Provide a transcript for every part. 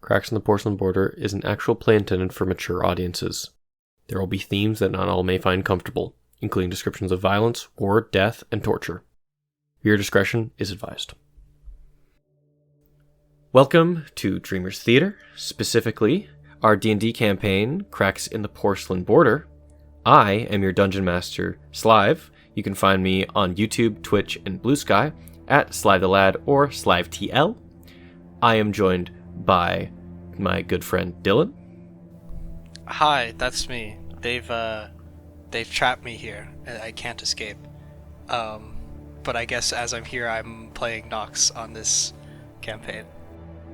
Cracks in the Porcelain Border is an actual play intended for mature audiences. There will be themes that not all may find comfortable, including descriptions of violence, war, death, and torture. Viewer discretion is advised. Welcome to Dreamers Theater, specifically our D&D campaign, Cracks in the Porcelain Border. I am your Dungeon Master, Slive. You can find me on YouTube, Twitch, and Blue Sky at Slive the Lad or SliveTL. I am joined by my good friend Dylan. Hi, that's me. They've trapped me here, and I can't escape. But I guess as I'm here, I'm playing Nox on this campaign.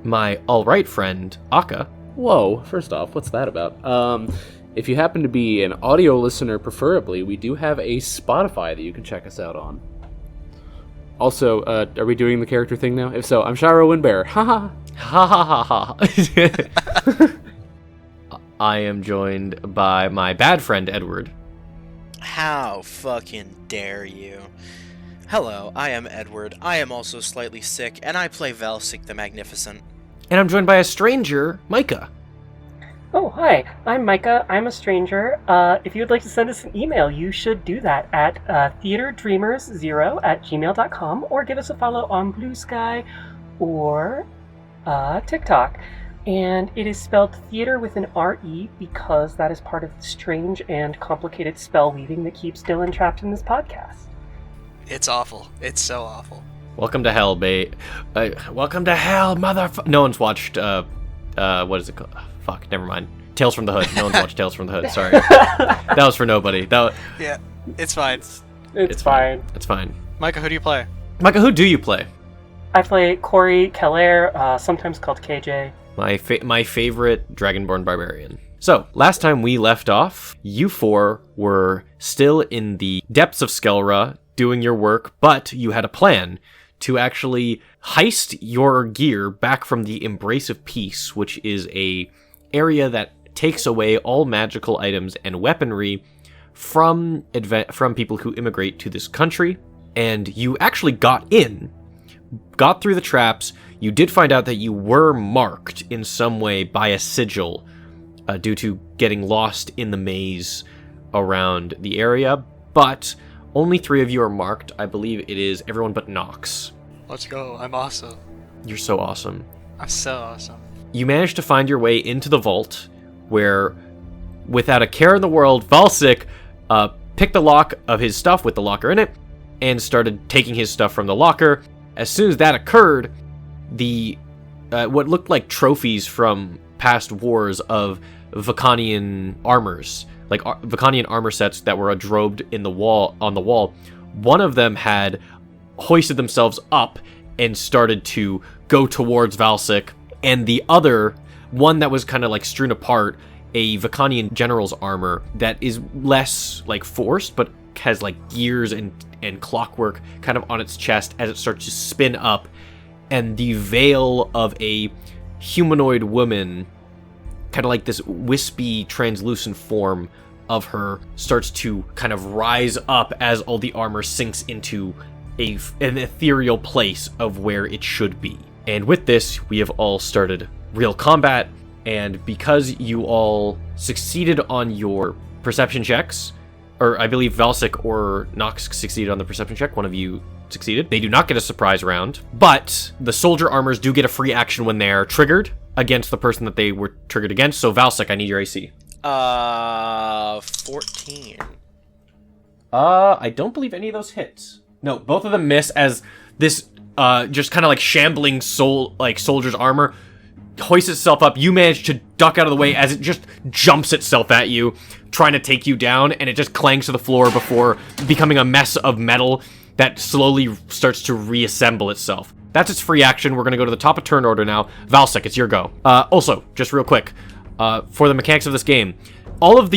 My alright friend, Akka. Whoa, first off, what's that about? If you happen to be an audio listener, preferably, we do have a Spotify that you can check us out on. Also, are we doing the character thing now? If so, I'm Shiro Winbear. Haha. Ha ha ha ha. I am joined by my bad friend, Edward. How fucking dare you? Hello, I am Edward. I am also slightly sick, and I play Valsic the Magnificent. And I'm joined by a stranger, Micah. Oh, hi. I'm Micah. I'm a stranger. If you would like to send us an email, you should do that at theaterdreamers0@gmail.com or give us a follow on Blue Sky or TikTok. And it is spelled theater with an R-E because that is part of the strange and complicated spell weaving that keeps Dylan trapped in this podcast. It's awful. It's so awful. Welcome to hell, babe. Welcome to hell, motherfucker. No one's watched, what is it called? Fuck, never mind. Tales from the Hood. No one's watched Tales from the Hood, sorry. That was for nobody. Yeah, it's fine. It's fine. It's fine. Micah, who do you play? Micah, who do you play? I play Corey Keller, sometimes called KJ. My favorite Dragonborn Barbarian. So, last time we left off, you four were still in the depths of Skelra doing your work, but you had a plan to actually heist your gear back from the Embrace of Peace, which is a area that takes away all magical items and weaponry from people who immigrate to this country. And you actually got through the traps. You did find out that you were marked in some way by a sigil due to getting lost in the maze around the area, but only 3 of you are marked. I believe it is everyone but Nox. Let's go. I'm awesome. You're so awesome. I'm so awesome. You managed to find your way into the vault, where, without a care in the world, Valsic picked the lock of his stuff with the locker in it, and started taking his stuff from the locker. As soon as that occurred, the what looked like trophies from past wars of Vicanian armors, like Vicanian armor sets that were adrobed on the wall. One of them had hoisted themselves up and started to go towards Valsic, and the other one that was kind of like strewn apart, a Vicanian general's armor that is less like forced, but has like gears and clockwork kind of on its chest as it starts to spin up, and the veil of a humanoid woman, kind of like this wispy, translucent form of her, starts to kind of rise up as all the armor sinks into an ethereal place of where it should be. And with this, we have all started real combat, and because you all succeeded on your perception checks, or I believe Valsic or Nox succeeded on the perception check, one of you succeeded. They do not get a surprise round, but the soldier armors do get a free action when they're triggered against the person that they were triggered against. So Valsic, I need your AC. 14. I don't believe any of those hits. No, both of them miss as this just kind of like shambling soldier's armor hoists itself up. You manage to duck out of the way as it just jumps itself at you, trying to take you down, and it just clangs to the floor before becoming a mess of metal that slowly starts to reassemble itself. That's its free action. We're going to go to the top of turn order now. Valsic, it's your go. Also, just real quick, for the mechanics of this game, all of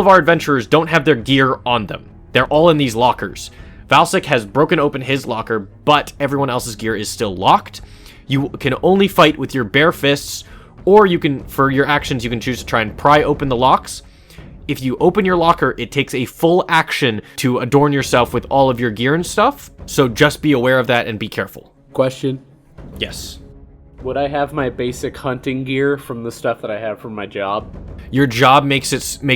our adventurers don't have their gear on them. They're all in these lockers. Valsic has broken open his locker, but everyone else's gear is still locked. You can only fight with your bare fists, or you can, for your actions, you can choose to try and pry open the locks. If you open your locker, it takes a full action to adorn yourself with all of your gear and stuff, so just be aware of that and be careful. Question. Yes. would I have my basic hunting gear from the stuff that I have from my job? Your job makes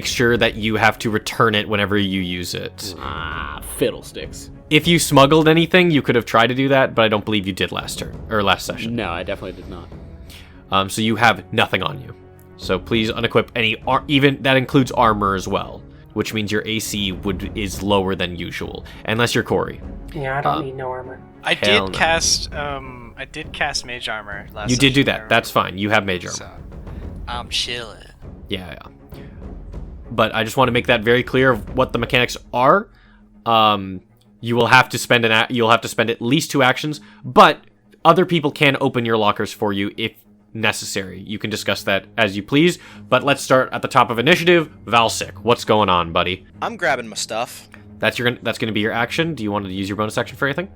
sure that you have to return it whenever you use it. Fiddlesticks. If you smuggled anything, you could have tried to do that, but I don't believe you did last session. No, I definitely did not. So you have nothing on you. So please unequip any, even that includes armor as well, which means your AC is lower than usual, unless you're Corey. Yeah, I don't need no armor. I Hell did no. cast mage armor last. You did do session, that. That's fine. You have mage armor. So, I'm chilling. Yeah. But I just want to make that very clear of what the mechanics are. You will have to spend you'll have to spend at least 2 actions, but other people can open your lockers for you if necessary. You can discuss that as you please, but let's start at the top of initiative. Valsic, what's going on, buddy? I'm grabbing my stuff. That's going to be your action. Do you want to use your bonus action for anything?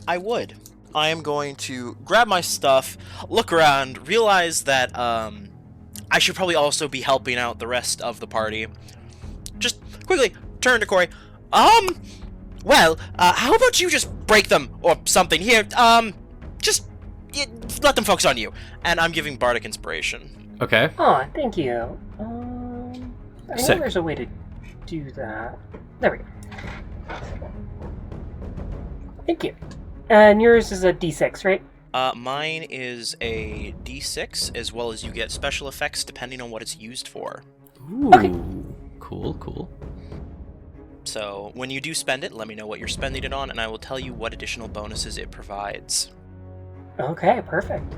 I would. I am going to grab my stuff, look around, realize that I should probably also be helping out the rest of the party. Just quickly turn to Corey. Well, how about you just break them or something here? Just let them focus on you. And I'm giving Bardic Inspiration. Okay. Oh, thank you. I know Sick. there's a way to do that. There we go. Thank you. And yours is a D6, right? Mine is a D6, as well as you get special effects depending on what it's used for. Ooh. Okay. Cool. So when you do spend it, let me know what you're spending it on, and I will tell you what additional bonuses it provides. Okay, perfect.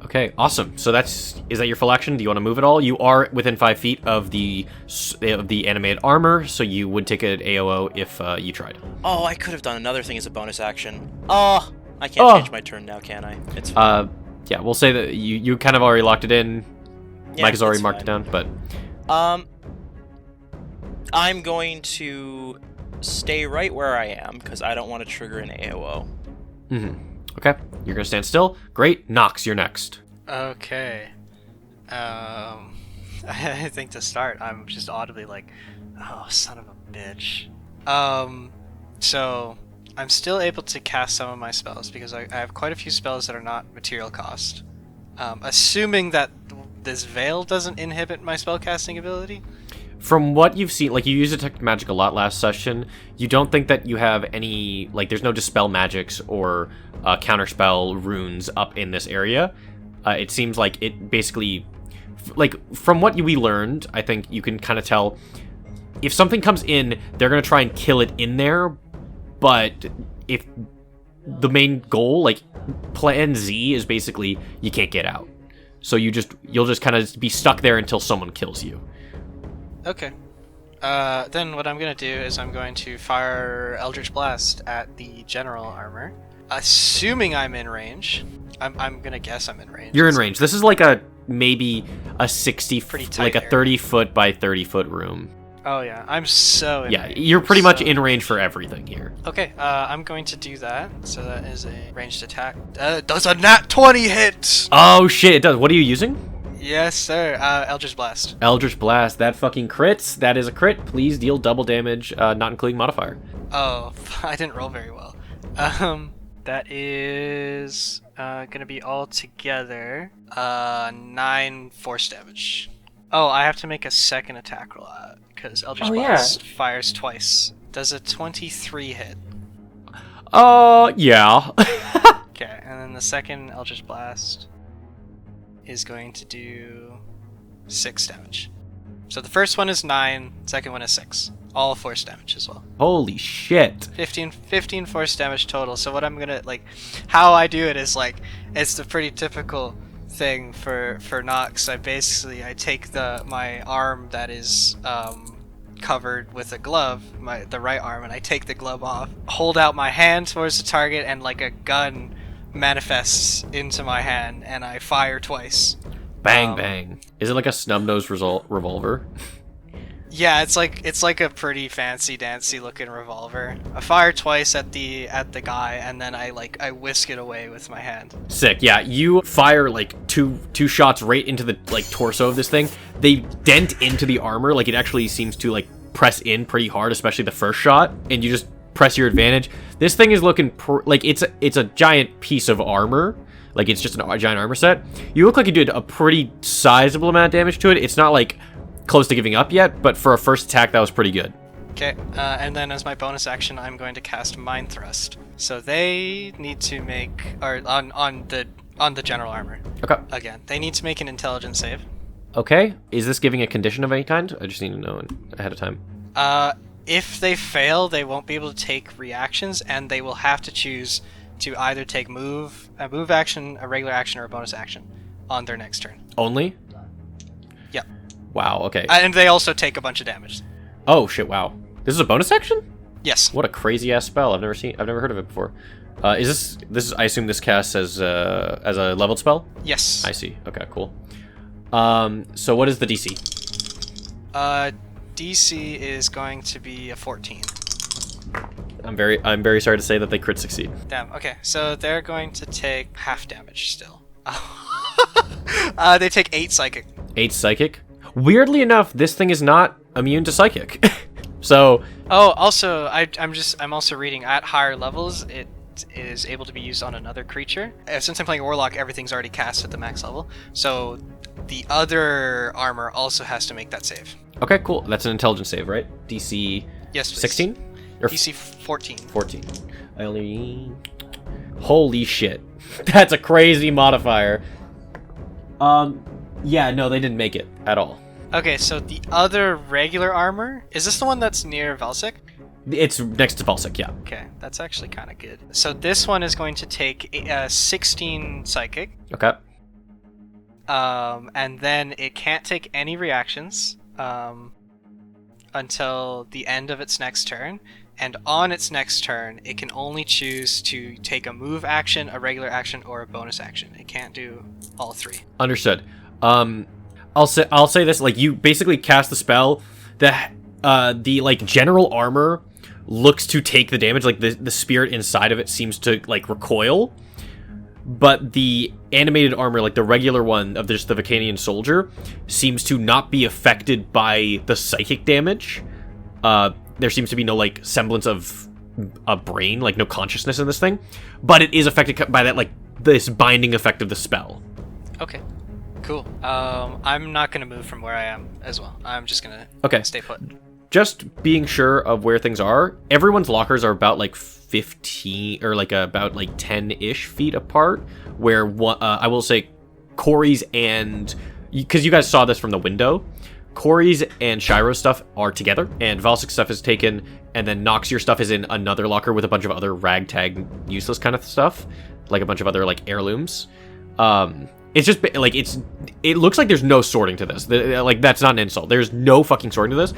Okay, awesome. So is that your full action? Do you want to move at all? You are within 5 feet of the animated armor, so you would take an AOO if you tried. Oh, I could have done another thing as a bonus action. Oh, I can't change my turn now, can I? It's fine. Yeah, we'll say that you kind of already locked it in. Yeah, Mike has already it's marked it fine. down, but I'm going to stay right where I am because I don't want to trigger an AOO. okay. You're gonna stand still. Great. Nox, you're next. Okay. I think to start, I'm just audibly like, oh, son of a bitch. So I'm still able to cast some of my spells because I have quite a few spells that are not material cost. Assuming that this veil doesn't inhibit my spellcasting ability. From what you've seen, like you used detect magic a lot last session, you don't think that you have any, like there's no dispel magics or counterspell runes up in this area. It seems like it basically, like from what we learned, I think you can kind of tell if something comes in, they're going to try and kill it in there. But if the main goal, like plan Z is basically you can't get out. So you'll just kind of be stuck there until someone kills you. Okay. Then what I'm gonna do is I'm going to fire Eldritch Blast at the general armor. Assuming I'm in range. I'm gonna guess I'm in range. You're in range. This is like maybe a 60, Pretty tight like a area. 30 foot by 30 foot room. Oh yeah, I'm so in Yeah, range. you're pretty much So- in range for everything here. Okay, I'm going to do that. So that is a ranged attack. Does a nat 20 hit? Oh shit, it does. What are you using? Yes, sir. Eldritch Blast. Eldritch Blast. That fucking crits. That is a crit. Please deal double damage, not including modifier. Oh, I didn't roll very well. That is gonna be all together 9 force damage. Oh, I have to make a second attack roll because Eldritch Blast fires twice. Does a 23 hit? Yeah. Okay, and then the second Eldritch Blast is going to do 6 damage. So the first one is 9, second one is 6. All force damage as well. Holy shit. 15 force damage total. So what I'm gonna, how I do it is, it's the pretty typical thing for Nox. I take my arm that is covered with a glove, the right arm, and I take the glove off, hold out my hand towards the target, and like a gun manifests into my hand, and I fire twice. Bang, bang. Is it like a snub-nosed revolver? Yeah, it's like a pretty fancy dancy looking revolver. I fire twice at the guy, and then I whisk it away with my hand. Sick. Yeah, you fire two shots right into the torso of this thing. They dent into the armor. It actually seems to press in pretty hard, especially the first shot, and you just press your advantage. This thing is looking it's a giant piece of armor. like it's just a giant armor set. You look like you did a pretty sizable amount of damage to it. It's not like close to giving up yet, but for a first attack, that was pretty good. Okay, and then as my bonus action, I'm going to cast Mind Thrust. So they need to make, or on the general armor. Okay. Again, they need to make an intelligence save. Okay. Is this giving a condition of any kind? I just need to know ahead of time. If they fail, they won't be able to take reactions, and they will have to choose to either take a move action, a regular action, or a bonus action on their next turn. Only? Yep. Wow, okay. And they also take a bunch of damage. Oh, shit, wow. This is a bonus action? Yes. What a crazy-ass spell. I've never heard of it before. Is this, I assume this casts as a leveled spell? Yes. I see. Okay, cool. So what is the DC? DC is going to be a 14. I'm very sorry to say that they crit succeed. Damn. Okay, so they're going to take half damage still. They take 8 psychic. 8 psychic. Weirdly enough, this thing is not immune to psychic. So. Oh, also, I'm also reading at higher levels it is able to be used on another creature. Since I'm playing Warlock, everything's already cast at the max level. So the other armor also has to make that save. Okay, cool. That's an intelligence save, right? DC. Yes, please. 16? Or DC 14. 14. Holy shit. That's a crazy modifier. Yeah, no, they didn't make it at all. Okay, so the other regular armor, is this the one that's near Valsic? It's next to Balsic, yeah. Okay, that's actually kind of good. So this one is going to take 16 psychic. Okay. And then it can't take any reactions until the end of its next turn. And on its next turn, it can only choose to take a move action, a regular action, or a bonus action. It can't do all 3. Understood. I'll say this, like, you basically cast the spell, the like general armor looks to take the damage, like the spirit inside of it seems to like recoil, but the animated armor, like the regular one of just the Vicanian soldier, seems to not be affected by the psychic damage. There seems to be no like semblance of a brain, like no consciousness in this thing, but it is affected by that, like this binding effect of the spell. Okay, cool. I'm not gonna move from where I am as well. I'm just gonna stay put. Just being sure of where things are, everyone's lockers are about like 15 or like about like 10-ish feet apart, where I will say Corey's, and because you guys saw this from the window, Corey's and Shiro's stuff are together, and Valsic's stuff is taken, and then Nox, your stuff is in another locker with a bunch of other ragtag useless kind of stuff, like a bunch of other like heirlooms. It's just like it looks like there's no sorting to this. Like, that's not an insult. There's no fucking sorting to this.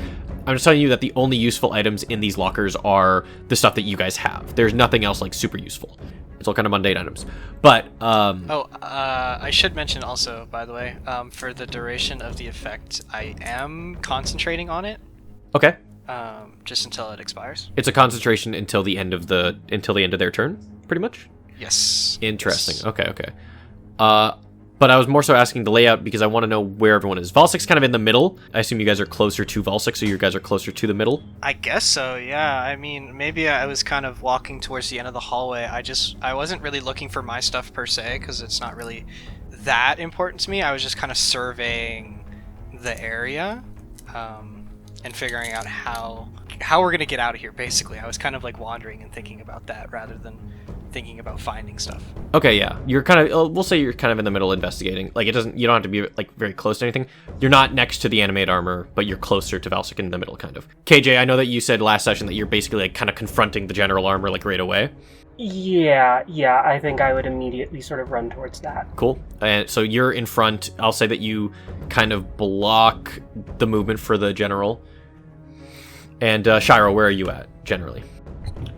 I'm just telling you that the only useful items in these lockers are the stuff that you guys have. There's nothing else like super useful. It's all kind of mundane items. But I should mention also, by the way, for the duration of the effect, I am concentrating on it. Okay. Just until it expires. It's a concentration until the end of their turn, pretty much. Yes. Interesting. Yes. Okay. But I was more so asking the layout because I want to know where everyone is. Valsic's kind of in the middle. I assume you guys are closer to Valsic, so you guys are closer to the middle. I guess so, yeah. I mean, maybe I was kind of walking towards the end of the hallway. I wasn't really looking for my stuff per se, because it's not really that important to me. I was just kind of surveying the area and figuring out how we're going to get out of here, basically. I was kind of like wandering and thinking about that rather than thinking about finding stuff. Okay, yeah. You're kind of, we'll say you're kind of in the middle investigating. Like, you don't have to be like very close to anything. You're not next to the animated armor, but you're closer to Valsic in the middle, kind of. KJ, I know that you said last session that you're basically like kind of confronting the general armor like right away. Yeah, I think I would immediately sort of run towards that. Cool. And so you're in front. I'll say that you kind of block the movement for the general. And Shiro, where are you at generally?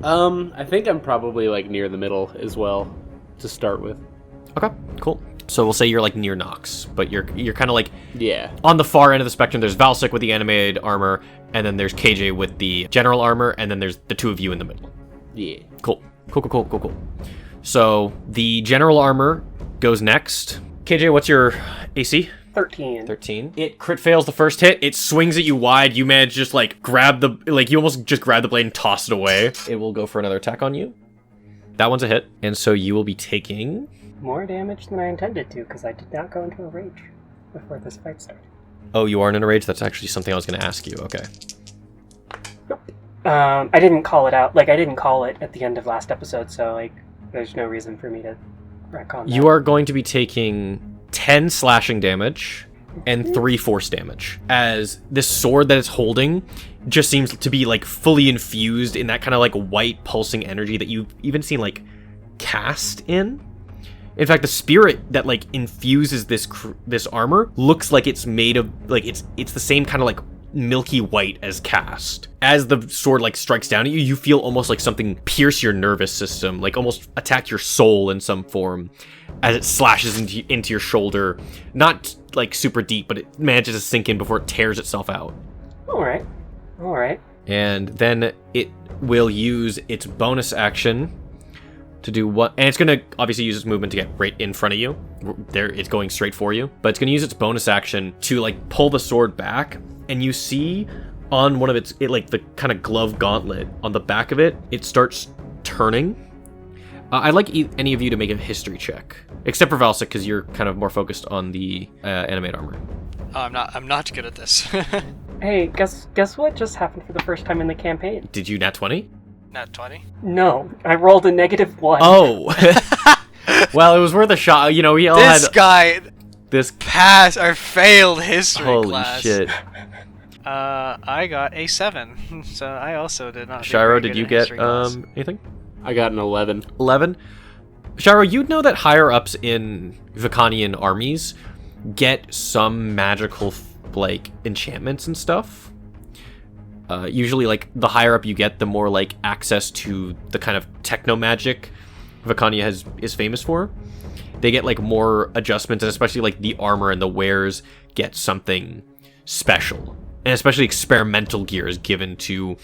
I think I'm probably like near the middle as well to start with. Okay, cool. So we'll say you're like near Nox, but you're kind of like on the far end of the spectrum. There's Valsic with the animated armor, and then there's KJ with the general armor, and then there's the two of you in the middle. Yeah. Cool. So the general armor goes next. KJ, what's your AC? 13. It crit fails the first hit. It swings at you wide. You manage to just like you almost just grab the blade and toss it away. It will go for another attack on you. That one's a hit. And so you will be taking more damage than I intended to, because I did not go into a rage before this fight started. Oh, you aren't in a rage? That's actually something I was going to ask you. Okay. Nope. I didn't call it out. Like, I didn't call it at the end of last episode, so, like, there's no reason for me to retcon that. You are going to be taking 10 slashing damage and 3 force damage, as this sword that it's holding just seems to be, like, fully infused in that kind of, like, white pulsing energy that you've even seen, like, cast in. In fact, the spirit that, like, infuses this armor looks like it's made of, like, it's the same kind of, like, milky white as cast. As the sword, like, strikes down at you, you feel almost like something pierce your nervous system, like almost attack your soul in some form as it slashes into your shoulder. Not, like, super deep, but it manages to sink in before it tears itself out. Alright. And then it will use its bonus action to do what? And it's going to obviously use its movement to get right in front of you. There, it's going straight for you. But it's going to use its bonus action to, like, pull the sword back. And you see on one of its, like, the kind of glove gauntlet on the back of it, it starts turning. I'd like any of you to make a history check, except for Valsic, because you're kind of more focused on the animate armor. Oh, I'm not good at this. Hey, guess what just happened for the first time in the campaign? Did you nat 20? Nat 20? No, I rolled a -1. Oh! Well, it was worth a shot. You know, we all This had guy this. passed or failed history Holy class. shit. I got a 7, so I also did not. do Shiro, very did good you in get history class. anything? I got an 11. 11? Shiro, you'd know that higher ups in Vicanian armies get some magical, like, enchantments and stuff. Usually, like, the higher up you get, the more, like, access to the kind of techno magic Vicania is famous for. They get, like, more adjustments, and especially, like, the armor and the wares get something special. And especially experimental gear is given to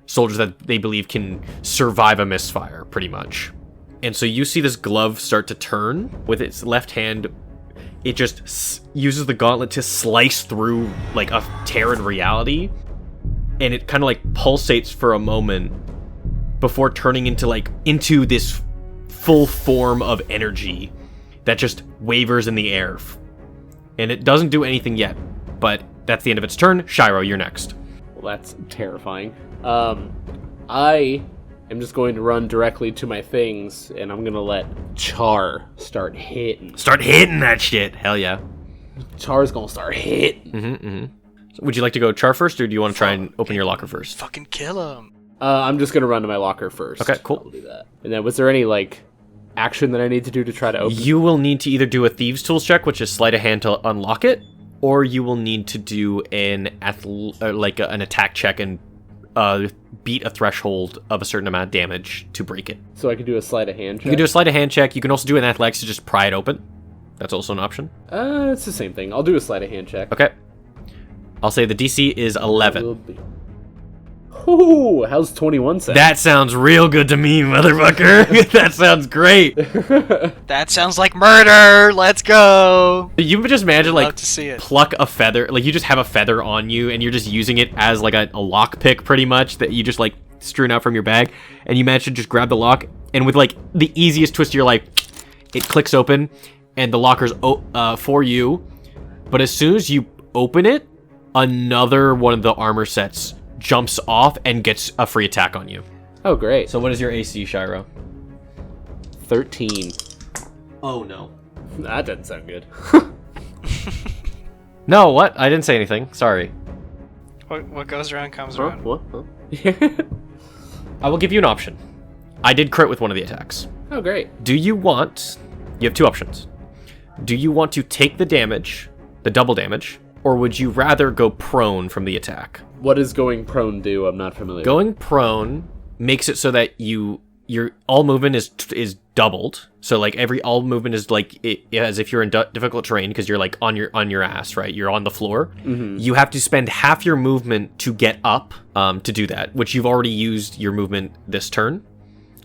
soldiers that they believe can survive a misfire, pretty much. And so you see this glove start to turn. With its left hand, it just uses the gauntlet to slice through, like, a tear in reality. And it kind of, like, pulsates for a moment before turning into this full form of energy that just wavers in the air. And it doesn't do anything yet, but that's the end of its turn. Shiro, you're next. Well, that's terrifying. I am just going to run directly to my things, and I'm going to let Char start hitting. Start hitting that shit. Hell yeah. Char's going to start hitting. So would you like to go Char first, or do you want to try and open your locker first? Fucking kill him. I'm just going to run to my locker first. Okay, cool. I'll do that. And then was there any, like, action that I need to do to try to open? You will need to either do a Thieves' Tools check, which is sleight of hand to unlock it, or you will need to do an attack check and beat a threshold of a certain amount of damage to break it. So I can do a sleight of hand check? You can do a sleight of hand check. You can also do an athletics to just pry it open. That's also an option. It's the same thing. I'll do a sleight of hand check. Okay. I'll say the DC is 11. Ooh, how's 21 sound? That sounds real good to me, motherfucker. That sounds great. That sounds like murder. Let's go. You would just imagine, like, Love to see it. pluck a feather. Like, you just have a feather on you, and you're just using it as, like, a lock pick, pretty much, that you just, like, strewn out from your bag. And you manage to just grab the lock, and with, like, the easiest twist of your life, it clicks open, and the locker's for you. But as soon as you open it, another one of the armor sets jumps off and gets a free attack on you. Oh, great. So what is your AC, Shiro? 13. Oh, no. That doesn't sound good. No, what? I didn't say anything. Sorry. What goes around comes Huh? around. What? I will give you an option. I did crit with one of the attacks. Oh, great. Do you want... You have two options. Do you want to take the damage, the double damage, or would you rather go prone from the attack? What does going prone do? I'm not familiar. Going prone makes it so that your all movement is doubled. So, like, all movement is like as if you're in difficult terrain, because you're, like, on your ass, right? You're on the floor. Mm-hmm. You have to spend half your movement to get up to do that, which you've already used your movement this turn.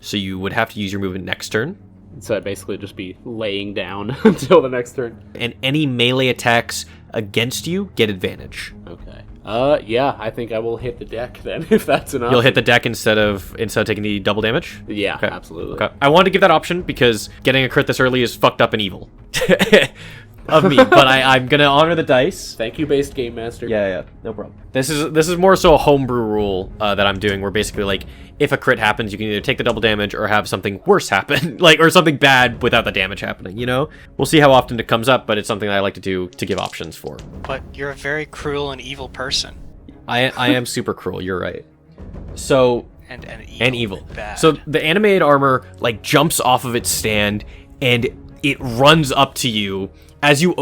So you would have to use your movement next turn. So I'd basically just be laying down until the next turn. And any melee attacks against you get advantage. Okay. Yeah, I think I will hit the deck then, if that's enough. You'll hit the deck instead of taking the double damage? Yeah, Okay. absolutely. Okay. I wanted to give that option because getting a crit this early is fucked up and evil of me, but I'm gonna honor the dice. Thank you, based game master. Yeah, no problem. This is more so a homebrew rule that I'm doing, where basically like if a crit happens, you can either take the double damage or have something worse happen, like or something bad without the damage happening. You know, we'll see how often it comes up, but it's something that I like to do to give options for. But you're a very cruel and evil person. I am super cruel. You're right. So And evil. And bad. So the animated armor like jumps off of its stand and it runs up to you. As you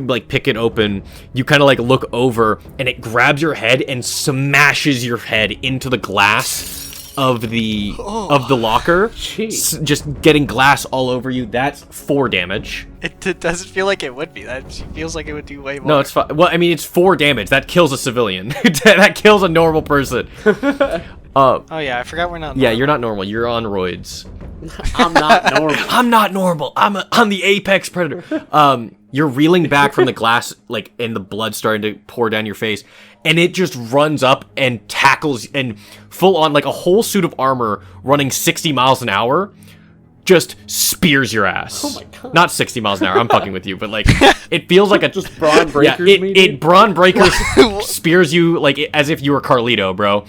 like pick it open, you kind of like look over and it grabs your head and smashes your head into the glass of the locker. Jeez. Just getting glass all over you. That's 4 damage. It doesn't feel like it would be. That feels like it would do way more. No, it's fine. Well, I mean, it's 4 damage. That kills a civilian. That kills a normal person. Oh yeah, I forgot we're not. Yeah, you're not normal. You're on roids. I'm not normal. I'm not normal. I'm the apex predator. You're reeling back from the glass, like, and the blood starting to pour down your face, and it just runs up and tackles, and full on, like, a whole suit of armor running 60 miles an hour just spears your ass. Oh my God. Not 60 miles an hour. I'm fucking with you, but, like, it feels like a just Brawn Breakers, maybe? it Brawn Breakers spears you, like, as if you were Carlito, bro.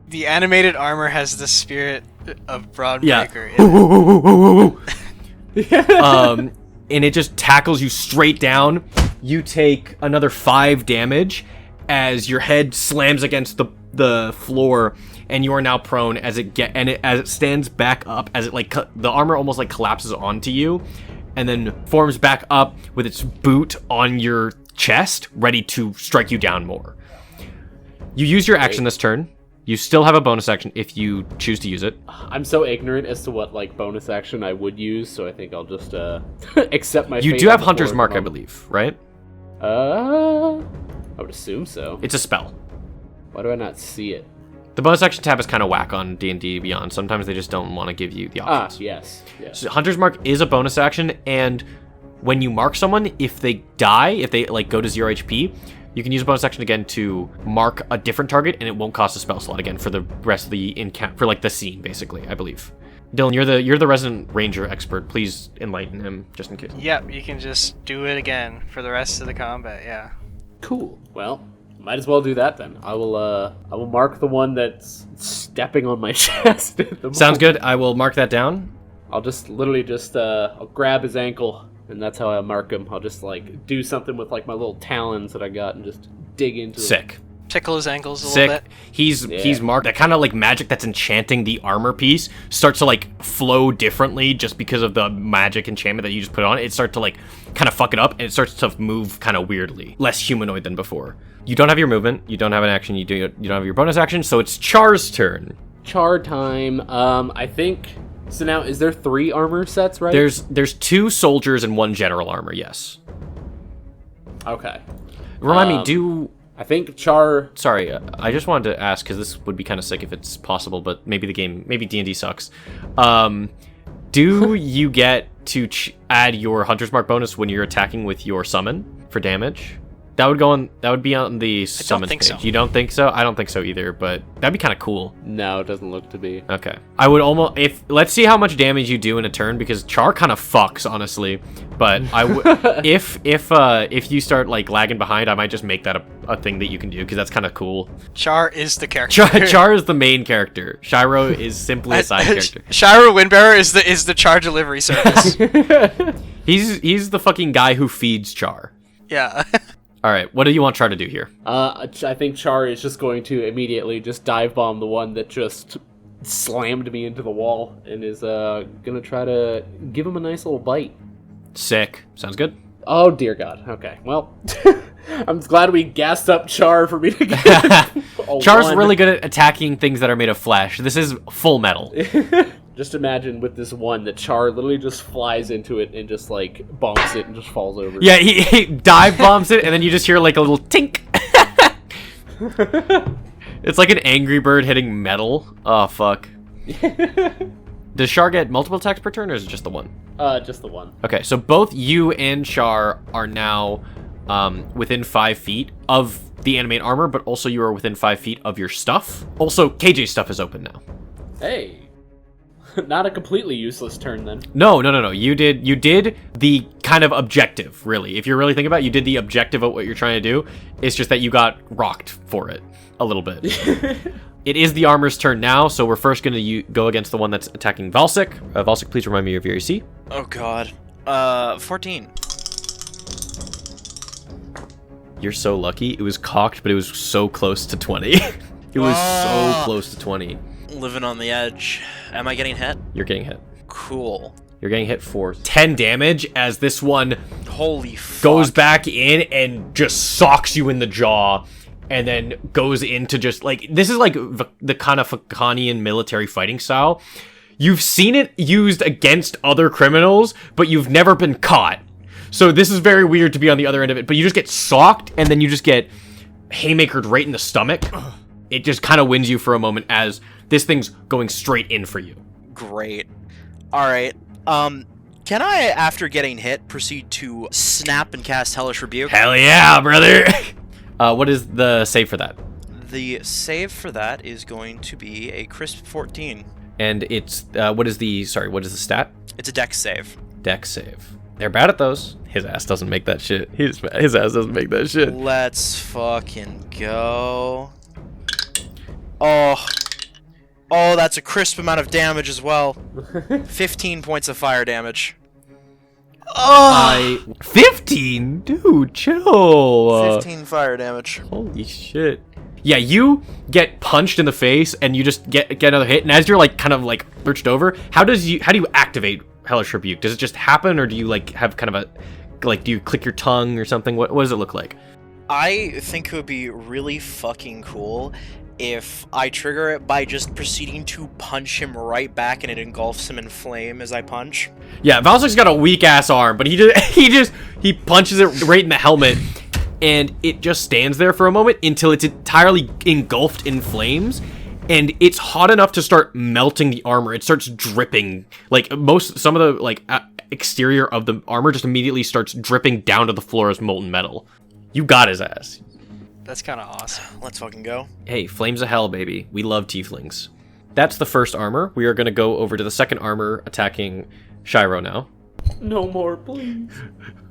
The animated armor has the spirit of Brawn Yeah. Breaker. in it. And it just tackles you straight down. You take another 5 damage as your head slams against the floor, and you are now prone as it stands back up, as it like the armor almost like collapses onto you, and then forms back up with its boot on your chest, ready to strike you down more. You use your action this turn. You still have a bonus action if you choose to use it. I'm so ignorant as to what like bonus action I would use, so I think I'll just accept my You fate do on have the Hunter's floor Mark, at I the moment. believe, right? I would assume so. It's a spell. Why do I not see it? The bonus action tab is kind of whack on D&D Beyond. Sometimes they just don't want to give you the options. Yes. So Hunter's Mark is a bonus action, and when you mark someone, if they die, if they like go to 0 HP, you can use a bonus action again to mark a different target, and it won't cost a spell slot again for the rest of the for like the scene, basically. I believe. Dylan, you're the resident ranger expert. Please enlighten him, just in case. Yep, you can just do it again for the rest of the combat. Yeah. Cool. Well, might as well do that then. I will mark the one that's stepping on my chest at the moment. Sounds good. I will mark that down. I'll just literally I'll grab his ankle, and that's how I mark him. I'll just like do something with like my little talons that I got and just dig into him. Sick. Tickle his ankles a Sick. little bit. He's marked. That kind of like magic that's enchanting the armor piece starts to like flow differently just because of the magic enchantment that you just put on it. It starts to like kind of fuck it up, and it starts to move kind of weirdly, less humanoid than before. You don't have your movement. You don't have an action. You don't have your bonus action. So it's Char's turn. Char time. I think. So now, is there 3 armor sets, right? There's 2 soldiers and 1 general armor. Yes. Okay. Remind me. I think Char. Sorry, I just wanted to ask because this would be kind of sick if it's possible, but maybe D&D sucks. Do you get to add your Hunter's Mark bonus when you're attacking with your summon for damage? That would be on the summon think page. so. You don't think so? I don't think so either, but that'd be kind of cool. No, it doesn't look to be. Okay. I would almost let's see how much damage you do in a turn, because Char kind of fucks, honestly. But I would if you start like lagging behind, I might just make that a thing that you can do, because that's kind of cool. Char is the character. Char is the main character. Shiro is simply a side character. Shiro Windbearer is the Char delivery service. He's the fucking guy who feeds Char. Yeah. All right, what do you want Char to do here? I think Char is just going to immediately just dive bomb the one that just slammed me into the wall, and is gonna try to give him a nice little bite. Sick. Sounds good. Oh dear God. Okay. Well, I'm glad we gassed up Char for me to get Char's really good at attacking things that are made of flesh. This is Full Metal. Just imagine with this one that Char literally just flies into it and just like bonks it and just falls over. Yeah, he dive bombs it, and then you just hear like a little tink. It's like an Angry Bird hitting metal. Oh fuck. Does Char get multiple attacks per turn, or is it just the one? Just the one. Okay, so both you and Char are now within 5 feet of the animate armor, but also you are within 5 feet of your stuff. Also, KJ's stuff is open now. Hey. Not a completely useless turn then. No. You did the kind of objective, really. If you're really thinking about it, you did the objective of what you're trying to do. It's just that you got rocked for it a little bit. It is the armor's turn now, so we're first going to go against the one that's attacking Valsik. Valsik, please remind me of your AC. Oh god. 14. You're so lucky. It was cocked, but it was so close to 20. It was so close to 20. Living on the edge. Am I getting hit? You're getting hit. Cool. You're getting hit for 10 damage as this one Holy fuck. goes back in and just socks you in the jaw, and then goes into just like, this is like the kind of Fakanian military fighting style. You've seen it used against other criminals, but you've never been caught. So this is very weird to be on the other end of it, but you just get socked, and then you just get haymakered right in the stomach. It just kind of wins you for a moment as this thing's going straight in for you. Great. Alright. Can I, after getting hit, proceed to snap and cast Hellish Rebuke? Hell yeah, brother! What is the save for that? The save for that is going to be a crisp 14. And it's, what is the stat? It's a dex save. Dex save. They're bad at those. His ass doesn't make that shit. His ass doesn't make that shit. Let's fucking go. Oh, that's a crisp amount of damage as well. 15 points of fire damage. 15? Dude, chill. 15 fire damage. Holy shit. Yeah, you get punched in the face and you just get another hit, and as you're like kind of like lurched over, how do you activate Hellish Rebuke? Does it just happen, or do you like have kind of a, like, do you click your tongue or something? What does it look like? I think it would be really fucking cool if I trigger it by just proceeding to punch him right back and it engulfs him in flame as I punch. Yeah, Valsik's got a weak ass arm, but he punches it right in the helmet, and it just stands there for a moment until it's entirely engulfed in flames, and it's hot enough to start melting the armor. It starts dripping. Like some of the like exterior of the armor just immediately starts dripping down to the floor as molten metal. You got his ass. That's kind of awesome. Let's fucking go. Hey, flames of hell, baby. We love tieflings. That's the first armor. We are going to go over to the second armor attacking Shiro now. No more, please.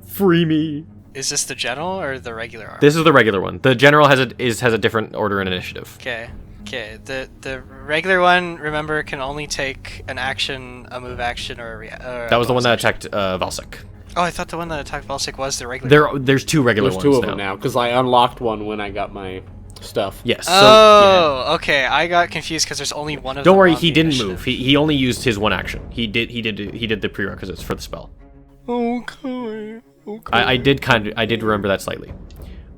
Free me. Is this the general or the regular armor? This is the regular one. The general has a different order and initiative. Okay. The regular one, remember, can only take an action, a move action, or a that was the one that attacked Valsik. Oh, I thought the one that attacked Valsik was the regular. There's two regular There's ones two of them now, because I unlocked one when I got my stuff. Yes. Oh, okay. I got confused because there's only one of them. Don't worry, on he the didn't initiative. move. He only used his one action. He did the prerequisites for the spell. Okay. I did remember that slightly.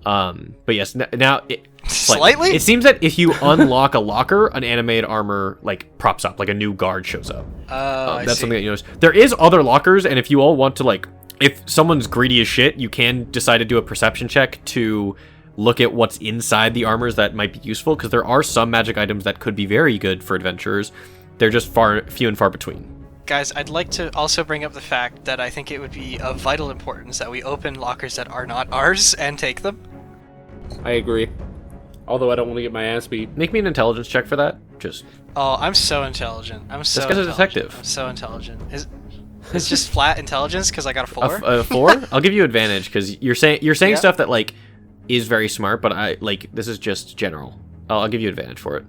But yes, now Slightly? It seems that if you unlock a locker, an animated armor like props up, like a new guard shows up. That's something that you notice. There is other lockers, and if you all want to, like, if someone's greedy as shit, you can decide to do a perception check to look at what's inside the armors that might be useful, because there are some magic items that could be very good for adventurers. They're just few and far between. Guys, I'd like to also bring up the fact that I think it would be of vital importance that we open lockers that are not ours and take them. I agree. Although I don't want to get my ass beat. Make me an intelligence check for that. Just Oh, I'm so intelligent. This guy's a detective. I'm so intelligent. It's just flat intelligence because I got a 4. a 4. I'll give you advantage because you're saying Yeah. stuff that like is very smart, but I like this is just general. I'll give you advantage for it.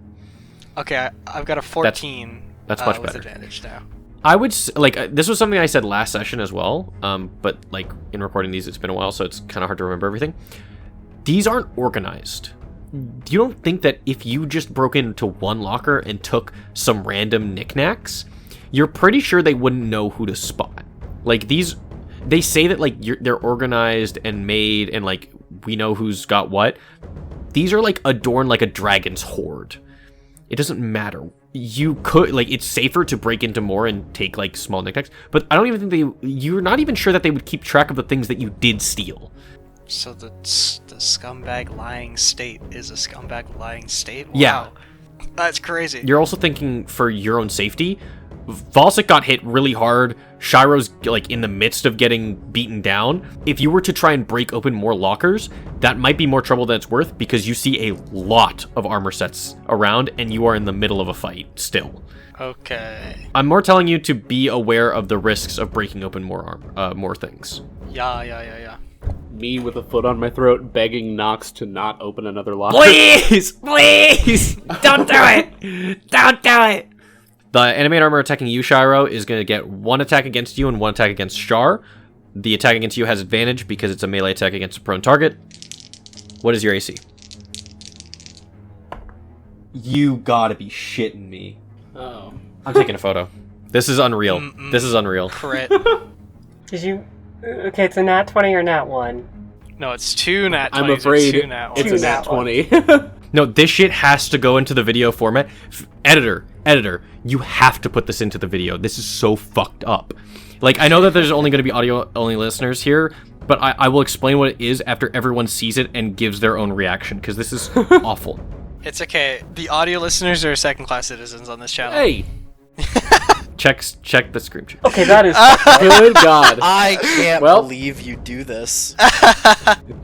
Okay, I've got a 14. That's much with better. advantage now. I would this was something I said last session as well, but like in recording these, it's been a while, so it's kind of hard to remember everything. These aren't organized. You don't think that if you just broke into one locker and took some random knickknacks, you're pretty sure they wouldn't know who to spot. Like these, they say that like they're organized and made, and like we know who's got what. These are like adorned like a dragon's hoard. It doesn't matter. You could, like, it's safer to break into more and take, like, small knickknacks, but I don't even think you're not even sure that they would keep track of the things that you did steal. So the scumbag lying state is a scumbag lying state? Wow. Yeah. That's crazy. You're also thinking for your own safety, Volsic got hit really hard. Shiro's like in the midst of getting beaten down. If you were to try and break open more lockers, that might be more trouble than it's worth because you see a lot of armor sets around and you are in the middle of a fight still. Okay. I'm more telling you to be aware of the risks of breaking open more things. Yeah. Me with a foot on my throat, begging Nox to not open another locker. Please! Don't do it! Don't do it! The animate armor attacking you, Shiro, is going to get one attack against you and one attack against Shar. The attack against you has advantage because it's a melee attack against a prone target. What is your AC? You gotta be shitting me. Oh. I'm taking a photo. This is unreal. This is unreal. Crit. Did you? Okay, it's a nat 20 or nat 1. No, it's 2 nat 20s. I'm afraid or 2 nat it's ones. a nat 20. No, this shit has to go into the video format. Editor, you have to put this into the video. This is so fucked up. Like, I know that there's only going to be audio-only listeners here, but I will explain what it is after everyone sees it and gives their own reaction, because this is awful. It's okay. The audio listeners are second-class citizens on this channel. Hey! Check the screen. Okay, that is. Good God. I can't Well- believe you do this.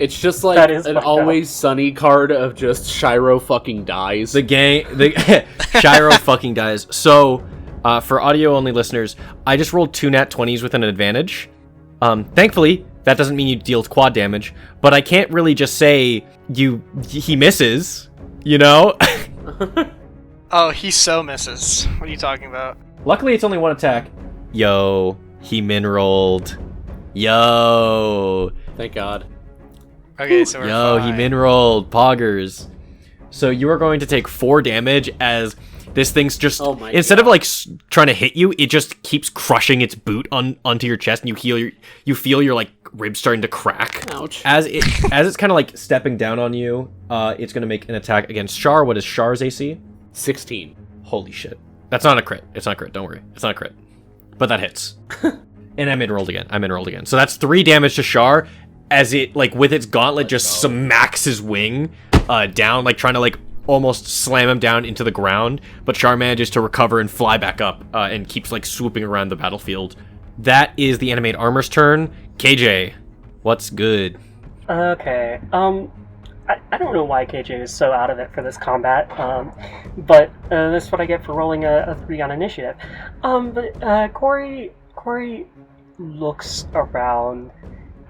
It's just like That is an fucked Always Sunny card of just Shiro fucking dies. The Shiro fucking dies. So, for audio-only listeners, I just rolled 2 nat 20s with an advantage. Thankfully, that doesn't mean you deal quad damage, but I can't really just say he misses, you know? Oh, he so misses. What are you talking about? Luckily, it's only one attack. Yo, he min-rolled. Yo. Thank God. Okay, so we're Yo, he fine. min-rolled. Poggers. So you are going to take 4 damage as this thing's just... Oh my instead of, like, trying to hit you, it just keeps crushing its boot onto your chest, and you feel your, like, ribs starting to crack. Ouch. As it's kind of, like, stepping down on you, it's going to make an attack against Shar. What is Shar's AC? 16. Holy shit. That's not a crit. It's not a crit. Don't worry. It's not a crit. But that hits. And I min-rolled again. So that's 3 damage to Shar as it, like, with its gauntlet just smacks his wing down, like, trying to, like, almost slam him down into the ground. But Shar manages to recover and fly back up and keeps, like, swooping around the battlefield. That is the animate armor's turn. KJ, what's good? Okay. I don't know why KJ is so out of it for this combat, but this is what I get for rolling a 3 on initiative. But Corey looks around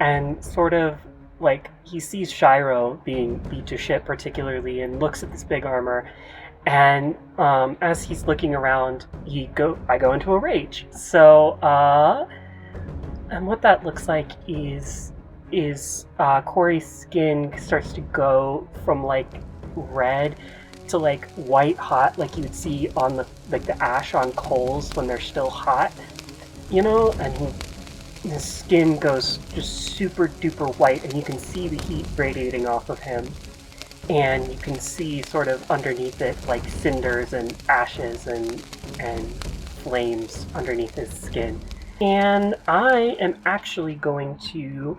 and sort of, like, he sees Shiro being beat to shit particularly and looks at this big armor, and as he's looking around, I go into a rage. So, and what that looks like is Corey's skin starts to go from, like, red to, like, white hot, like you would see on the ash on coals when they're still hot, you know, and his skin goes just super duper white, and you can see the heat radiating off of him, and you can see sort of underneath it, like, cinders and ashes and flames underneath his skin. And I am actually going to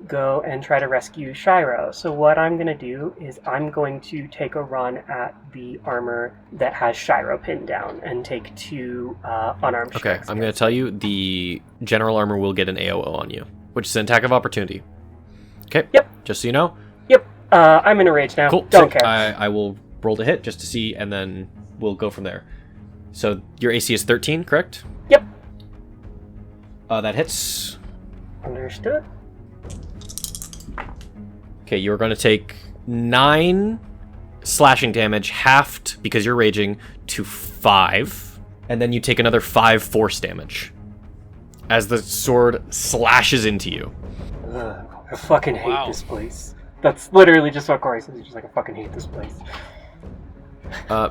go and try to rescue Shiro. So what I'm going to do is I'm going to take a run at the armor that has Shiro pinned down and take 2 unarmed Okay, strikes. I'm going to tell you the general armor will get an AOO on you, which is an attack of opportunity. Okay? Yep. Just so you know. Yep. I'm in a rage now. Cool. Don't So care. I will roll to hit just to see, and then we'll go from there. So your AC is 13, correct? Yep. That hits. Understood. Okay, you're going to take 9 slashing damage, halved because you're raging, to 5. And then you take another 5 force damage as the sword slashes into you. Ugh, I fucking hate Wow. this place. That's literally just what Corey says. He's just like, I fucking hate this place.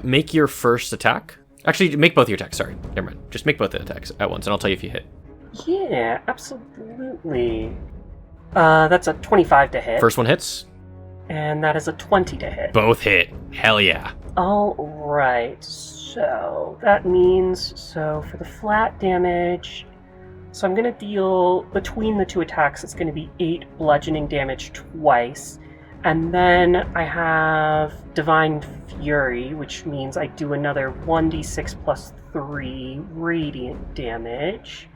Make your first attack. Actually, make both your attacks. Sorry, never mind. Just make both the attacks at once, and I'll tell you if you hit. Yeah, absolutely. That's a 25 to hit. First one hits. And that is a 20 to hit. Both hit. Hell yeah. Alright, so that means, so for the flat damage, so I'm going to deal, between the 2 attacks, it's going to be 8 bludgeoning damage twice, And then I have Divine Fury, which means I do another 1d6 plus 3 radiant damage.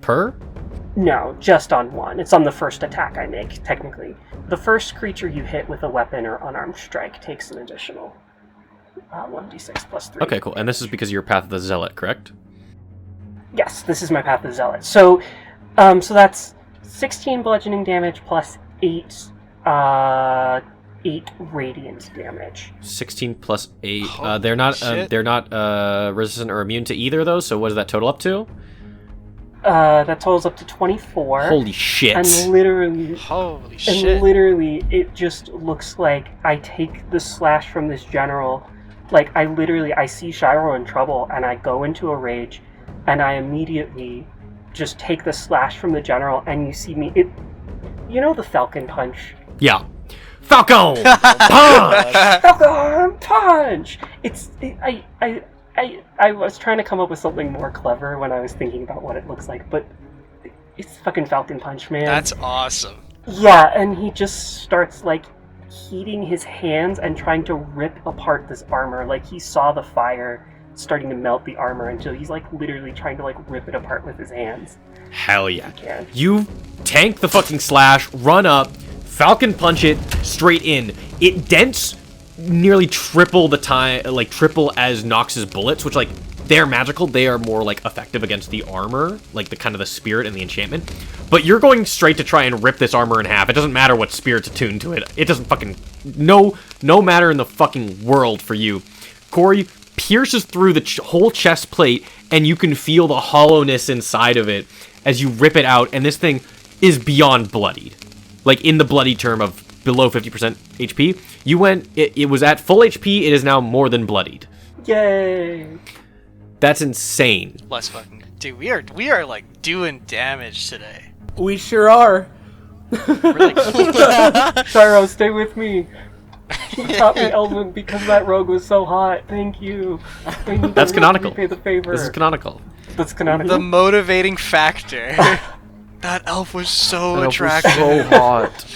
Per? No, just on one. It's on the first attack I make, technically. The first creature you hit with a weapon or unarmed strike takes an additional 1d6 plus 3. Okay, cool. And this is because you're Path of the Zealot, correct? Yes, this is my Path of the Zealot. So that's 16 bludgeoning damage plus 8 radiant damage. 16 plus 8. Holy They're not shit. resistant or immune to either of those, so what does that total up to? That totals up to 24. Holy shit. And literally, Holy shit. it just looks like I take the slash from this general. Like, I see Shiro in trouble, and I go into a rage, and I immediately just take the slash from the general, and you see me. You know the Falcon Punch? Yeah. Falcon! Punch! Falcon Punch! I was trying to come up with something more clever when I was thinking about what it looks like, but it's fucking Falcon Punch, man. That's awesome. Yeah, and he just starts, like, heating his hands and trying to rip apart this armor. Like, he saw the fire starting to melt the armor until he's, like, literally trying to, like, rip it apart with his hands. Hell yeah. He can. You tank the fucking slash, run up, Falcon Punch it straight in. It dents nearly triple the time, like triple as Nox's bullets, which, like, they're magical. They are more, like, effective against the armor, like the kind of the spirit and the enchantment. But you're going straight to try and rip this armor in half. It doesn't matter what spirit's attuned to it. It doesn't fucking no matter in the fucking world for you. Corey pierces through the whole chest plate, and you can feel the hollowness inside of it as you rip it out, and this thing is beyond bloodied. Like, in the bloody term of below 50% HP. You went, it was at full HP, it is now more than bloodied. Yay! That's insane. Let's fucking... Dude, we are like, doing damage today. We sure are. We're like... Shiro, stay with me. He taught me Element because that rogue was so hot. Thank you. I need That's to canonical. repay the favor. This is canonical. That's canonical. The motivating factor. That elf was so attractive. so hot.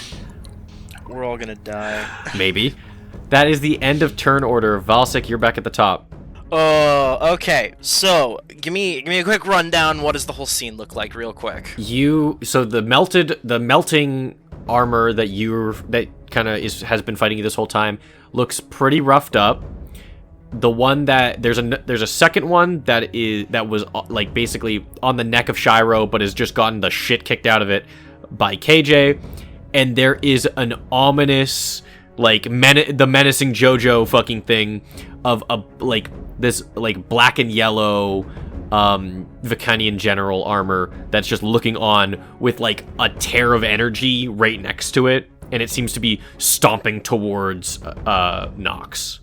We're all gonna die. Maybe. That is the end of turn order. Valsik, you're back at the top. Oh, okay. So, give me a quick rundown. What does the whole scene look like, real quick? So the melting armor that kind of has been fighting you this whole time looks pretty roughed up. The one that there's a second one that was like basically on the neck of Shiro, but has just gotten the shit kicked out of it by KJ, and there is an ominous, like, the menacing JoJo fucking thing of this black and yellow Vicanian general armor that's just looking on with, like, a tear of energy right next to it, and it seems to be stomping towards Nox.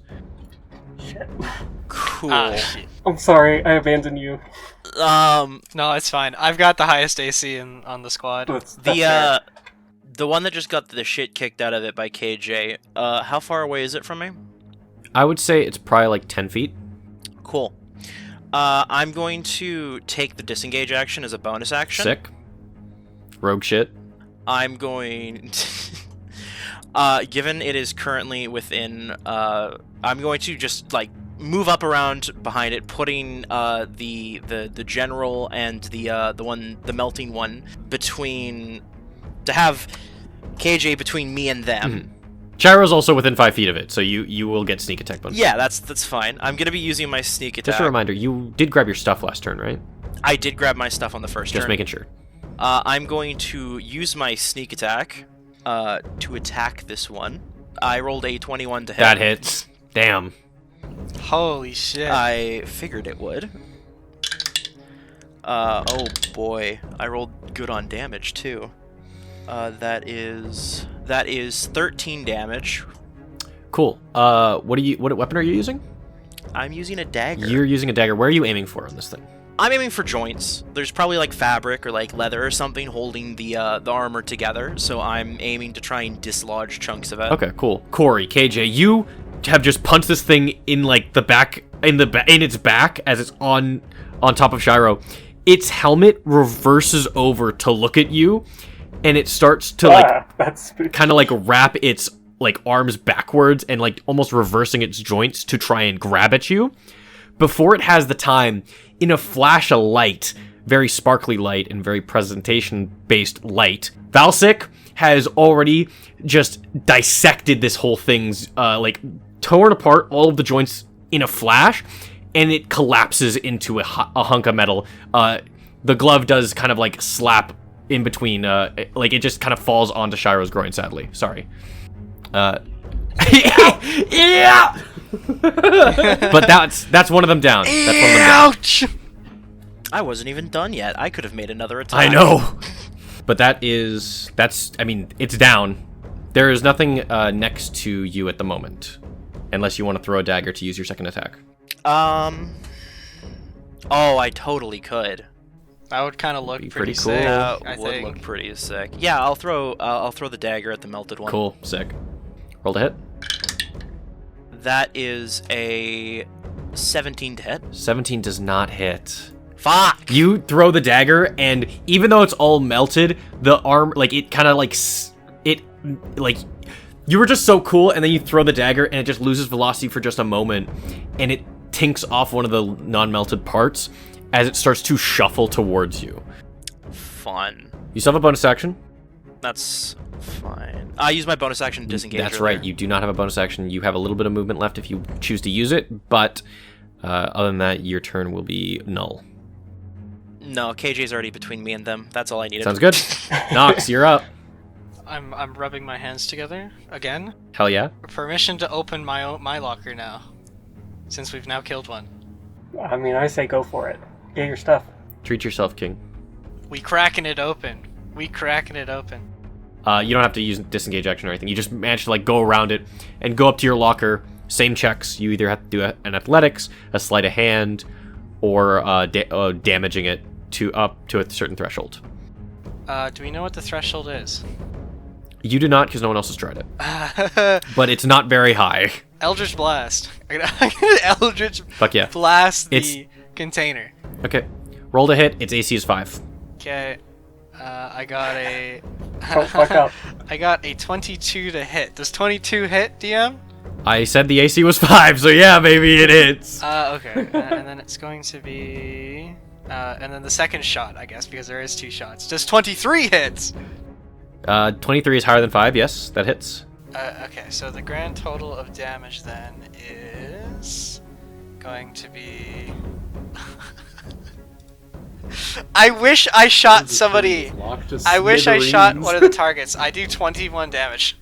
Shit. Cool. Shit. I'm sorry, I abandoned you. No, it's fine. I've got the highest AC on the squad. That's fair. The one that just got the shit kicked out of it by KJ, how far away is it from me? I would say it's probably like 10 feet. Cool. I'm going to take the disengage action as a bonus action. Sick. Rogue shit. I'm going given it is currently within, I'm going to just, like, move up around behind it, putting the general and the melting one between, to have KJ between me and them. Mm-hmm. Chiro's also within 5 feet of it, so you will get sneak attack bonus. Yeah, that's fine. I'm gonna be using my sneak attack. Just a reminder, you did grab your stuff last turn, right? I did grab my stuff on the first turn. Just making sure. I'm going to use my sneak attack to attack this one. I rolled a 21 to hit. That hits. Damn. Holy shit. I figured it would. Oh boy, I rolled good on damage too. That is 13 damage. Cool. What weapon are you using? I'm using a dagger. You're using a dagger. Where are you aiming for on this thing? I'm aiming for joints. There's probably like fabric or like leather or something holding the armor together, so I'm aiming to try and dislodge chunks of it. Okay, cool. Corey, KJ, you have just punched this thing in like the back, in its back as it's on top of Shiro. Its helmet reverses over to look at you, and it starts to like That's spooky. kind of like wrap its like arms backwards and like almost reversing its joints to try and grab at you. Before it has the time, in a flash of light, very sparkly light and very presentation-based light, Valsic has already just dissected this whole thing's, like, torn apart all of the joints in a flash, and it collapses into a hunk of metal. The glove does kind of, like, slap in between, like, it just kind of falls onto Shiro's groin, sadly. Sorry. Yeah! But that's one of them down. That's one of them down. Ouch! I wasn't even done yet. I could have made another attack. I know. But I mean, it's down. There is nothing next to you at the moment. Unless you want to throw a dagger to use your second attack. Oh, I totally could. That would kind of look Be pretty pretty cool. sick. That I would think. look pretty sick. Yeah, I'll throw the dagger at the melted one. Cool. Sick. Roll to hit. That is a 17 to hit. 17 does not hit. Fuck! You throw the dagger, and even though it's all melted, the arm, like, it kind of, like, you were just so cool, and then you throw the dagger, and it just loses velocity for just a moment, and it tinks off one of the non-melted parts as it starts to shuffle towards you. Fun. You still have a bonus action? That's fine. I use my bonus action to disengage. That's earlier. right, you do not have a bonus action. You have a little bit of movement left if you choose to use it, but other than that, your turn will be null. No, KJ's already between me and them. That's all I needed. Sounds good. Nox, you're up. I'm rubbing my hands together again. Hell yeah. Permission to open my locker now, since we've now killed one. I mean, I say go for it. Get your stuff. Treat yourself, King. We cracking it open. We cracking it open. You don't have to use disengage action or anything. You just manage to like go around it and go up to your locker. Same checks. You either have to do an athletics, a sleight of hand, or damaging it up to a certain threshold. Do we know what the threshold is? You do not, because no one else has tried it. But it's not very high. Eldritch Blast. I'm gonna Eldritch Fuck yeah. Blast the container. Okay. Roll to hit. Its AC is 5. Okay. I got a... Oh, fuck up. I got a 22 to hit. Does 22 hit, DM? I said the AC was 5, so yeah, maybe it hits. Okay. And then it's going to be... and then the second shot, I guess, because there is 2 shots. Does 23 hits? 23 is higher than 5, yes, that hits. Okay, so the grand total of damage then is going to be... I wish I shot somebody. I wish I shot one of the targets. I do 21 damage.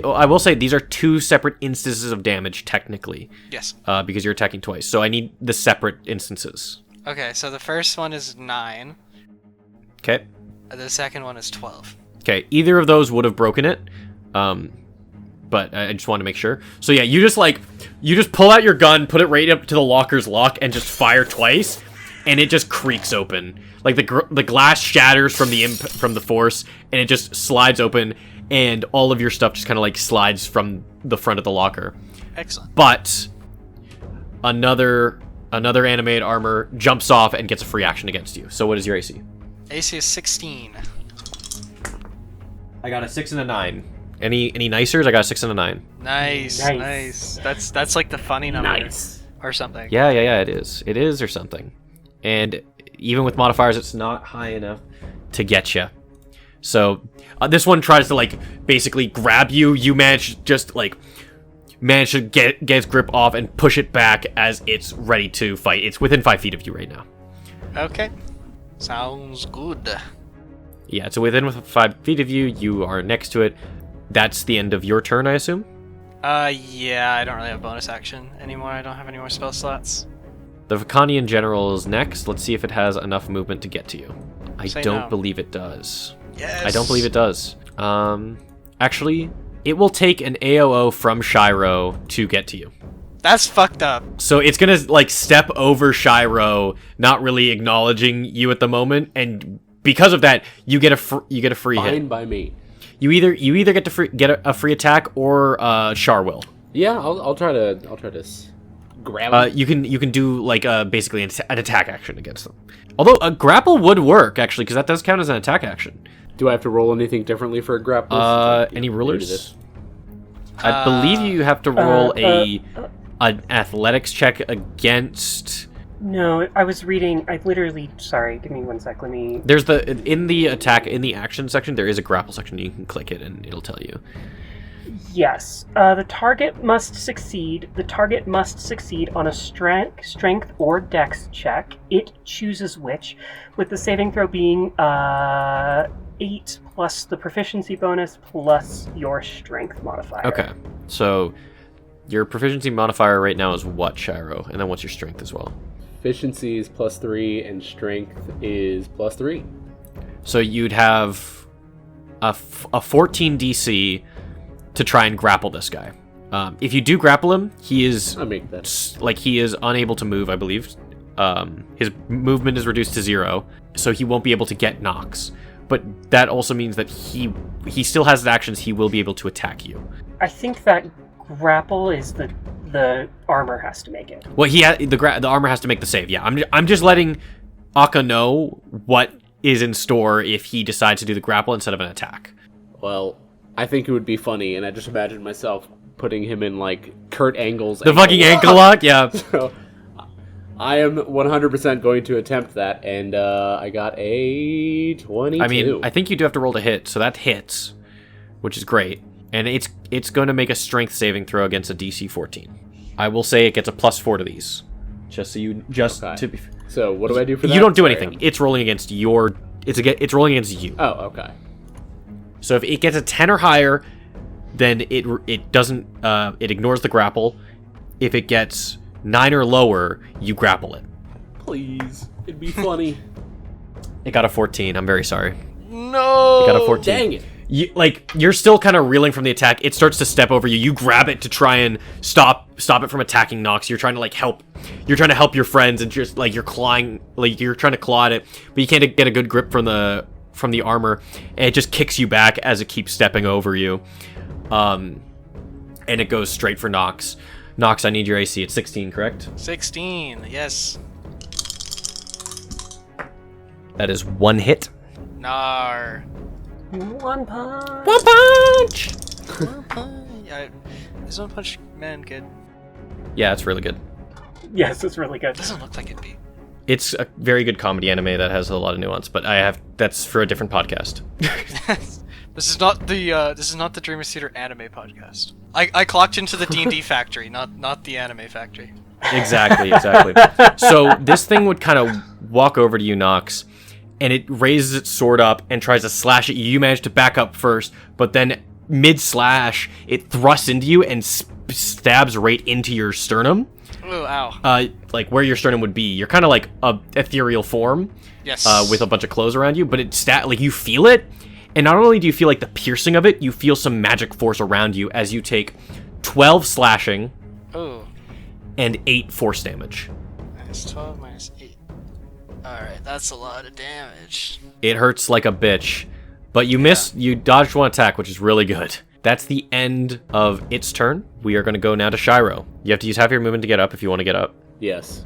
I will say these are 2 separate instances of damage, technically. Yes. Because you're attacking twice, so I need the separate instances. Okay, so the first one is 9. Okay. The second one is 12. Okay, either of those would have broken it, but I just wanted to make sure. So yeah, you just pull out your gun, put it right up to the locker's lock, and just fire twice, and it just creaks open. Like the glass shatters from the force, and it just slides open, and all of your stuff just kind of like slides from the front of the locker. Excellent. But another animated armor jumps off and gets a free action against you. So what is your AC? AC is 16. I got a 6 and a 9. Any nicers? I got a 6 and a 9. Nice. That's like the funny number. Nice. Or something. Yeah, it is. It is or something. And even with modifiers, it's not high enough to get you. So this one tries to like basically grab you. You manage to get its grip off and push it back as it's ready to fight. It's within 5 feet of you right now. Okay. Sounds good. Yeah, it's within 5 feet of you. You are next to it. That's the end of your turn, I assume? Yeah, I don't really have bonus action anymore. I don't have any more spell slots. The Vicanian General is next. Let's see if it has enough movement to get to you. I Say don't no. believe it does. Yes! I don't believe it does. Actually, it will take an AOO from Shiro to get to you. That's fucked up. So it's gonna like step over Shiro, not really acknowledging you at the moment, and because of that, you get a free Fine hit. by me. You either get to get a free attack or Char will. Yeah, I'll try to grab him. You can do like basically an attack action against them. Although a grapple would work actually, because that does count as an attack action. Do I have to roll anything differently for a grapple? Any rulers? I believe you have to roll an athletics check against. No, I was reading. I literally. Sorry, give me 1 sec. Let me. There's in the action section. There is a grapple section. You can click it and it'll tell you. Yes. The target must succeed. The target must succeed on a strength or dex check. It chooses which, with the saving throw being 8 plus the proficiency bonus plus your strength modifier. Okay, so your proficiency modifier right now is what, Shiro? And then what's your strength as well? Efficiency is +3 and strength is +3. So you'd have a 14 DC to try and grapple this guy. If you do grapple him, he is he is unable to move, I believe. His movement is reduced to 0, so he won't be able to get knocks. But that also means that he still has his actions. He will be able to attack you. I think that grapple is the armor has to make it. Well, the armor has to make the save. Yeah, I'm just letting Akka know what is in store if he decides to do the grapple instead of an attack. Well, I think it would be funny, and I just imagined myself putting him in, like, Kurt Angle's the fucking ankle lock, yeah. So, I am 100% going to attempt that, and I got a 22. I mean, I think you do have to roll to hit, so that hits, which is great. And it's going to make a strength saving throw against a DC 14. I will say it gets a +4 to these. Just so you... Okay. So, what do I do for that? You don't do anything. It's rolling against your... It's rolling against you. Oh, okay. So if it gets a 10 or higher, then it doesn't it ignores the grapple. If it gets 9 or lower, you grapple it. Please, it'd be funny. It got a 14. I'm very sorry. No. It got a 14. Dang it. You're still kind of reeling from the attack. It starts to step over you. You grab it to try and stop it from attacking Nox. You're trying to help. You're trying to help your friends, and just you're clawing, you're trying to claw at it, but you can't get a good grip from the armor, and it just kicks you back as it keeps stepping over you. And it goes straight for Nox. Nox, I need your AC. It's 16, correct? 16, yes. That is 1 hit. Nar. One punch. One punch. One punch. Is One Punch Man good? Yeah, it's really good. Yes, it's really good. Doesn't look like it'd be. It's a very good comedy anime that has a lot of nuance, but that's for a different podcast. This is not the Dreamers Theater anime podcast. I clocked into the D&D factory, not the anime factory. Exactly. So this thing would kind of walk over to you, Nox, and it raises its sword up and tries to slash at you. You manage to back up first, but then mid-slash, it thrusts into you and stabs right into your sternum. Ooh, ow. Where your sternum would be. You're kind of like a ethereal form. Yes. With a bunch of clothes around you, but you feel it, and not only do you feel like the piercing of it, you feel some magic force around you as you take 12 slashing. Ooh. And 8 force damage. Minus 12, minus 8. Alright, that's a lot of damage. It hurts like a bitch, but you you dodged one attack, which is really good. That's the end of its turn. We are going to go now to Shiro. You have to use half your movement to get up if you want to get up. Yes.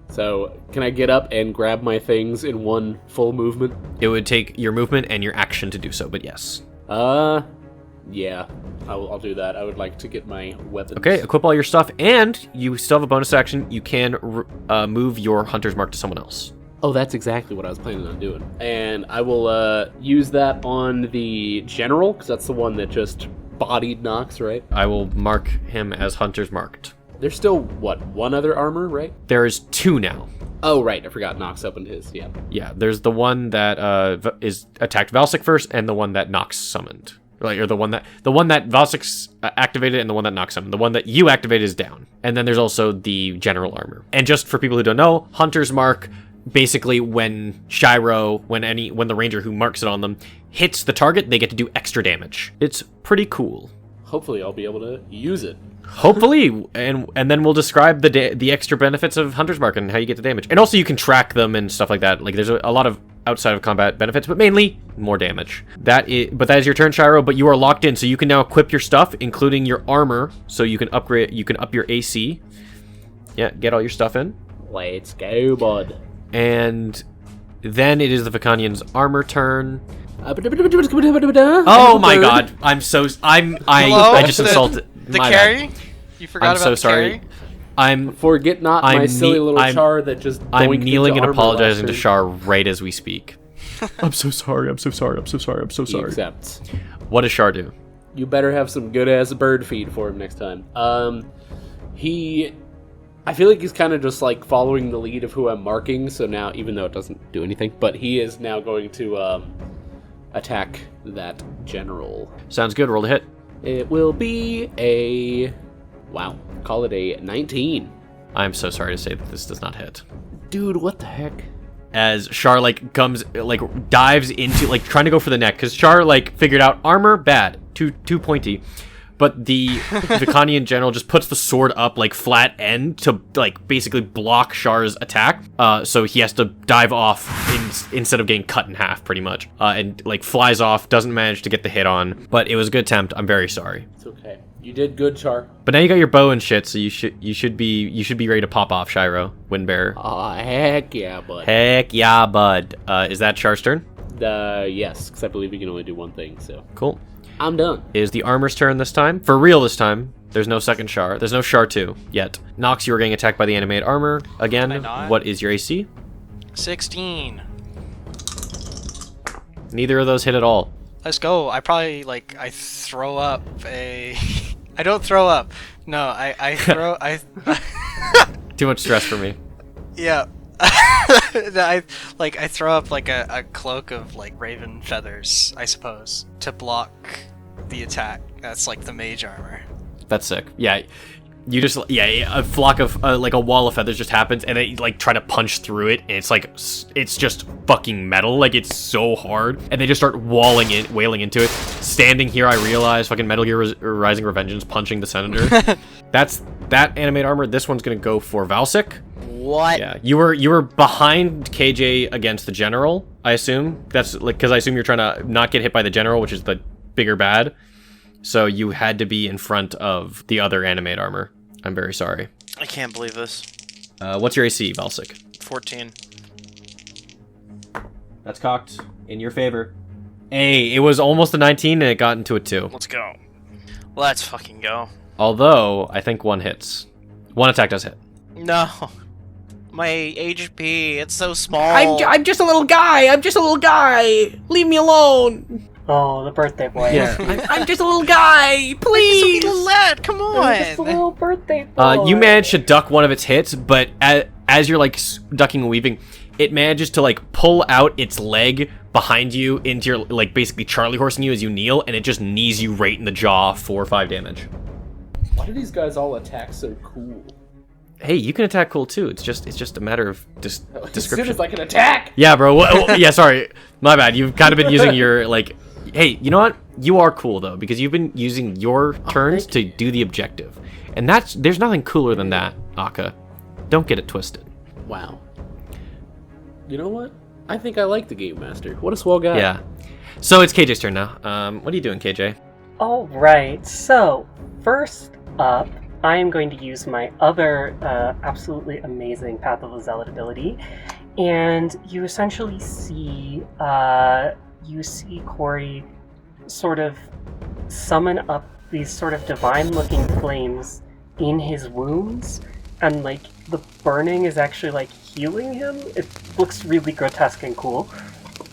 So, can I get up and grab my things in one full movement? It would take your movement and your action to do so, but yes. Yeah. I'll do that. I would like to get my weapons. Okay, equip all your stuff, and you still have a bonus action. You can move your Hunter's Mark to someone else. Oh, that's exactly what I was planning on doing. And I will use that on the General, because that's the one that just bodied Nox, right? I will mark him as Hunter's Marked. There's still, one other armor, right? There is 2 now. Oh, right. I forgot Nox opened his, yeah. Yeah, there's the one that is attacked Valsic first, and the one that Nox summoned. Or the one that Valsic activated and the one that Nox summoned. The one that you activated is down. And then there's also the general armor. And just for people who don't know, Hunter's Mark, basically when the ranger who marks it on them hits the target, they get to do extra damage. It's pretty cool. Hopefully I'll be able to use it. Hopefully, and then we'll describe the extra benefits of Hunter's Mark and how you get the damage. And also you can track them and stuff like that. Like there's a lot of outside of combat benefits, but mainly more damage. That is your turn, Shiro, but you are locked in, so you can now equip your stuff, including your armor, so you can up your AC. Yeah, get all your stuff in. Let's go, bud. And then it is the Vicanian's armor turn. Oh my god! I just insulted. The my carry? bad. You forgot I'm about so the sorry. carry? Forget not my silly little I'm- Char that just. I'm doinked kneeling into and armor apologizing to last Shar right as we speak. turn. He accepts. What does Shar do? You better have some good ass bird feed for him next time. I feel like he's kind of just like following the lead of who I'm marking. So now, even though it doesn't do anything, but he is now going to attack that general. Sounds good. Roll to hit. It will be a call it a 19. I'm so sorry to say that this does not hit. Dude, what the heck? As Shar comes dives into trying to go for the neck, because Shar figured out armor bad, too pointy, but the Vicanian general just puts the sword up flat end to basically block Shar's attack. So he has to dive off instead of getting cut in half, pretty much, and flies off, doesn't manage to get the hit on. But it was a good attempt. I'm very sorry. It's okay. You did good, Char. But now you got your bow and shit, so you should be ready to pop off, Shiro, Windbearer. Aw, heck yeah, bud. Heck yeah, bud. Is that Char's turn? Yes, because I believe we can only do one thing, so. Cool. I'm done. Is the armor's turn this time? For real this time. There's no second Char. There's no Char 2 yet. Nox, you are getting attacked by the animated armor. Again, Am I not? what is your AC? 16. Neither of those hit at all. Let's go. I probably I throw up a. I don't throw up. No, I throw. Too much stress for me. Yeah. I throw up a cloak of raven feathers, I suppose, to block the attack. That's the mage armor. That's sick. Yeah. You just, a flock of, a wall of feathers just happens, and they, try to punch through it, and it's just fucking metal, it's so hard, and they just start wailing into it. Standing here, I realize fucking Metal Gear Rising Revengeance punching the Senator. That's that animate armor. This one's gonna go for Valsic. What? Yeah, you were behind KJ against the General, I assume. That's, because I assume you're trying to not get hit by the General, which is the bigger bad. So you had to be in front of the other animate armor. I'm very sorry. I can't believe this. What's your AC, Valsic? 14. That's cocked. In your favor. Hey, it was almost a 19 and it got into a 2. Let's go. Let's fucking go. Although, I think one hits. One attack does hit. No. My HP, it's so small. I'm just a little guy. Leave me alone. Oh, the birthday boy. Yeah. I'm just a little guy. Please. Little lad, come I'm just a on. little birthday boy. You managed to duck one of its hits, but as you're ducking and weaving, it manages to pull out its leg behind you into your basically Charlie horsing you as you kneel, and it just knees you right in the jaw for 5 damage. Why do these guys all attack so cool? Hey, you can attack cool too. It's just a matter of As soon description. as I can attack. Yeah, bro. Yeah, sorry. My bad. You've kind of been using your Hey, you know what? You are cool though, because you've been using your turns to do the objective, and there's nothing cooler than that, Akka. Don't get it twisted. Wow. You know what? I think I like the Game Master. What a swell guy. Yeah. So it's KJ's turn now. What are you doing, KJ? All right. So first up, I am going to use my other absolutely amazing Path of the Zealot ability, and you essentially see Corey sort of summon up these sort of divine-looking flames in his wounds, and the burning is actually healing him. It looks really grotesque and cool.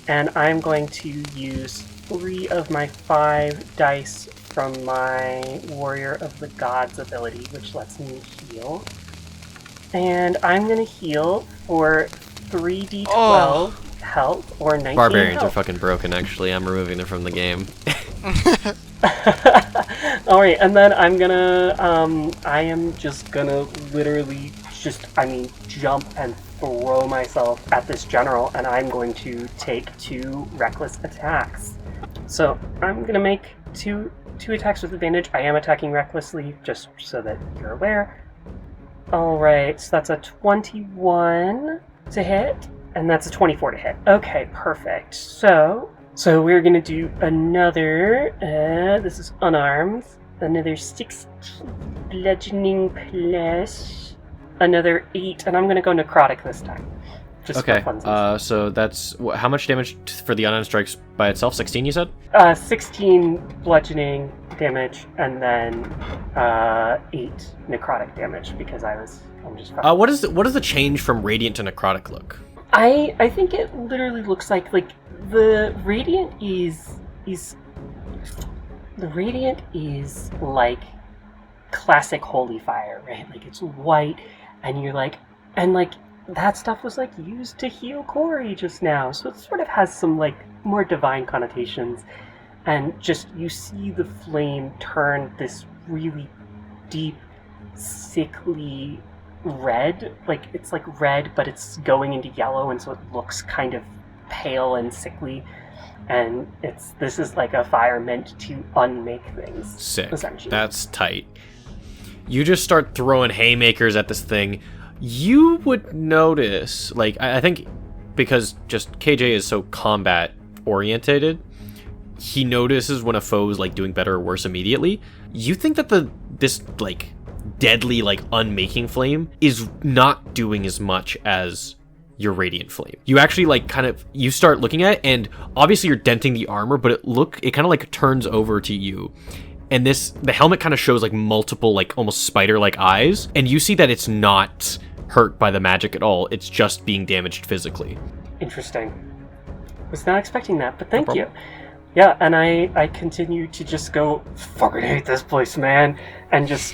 And I'm going to use 3 of my 5 dice from my Warrior of the Gods ability, which lets me heal. And I'm going to heal for 3d12 health or 19 Barbarians are health. fucking broken, actually. I'm removing them from the game. Alright, and then I'm gonna, I am just gonna literally jump and throw myself at this general, and I'm going to take 2 reckless attacks. So, I'm gonna make two attacks with advantage. I am attacking recklessly, just so that you're aware. Alright, so that's a 21 to hit, and that's a 24 to hit. Okay, perfect. So we're gonna do another, this is unarmed, another 16 bludgeoning plus another 8, and I'm gonna go necrotic this time. Just Okay, for funsies. so that's how much damage for the unarmed strikes by itself? 16, you said? 16 bludgeoning damage, and then 8 necrotic damage because I'm just. What is the change from radiant to necrotic look? I think it literally looks like the radiant is like classic holy fire, right? Like it's white, and you're like, and like that stuff was like used to heal Corey just now, so it sort of has some like more divine connotations, and just you see the flame turn this really deep, sickly red. Like it's like red, but it's going into yellow, and so it looks kind of pale and sickly. And this is like a fire meant to unmake things. Sick. Essentially. That's tight. You just start throwing haymakers at this thing. You would notice, like, I think because just KJ is so combat orientated, he notices when a foe is like doing better or worse immediately. You think that this like deadly like unmaking flame is not doing as much as your radiant flame. You actually like you start looking at it, and obviously you're denting the armor, but it kind of like turns over to you, and the helmet kind of shows like multiple like almost spider-like eyes, and you see that it's not hurt by the magic at all. It's just being damaged physically. Interesting. Was not expecting that, but thank No you. problem. Yeah, and I continue to just go, fucking hate this place, man, and just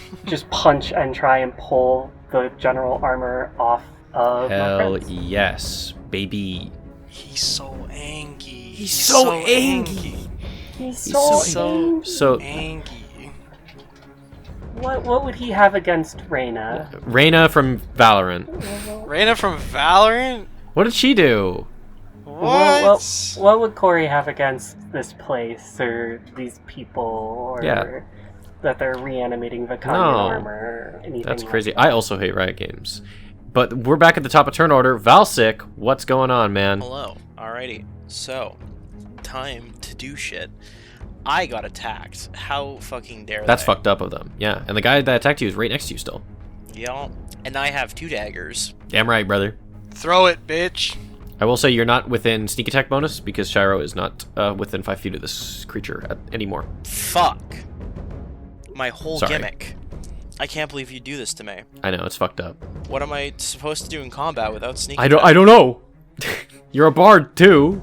punch and try and pull the general armor off of my Hell friends. yes, baby. He's so angry. He's so angry. He's so so angry. What would he have against Reyna? Reyna from Valorant. Reyna from Valorant? What did she do? What? What would Corey have against this place or these people or Yeah. that they're reanimating the Kanye No. armor or anything? That's like crazy. that? I also hate Riot Games. But we're back at the top of turn order. Valsic, what's going on, man? Hello. Alrighty. So, time to do shit. I got attacked. How fucking dare That's they? fucked up of them. Yeah, and the guy that attacked you is right next to you still. Yeah. And I have 2 daggers. Damn right, brother. Throw it, bitch. I will say you're not within sneak attack bonus because Shiro is not within 5 feet of this creature anymore. Fuck. My whole Sorry. gimmick. I can't believe you do this to me. I know, it's fucked up. What am I supposed to do in combat without sneak I attack? don't know. You're a bard too.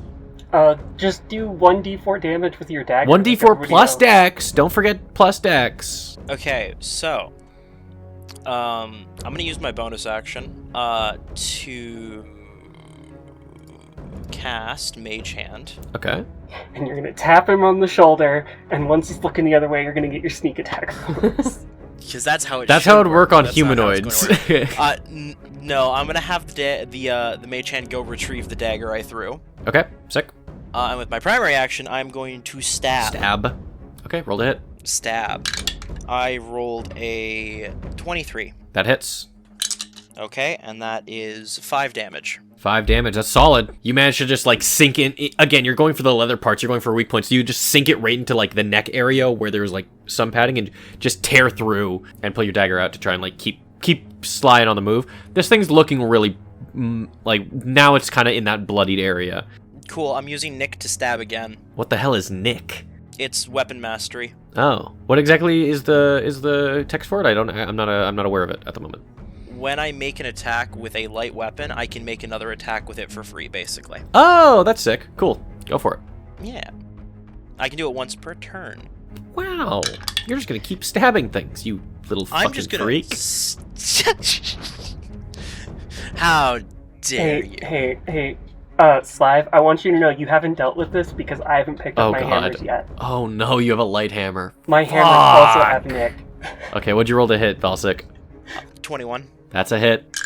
Just do 1d4 damage with your dagger. 1d4 like plus everybody else. dex. Don't forget plus dex. Okay, so I'm gonna use my bonus action to cast Mage Hand. Okay. And you're gonna tap him on the shoulder, and once he's looking the other way, you're gonna get your sneak attack bonus. Because that's how it. That's should how it would work on That's not how it's gonna humanoids. work. No, I'm gonna have the Mage Hand go retrieve the dagger I threw. Okay, sick. And with my primary action, I'm going to stab. Stab. Okay, roll to hit. Stab. I rolled a 23. That hits. Okay, and that is 5 damage. 5 damage. That's solid. You managed to just like sink in. Again, you're going for the leather parts. You're going for weak points. You just sink it right into like the neck area where there's like some padding, and just tear through and pull your dagger out to try and like keep sliding on the move. This thing's looking really like now it's kind of in that bloodied area. Cool. I'm using Nick to stab again. What the hell is Nick? It's weapon mastery. Oh, what exactly is the text for it? I'm not aware of it at the moment. When I make an attack with a light weapon, I can make another attack with it for free, basically. Oh, that's sick. Cool. Go for it. Yeah. I can do it once per turn. Wow. You're just gonna keep stabbing things, you little fucking I'm just gonna. freak. How dare you? Hey, Slive, I want you to know you haven't dealt with this because I haven't picked up Oh my god. hammers yet. Oh no, you have a light hammer. My hammers also have Fuck. Nick. Okay, what'd you roll to hit, Valsic? 21. That's a hit.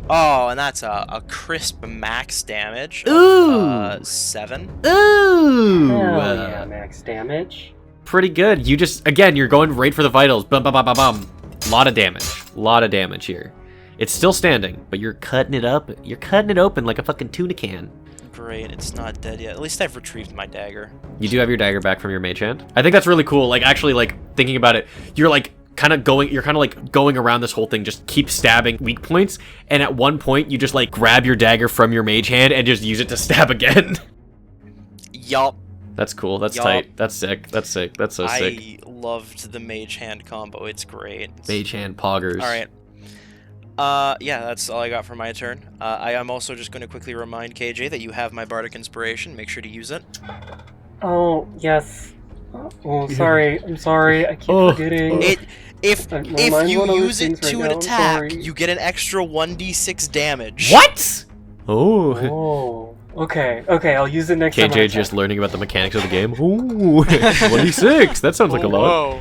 Oh, and that's a crisp max damage. Of, Ooh. 7. Ooh. Hell yeah, max damage. Pretty good. You just, again, you're going right for the vitals. Bum, bum, bum, bum, bum. Lot of damage here. It's still standing, but you're cutting it up. You're cutting it open like a fucking tuna can. Great, it's not dead yet. At least I've retrieved my dagger. You do have your dagger back from your mage hand. I think that's really cool. Like, actually, like, thinking about it, you're like kind of going around this whole thing, just keep stabbing weak points, and at one point you just like grab your dagger from your mage hand and just use it to stab again. Yup. That's cool. That's Yup. tight. That's sick. That's sick. That's so sick. I loved the mage hand combo. It's great. Mage hand poggers. All right. Yeah, that's all I got for my turn. I am also just going to quickly remind KJ that you have my Bardic Inspiration. Make sure to use it. Oh, yes. Oh, sorry. I'm sorry. I keep forgetting. If My you mind's on other use it things right to now, an I'm attack, sorry. you get an extra 1d6 damage. What? Oh. Oh. Okay, I'll use it next time. I KJ just attack. learning about the mechanics of the game. Ooh, 26. That sounds like a lot. Whoa.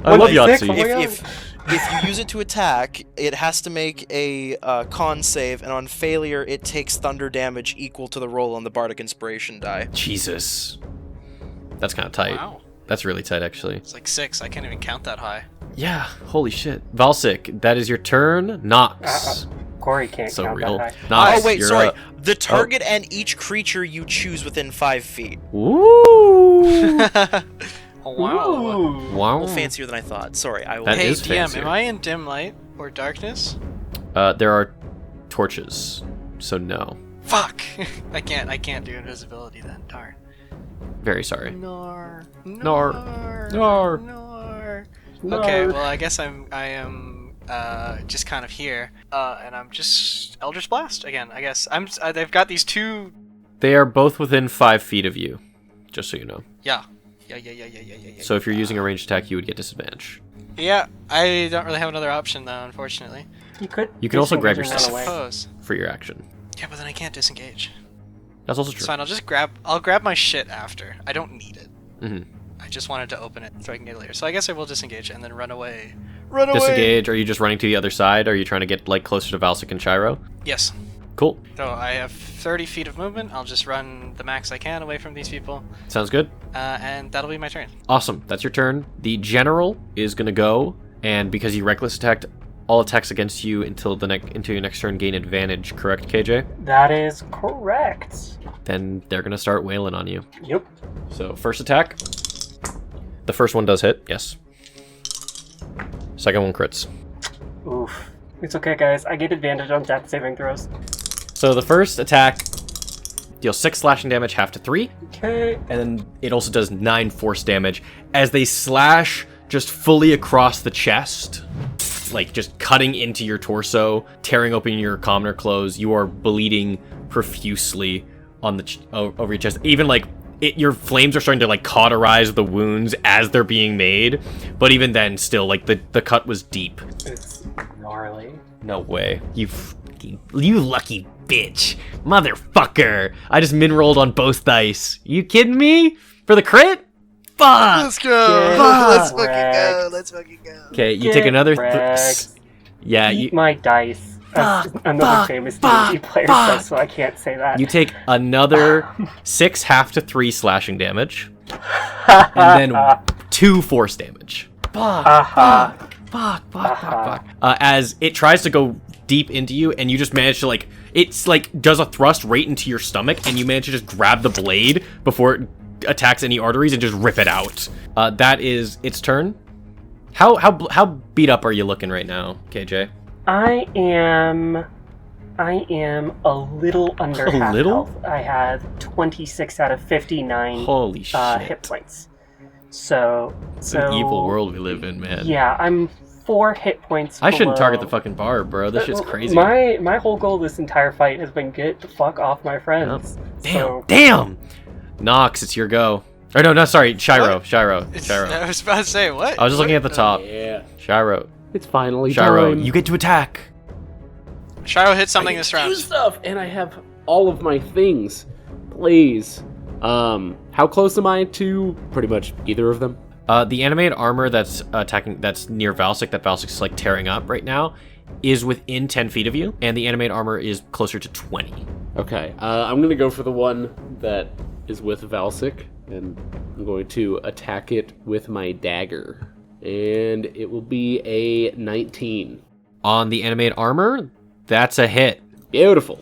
I love 26? Yahtzee. Oh my God. If you use it to attack, it has to make a con save, and on failure, it takes thunder damage equal to the roll on the Bardic Inspiration die. Jesus. That's kind of tight. Wow. That's really tight, actually. It's like 6. I can't even count that high. Yeah, holy shit. Valsik, that is your turn. Nox. Corey can't So count real. that high. Nox, Oh, wait, you're sorry. up. The target and each creature you choose within 5 feet. Ooh. Oh, wow. Ooh. Wow. Well, fancier than I thought. Sorry, I will. That Hey, is DM, fancier. am I in dim light or darkness? There are torches, so no. Fuck! I can't do invisibility then. Darn. Very sorry. Nor. Nor. Nor. Okay, Nor. well I guess I am just kind of here, and I'm just Eldritch Blast again. I guess they've got these two. They are both within 5 feet of you, just so you know. Yeah. So if you're using a ranged attack, you would get disadvantage. Yeah, I don't really have another option though, unfortunately. You can also grab your disengage and stuff. run away. Suppose. For your action. Yeah, but then I can't disengage. That's also It's true. fine. I'll grab my shit after. I don't need it. Mhm. I just wanted to open it so I can get it later. So I guess I will disengage and then run away. Run away. Disengage. Are you just running to the other side? Are you trying to get like closer to Valsik and Shiro? Yes. Cool. So I have 30 feet of movement. I'll just run the max I can away from these people, Sounds good. and that'll be my turn. Awesome. That's your turn. The general is gonna go, and because you reckless attacked, all attacks against you until your next turn gain advantage. Correct, KJ? That is correct. Then they're gonna start wailing on you. Yep. So first attack. The first one does hit. Yes. Second one crits. Oof. It's okay, guys. I get advantage on death saving throws. So the first attack deals 6 slashing damage, half to 3. Okay. And then it also does 9 force damage as they slash just fully across the chest, like just cutting into your torso, tearing open your commoner clothes. You are bleeding profusely on the over your chest. Even like your flames are starting to like cauterize the wounds as they're being made, but even then, still like the cut was deep. It's gnarly. No way, you lucky bitch, motherfucker! I just min-rolled on both dice. You kidding me? For the crit? Fuck! go. Let's fucking go. Let's fucking go. Okay, you Get take another. wrecked. Yeah, Eat you my dice. As another famous D&D player says, so I can't say that. you take another 6 half to 3 slashing damage, and then 2 force damage. Fuck. As it tries to go deep into you, and you just manage to like, it's like does a thrust right into your stomach, and you manage to just grab the blade before it attacks any arteries and just rip it out. That is its turn. How beat up are you looking right now, KJ? I am a little under A half little? health. I have 26 out of 59 Holy shit! hit points. So It's an evil world we live in, man. Yeah, I'm 4 hit points. I shouldn't below. target the fucking bar, bro. This shit's crazy. My whole goal this entire fight has been get the fuck off my friends. Damn. Nox, it's your go. Or no, sorry, Shiro. What? Shiro. I was about to say what? I was just looking at the top. Yeah. Shiro. It's finally Shiro, time. you get to attack. Shiro hit something I this can do round. stuff, and I have all of my things. Please. How close am I to pretty much either of them? The animated armor that's attacking, that's near Valsik, that Valsik's like tearing up right now, is within 10 feet of you, and the animated armor is closer to 20. Okay, I'm gonna go for the one that is with Valsik, and I'm going to attack it with my dagger. And it will be a 19. On the animated armor, that's a hit. Beautiful.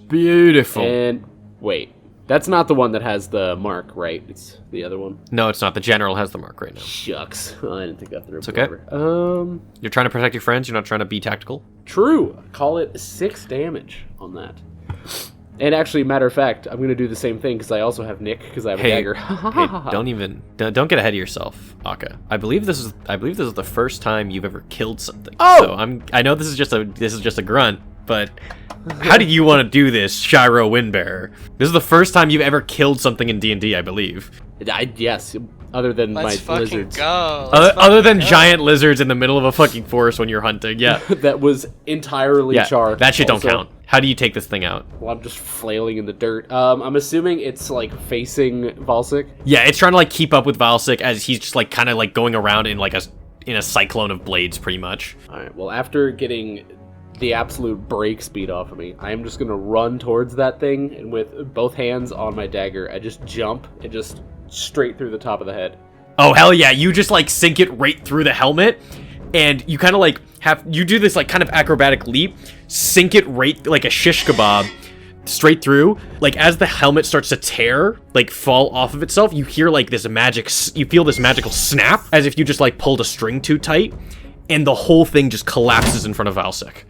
Beautiful. And wait, That's not the one that has the mark, right? It's the other one. No, it's not. The general has the mark right now. Shucks. I didn't think that through. It's okay. You're trying to protect your friends. You're not trying to be tactical. True. Call it 6 damage on that. And actually, matter of fact, I'm going to do the same thing because I also have Nick because I have a dagger. Hey, don't get ahead of yourself, Akka. I believe this is the first time you've ever killed something. Oh! So I know this is just a grunt, but how do you want to do this, Shiro Windbearer? This is the first time you've ever killed something in D&D, I believe. Yes, other than Let's my fucking lizards. go. Other than giant lizards in the middle of a fucking forest when you're hunting, yeah. That was entirely Char. That shit also. don't count. How do you take this thing out? Well, I'm just flailing in the dirt. I'm assuming it's like facing Valsik. Yeah, it's trying to like keep up with Valsik as he's just like kind of like going around in like a cyclone of blades, pretty much. All right. Well, after getting the absolute break speed off of me, I am just gonna run towards that thing, and with both hands on my dagger, I just jump and just straight through the top of the head. Oh hell yeah! You just like sink it right through the helmet, and you kind of like you do this like kind of acrobatic leap, sink it right like a shish kebab, straight through. Like as the helmet starts to tear, like fall off of itself, you hear like this you feel this magical snap, as if you just like pulled a string too tight, and the whole thing just collapses in front of Valsik.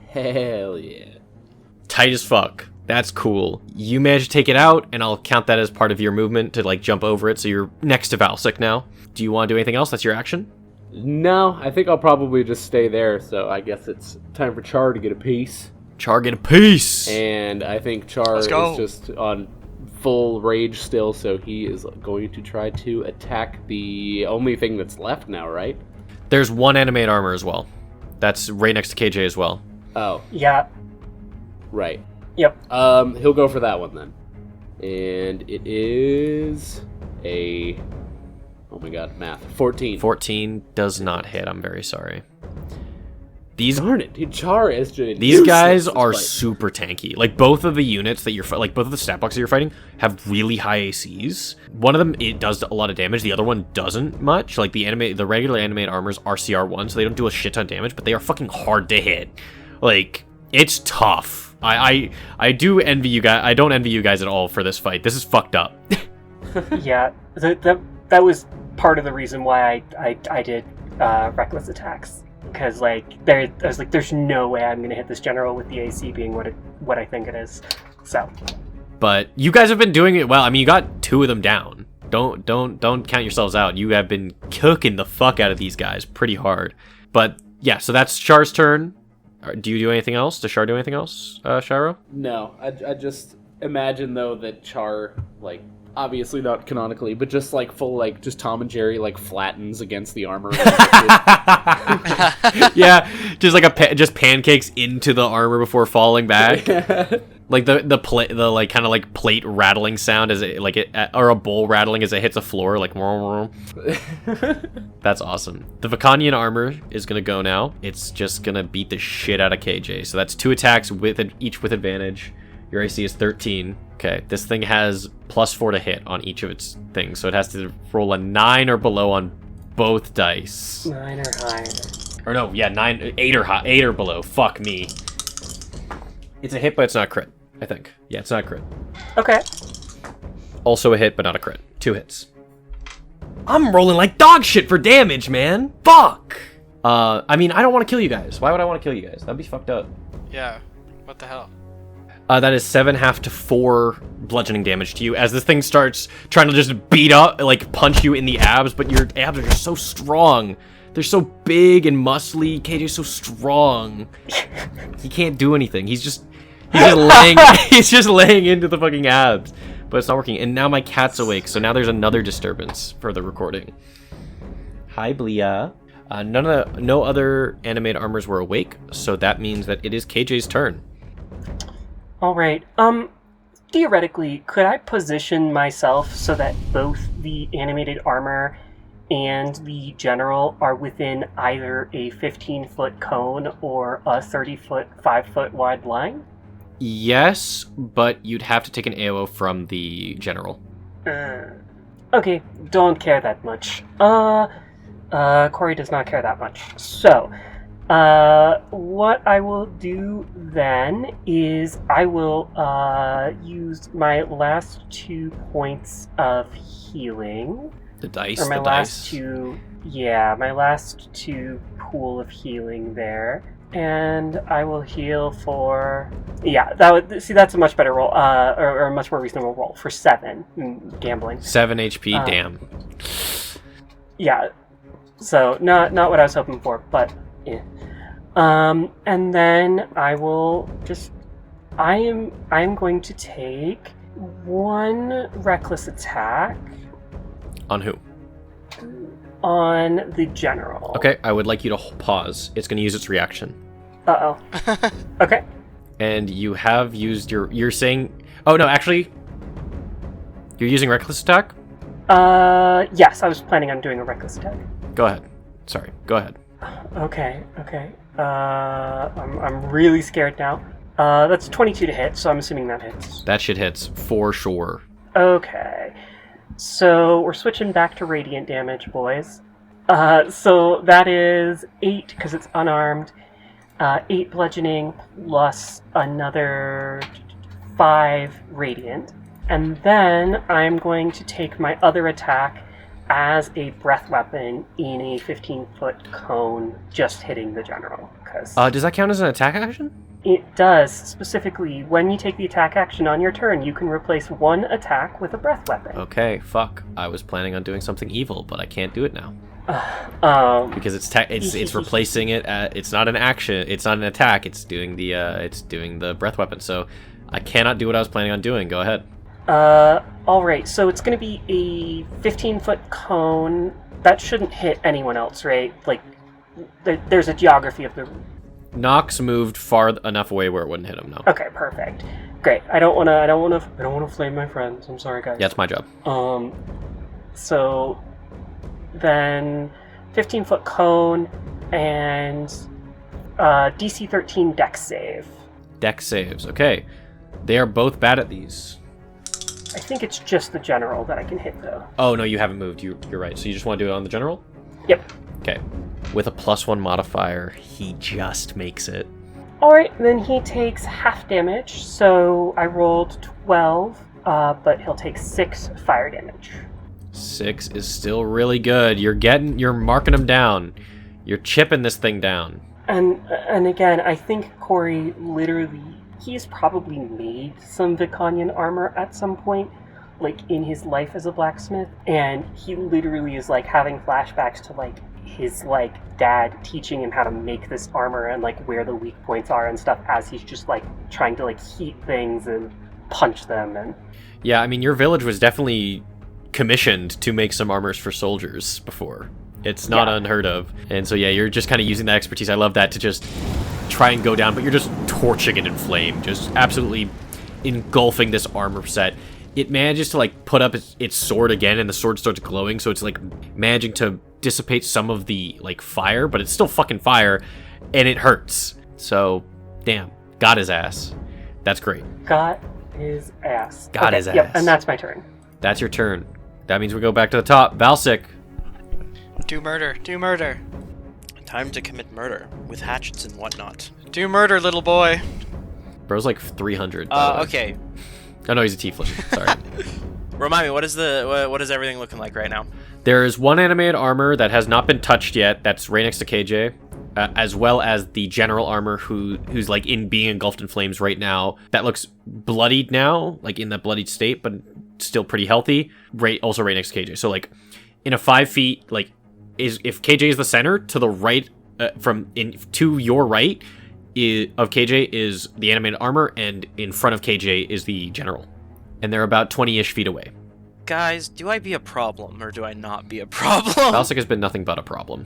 Hell yeah! Tight as fuck. That's cool. You managed to take it out, and I'll count that as part of your movement to like jump over it, so you're next to Valsik now. Do you want to do anything else? That's your action? No, I think I'll probably just stay there, so I guess it's time for Char to get a piece. Char, get a piece! And I think Char is just on full rage still, so he is going to try to attack the only thing that's left now, right? There's one animate armor as well. That's right next to KJ as well. Oh. Yeah. Right. Yep. He'll go for that one then. And it is a... Oh my god, math. 14. 14 does not hit, I'm very sorry. Darn it, dude, Char is just These guys are super tanky. Like, both of the units that like, both of the stat boxes you're fighting have really high ACs. One of them, it does a lot of damage. The other one doesn't much. Like, the regular animate armors are CR1, so they don't do a shit ton of damage, but they are fucking hard to hit. Like, it's tough. I do envy you guys. I don't envy you guys at all for this fight. This is fucked up. Yeah, that was part of the reason why I did reckless attacks. Because I was like, there's no way I'm gonna hit this general with the AC being what I think it is. So, but you guys have been doing it well. I mean, you got 2 of them down. Don't count yourselves out. You have been cooking the fuck out of these guys pretty hard. But yeah, so that's Char's turn. Do you do anything else? Does Char do anything else, Shiro? No, I just imagine though that Char, like, obviously not canonically, but just like full, like, just Tom and Jerry, like, flattens against the armor. Yeah, just like just pancakes into the armor before falling back. Like the like kind of like plate rattling sound as it or a bowl rattling as it hits a floor, like. That's awesome. The Vicanian armor is gonna go now. It's just gonna beat the shit out of KJ. So that's 2 attacks each with advantage. Your AC is 13. Okay, this thing has +4 to hit on each of its things, so it has to roll a 9 or below on both dice. 9 or higher. Or no, yeah, 8 or below. Fuck me. It's a hit, but it's not a crit, I think. Yeah, it's not a crit. Okay. Also a hit, but not a crit. 2 hits. I'm rolling like dog shit for damage, man. Fuck! I mean, I don't want to kill you guys. Why would I want to kill you guys? That'd be fucked up. Yeah, what the hell? That is 7 half to 4 bludgeoning damage to you as this thing starts trying to just beat up, like punch you in the abs, but your abs are just so strong. They're so big and muscly. KJ's so strong. He can't do anything. He's just laying he's just laying into the fucking abs. But it's not working. And now my cat's awake, so now there's another disturbance for the recording. Hi, Blia. No other animate armors were awake, so that means that it is KJ's turn. Alright, theoretically, could I position myself so that both the animated armor and the general are within either a 15-foot cone or a 30-foot, 5-foot wide line? Yes, but you'd have to take an AO from the general. Okay, don't care that much. Corey does not care that much. So, What I will do then is I will use my last 2 points of healing. The dice. Or my the last dice. 2. Yeah, my last 2 pool of healing there. And I will heal for... Yeah, that's a much better roll, or a much more reasonable roll for 7 gambling. 7 HP. Damn. Yeah, so not what I was hoping for, but yeah. And then I will just... I am going to take 1 reckless attack On who? on the general. Okay, I would like you to pause. It's going to use its reaction. Uh-oh. Okay. And you have used your... You're saying... Oh, no, actually... You're using reckless attack? Yes, I was planning on doing a reckless attack. Go ahead. Sorry, go ahead. Okay. I'm really scared now. That's 22 to hit, so I'm assuming that hits. That shit hits, for sure. Okay. So we're switching back to radiant damage, boys. So that is 8, because it's unarmed. 8 bludgeoning, plus another 5 radiant. And then I'm going to take my other attack as a breath weapon in a 15-foot cone, just hitting the general. Does that count as an attack action? It does. Specifically, when you take the attack action on your turn, you can replace 1 attack with a breath weapon. Okay, fuck. I was planning on doing something evil, but I can't do it now. Because it's replacing it. It's not an action. It's not an attack. It's doing the breath weapon. So I cannot do what I was planning on doing. Go ahead. Alright, so it's going to be a 15-foot cone. That shouldn't hit anyone else, right? Like, there's a geography of the... Nox moved far enough away where it wouldn't hit him, no. Okay, perfect. Great. I don't wanna flame my friends. I'm sorry, guys. Yeah, it's my job. So then 15-foot cone and DC 13 dex save. Dex saves, okay. They are both bad at these. I think it's just the general that I can hit, though. Oh, no, you haven't moved. You're right. So you just want to do it on the general? Yep. Okay. With a +1 modifier, he just makes it. Alright, then he takes half damage, so I rolled 12, but he'll take 6 fire damage. 6 is still really good. You're marking him down. You're chipping this thing down. And again, I think Corey literally... He's probably made some Vicanian armor at some point, like, in his life as a blacksmith, and he literally is, like, having flashbacks to, like, his, like, dad teaching him how to make this armor and, like, where the weak points are and stuff as he's just, like, trying to, like, heat things and punch them. And Yeah, I mean, your village was definitely commissioned to make some armors for soldiers before. It's not unheard of. And so, yeah, you're just kind of using that expertise. I love that, to just try and go down, but you're just torching it in flame, just absolutely engulfing this armor set. It manages to, like, put up its sword again, and the sword starts glowing, so it's, like, managing to dissipate some of the, like, fire, but it's still fucking fire, and it hurts. So, damn. Got his ass. That's great. got his ass. Got his ass. Yep, and that's my turn. That's your turn. That means we go back to the top. Valsic. Do murder. Do murder. Time to commit murder with hatchets and whatnot. Do murder, little boy. Bro's like 300. by the way. Okay. Oh no, he's a tiefling. Sorry. Remind me, what is everything looking like right now? There is one animated armor that has not been touched yet. That's right next to KJ, as well as the general armor who's like being engulfed in flames right now. That looks bloodied now, like in that bloodied state, but still pretty healthy. Also right next to KJ. So like in a 5 feet, like if KJ is the center, to the right to your right of KJ is the animated armor, and in front of KJ is the general, and they're about 20-ish feet away. Guys, do I be a problem, or do I not be a problem? Valsic has been nothing but a problem.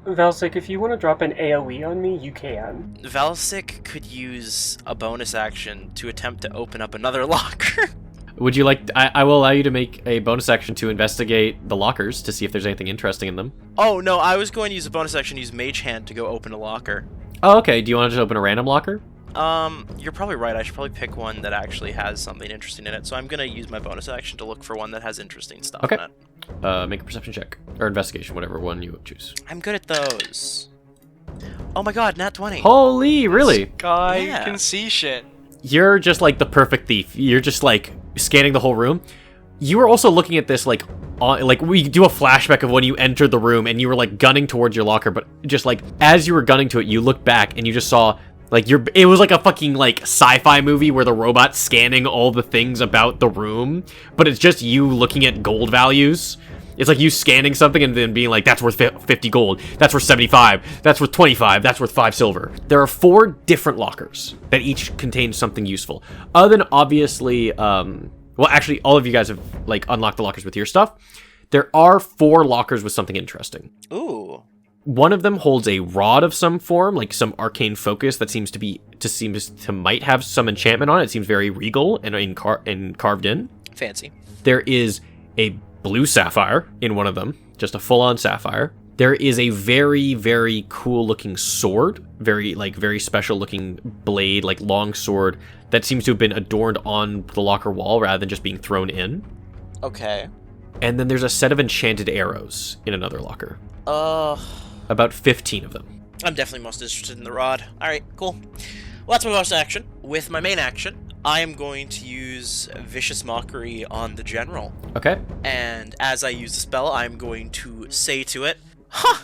Valsic, if you want to drop an AoE on me, you can. Valsic could use a bonus action to attempt to open up another locker. Would you like... I will allow you to make a bonus action to investigate the lockers to see if there's anything interesting in them. Oh, no, I was going to use a bonus action to use Mage Hand to go open a locker. Oh, okay. Do you want to just open a random locker? You're probably right. I should probably pick one that actually has something interesting in it. So I'm going to use my bonus action to look for one that has interesting stuff Okay. in it. Make a perception check. Or investigation, whatever one you choose. I'm good at those. Oh my god, nat 20. Holy, really? Guy Yeah. can see shit. You're just like the perfect thief. You're just like scanning the whole room. You were also looking at this like we do a flashback of when you entered the room and you were like gunning towards your locker, but just like as you were gunning to it, you looked back and you just saw like it was like a fucking like sci-fi movie where the robot's scanning all the things about the room, but it's just you looking at gold values. It's like you scanning something and then being like, that's worth 50 gold, that's worth 75, that's worth 25, that's worth 5 silver. There are 4 different lockers that each contain something useful. Other than obviously, well, actually, all of you guys have like unlocked the lockers with your stuff. There are 4 lockers with something interesting. Ooh. One of them holds a rod of some form, like some arcane focus that seems to might have some enchantment on it. It seems very regal and carved in. Fancy. There is a blue sapphire in one of them, just a full-on sapphire. There is a very, very cool-looking sword, very special-looking blade, like long sword that seems to have been adorned on the locker wall rather than just being thrown in. Okay. And then there's a set of enchanted arrows in another locker. About 15 of them. I'm definitely most interested in the rod. Alright, cool. Well, that's my bonus action. With my main action, I am going to use Vicious Mockery on the General. Okay. And as I use the spell, I'm going to say to it, huh!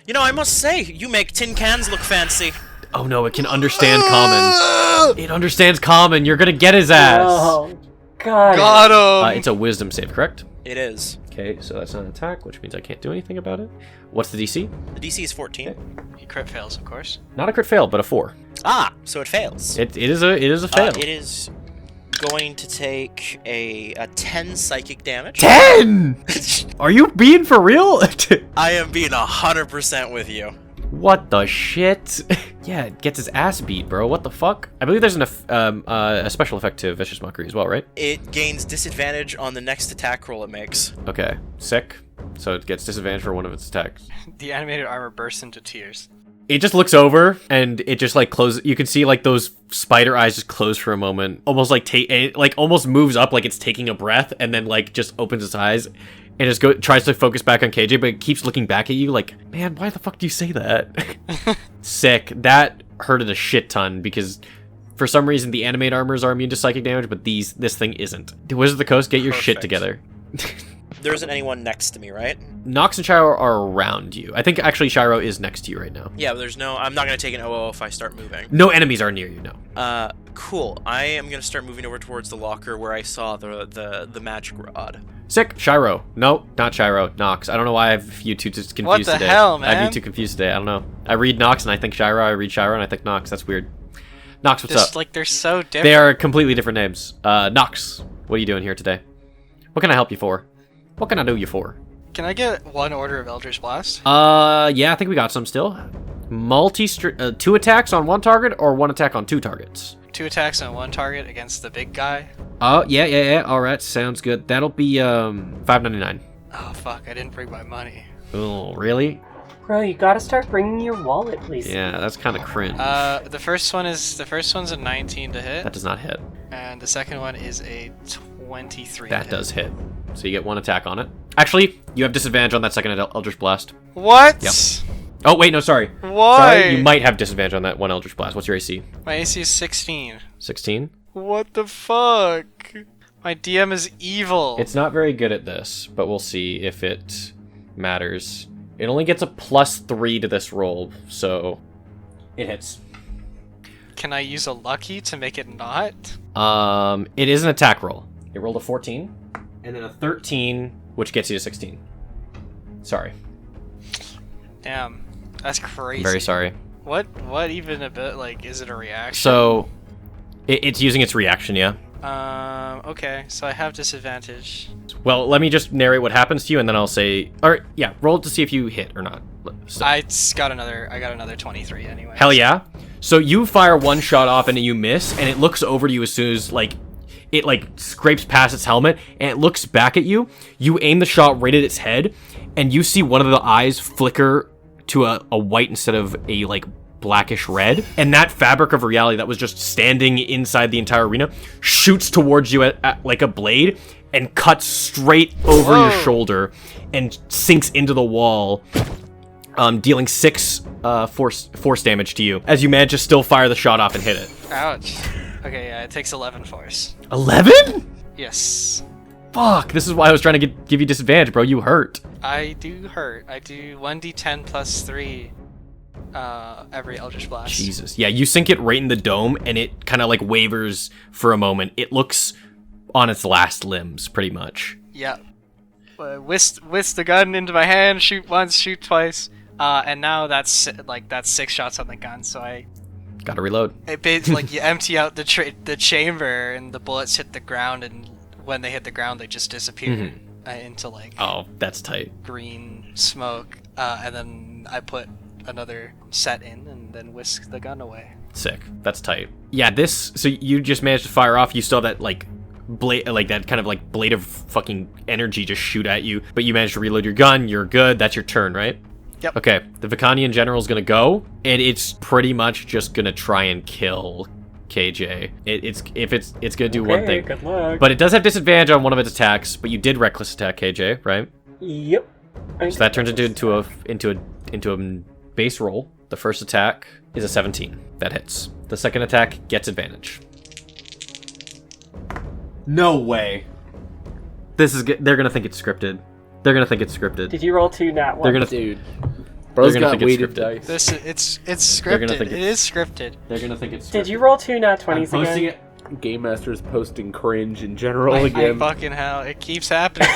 You know, I must say, you make tin cans look fancy. Oh no, it can understand common. It understands common. You're gonna get his ass. Oh, God. Got him! It's a wisdom save, correct? It is. Okay, so that's not an attack, which means I can't do anything about it. What's the DC? The DC is 14. He crit fails, of course. Not a crit fail, but a 4. Ah, so it fails. It is a fail. It is going to take a 10 psychic damage. 10! Are you being for real? I am being 100% with you. What the shit? Yeah, it gets his ass beat, bro. What the fuck? I believe there's a special effect to Vicious Mockery as well, right? It gains disadvantage on the next attack roll it makes. Okay, sick. So it gets disadvantage for one of its attacks. The animated armor bursts into tears. It just looks over and it just like closes. You can see like those spider eyes just close for a moment, almost like almost moves up like it's taking a breath, and then like just opens its eyes and just tries to focus back on KJ, but it keeps looking back at you like, man, why the fuck do you say that? Sick. That hurted a shit ton because for some reason the animate armors are immune to psychic damage, but this thing isn't. Wizard of the Coast, get your shit Perfect. together. There isn't anyone next to me, right? Nox and Shiro are around you. I think actually Shiro is next to you right now. Yeah, but there's no... I'm not going to take an OO if I start moving. No enemies are near you, no. Cool. I am going to start moving over towards the locker where I saw the magic rod. Sick. Shiro. No, not Shiro. Nox. I don't know why I have you two just confused What the today. hell, I have you man? two confused today. I don't know. I read Nox and I think Shiro. I read Shiro and I think Nox. That's weird. Nox, what's Just up? like they're so different. They are completely different names. Nox, what are you doing here today? What can I help you for? What can I do you for? Can I get one order of Eldritch Blast? Yeah, I think we got some still. 2 attacks on 1 target or 1 attack on 2 targets? 2 attacks on 1 target against the big guy. Oh, yeah. All right, sounds good. That'll be $5.99. Oh fuck! I didn't bring my money. Oh, really? Bro, you gotta start bringing your wallet, please. Yeah, that's kind of cringe. The first one's a 19 to hit, That does not hit. and the second one is a 23. That to does hit. So you get 1 attack on it. Actually, you have disadvantage on that second Eldritch Blast. hit. What? Yep. Oh, wait, no, sorry. Why? Sorry, you might have disadvantage on that 1 Eldritch Blast. What's your AC? My AC is 16. 16? What the fuck? My DM is evil. It's not very good at this, but we'll see if it matters. It only gets a +3 to this roll, so it hits. Can I use a lucky to make it not? It is an attack roll. It rolled a 14, and then a 13, which gets you to 16. Sorry. Damn, that's crazy. I'm very sorry. What even a bit, like, is it a reaction? So, it's using its reaction, yeah. Okay, so I have disadvantage. Well, let me just narrate what happens to you, and then I'll say... Alright, yeah, roll to see if you hit or not. So, I got another 23 anyway. hell yeah. So you fire 1 shot off and you miss, and it looks over to you as soon as, like, it, like, scrapes past its helmet, and it looks back at you. You aim the shot right at its head, and you see one of the eyes flicker to a white instead of a, like, blackish red, and that fabric of reality that was just standing inside the entire arena shoots towards you at like a blade and cuts straight over your shoulder and sinks into the wall. dealing 6 force damage to you as you manage to still fire the shot off and hit it. Ouch. Okay, yeah, it takes 11 force. 11? Yes. Fuck, this is why I was trying to give you disadvantage, bro. You hurt. I do hurt. I do 1d10 plus 3 every Eldritch Blast. Jesus. Yeah, you sink it right in the dome, and it kind of like wavers for a moment. It looks on its last limbs, pretty much. Yep. Whisk the gun into my hand, shoot once, shoot twice. And now that's 6 shots on the gun, so I... Gotta reload. Like, you empty out the chamber, and the bullets hit the ground, and when they hit the ground, they just disappear into, like... Oh, that's tight. Green smoke. And then I put another set in, and then whisk the gun away. Sick. That's tight. Yeah, so you just managed to fire off. You still have that, like... blade, like that kind of like blade of fucking energy just shoot at you, but you managed to reload your gun. You're good. That's your turn, right? Yep. Okay, the Vicanian general is gonna go, and it's pretty much just gonna try and kill KJ. It's gonna do one thing. Good luck. But it does have disadvantage on one of its attacks. But you did reckless attack KJ, right? Yep. So that turns into a base roll. The first attack is a 17. That hits. The second attack gets advantage. No way. They're gonna think it's scripted. They're gonna think it's scripted. Did you roll 2 nat 1? Dude. Bro's They're gonna got think it's weighted scripted. dice. It's scripted. It is scripted. They're gonna think it's scripted. Did you roll 2 nat 20s I'm posting again? it. Game Master's posting cringe in general I again. fucking hell, it keeps happening.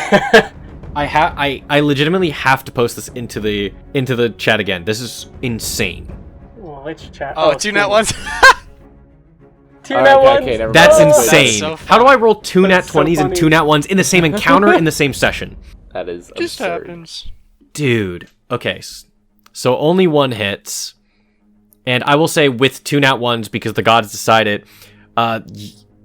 I legitimately have to post this into the chat again. This is insane. Well, which chat? Oh, 2 nat 1s. 2 nat 1s? Okay, never That's mind. insane. so How do I roll 2 nat That's so 20s and funny. 2 nat 1s in the same encounter in the same session? That is Just absurd. happens. Dude. Okay. So only one hits. And I will say with 2 nat 1s because the gods decided,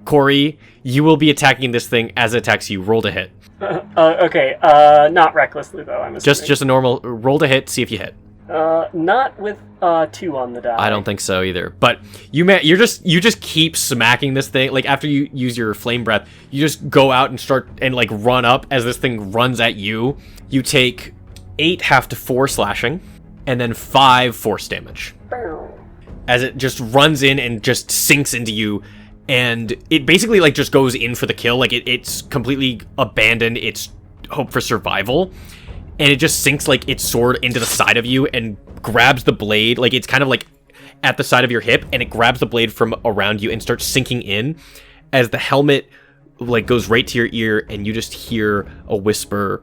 Corey, you will be attacking this thing as it attacks you. Roll to hit. Okay, not recklessly though, I'm assuming. Just a normal roll to hit, see if you hit. Not with 2 on the die. I don't think so either. But you just keep smacking this thing. Like after you use your flame breath, you just go out and start and like run up as this thing runs at you. You take 8 half to 4 slashing, and then 5 force damage as it just runs in and just sinks into you. And it basically like just goes in for the kill. Like it's completely abandoned its hope for survival. And it just sinks like its sword into the side of you and grabs the blade. Like it's kind of like at the side of your hip, and it grabs the blade from around you and starts sinking in as the helmet like goes right to your ear, and you just hear a whisper,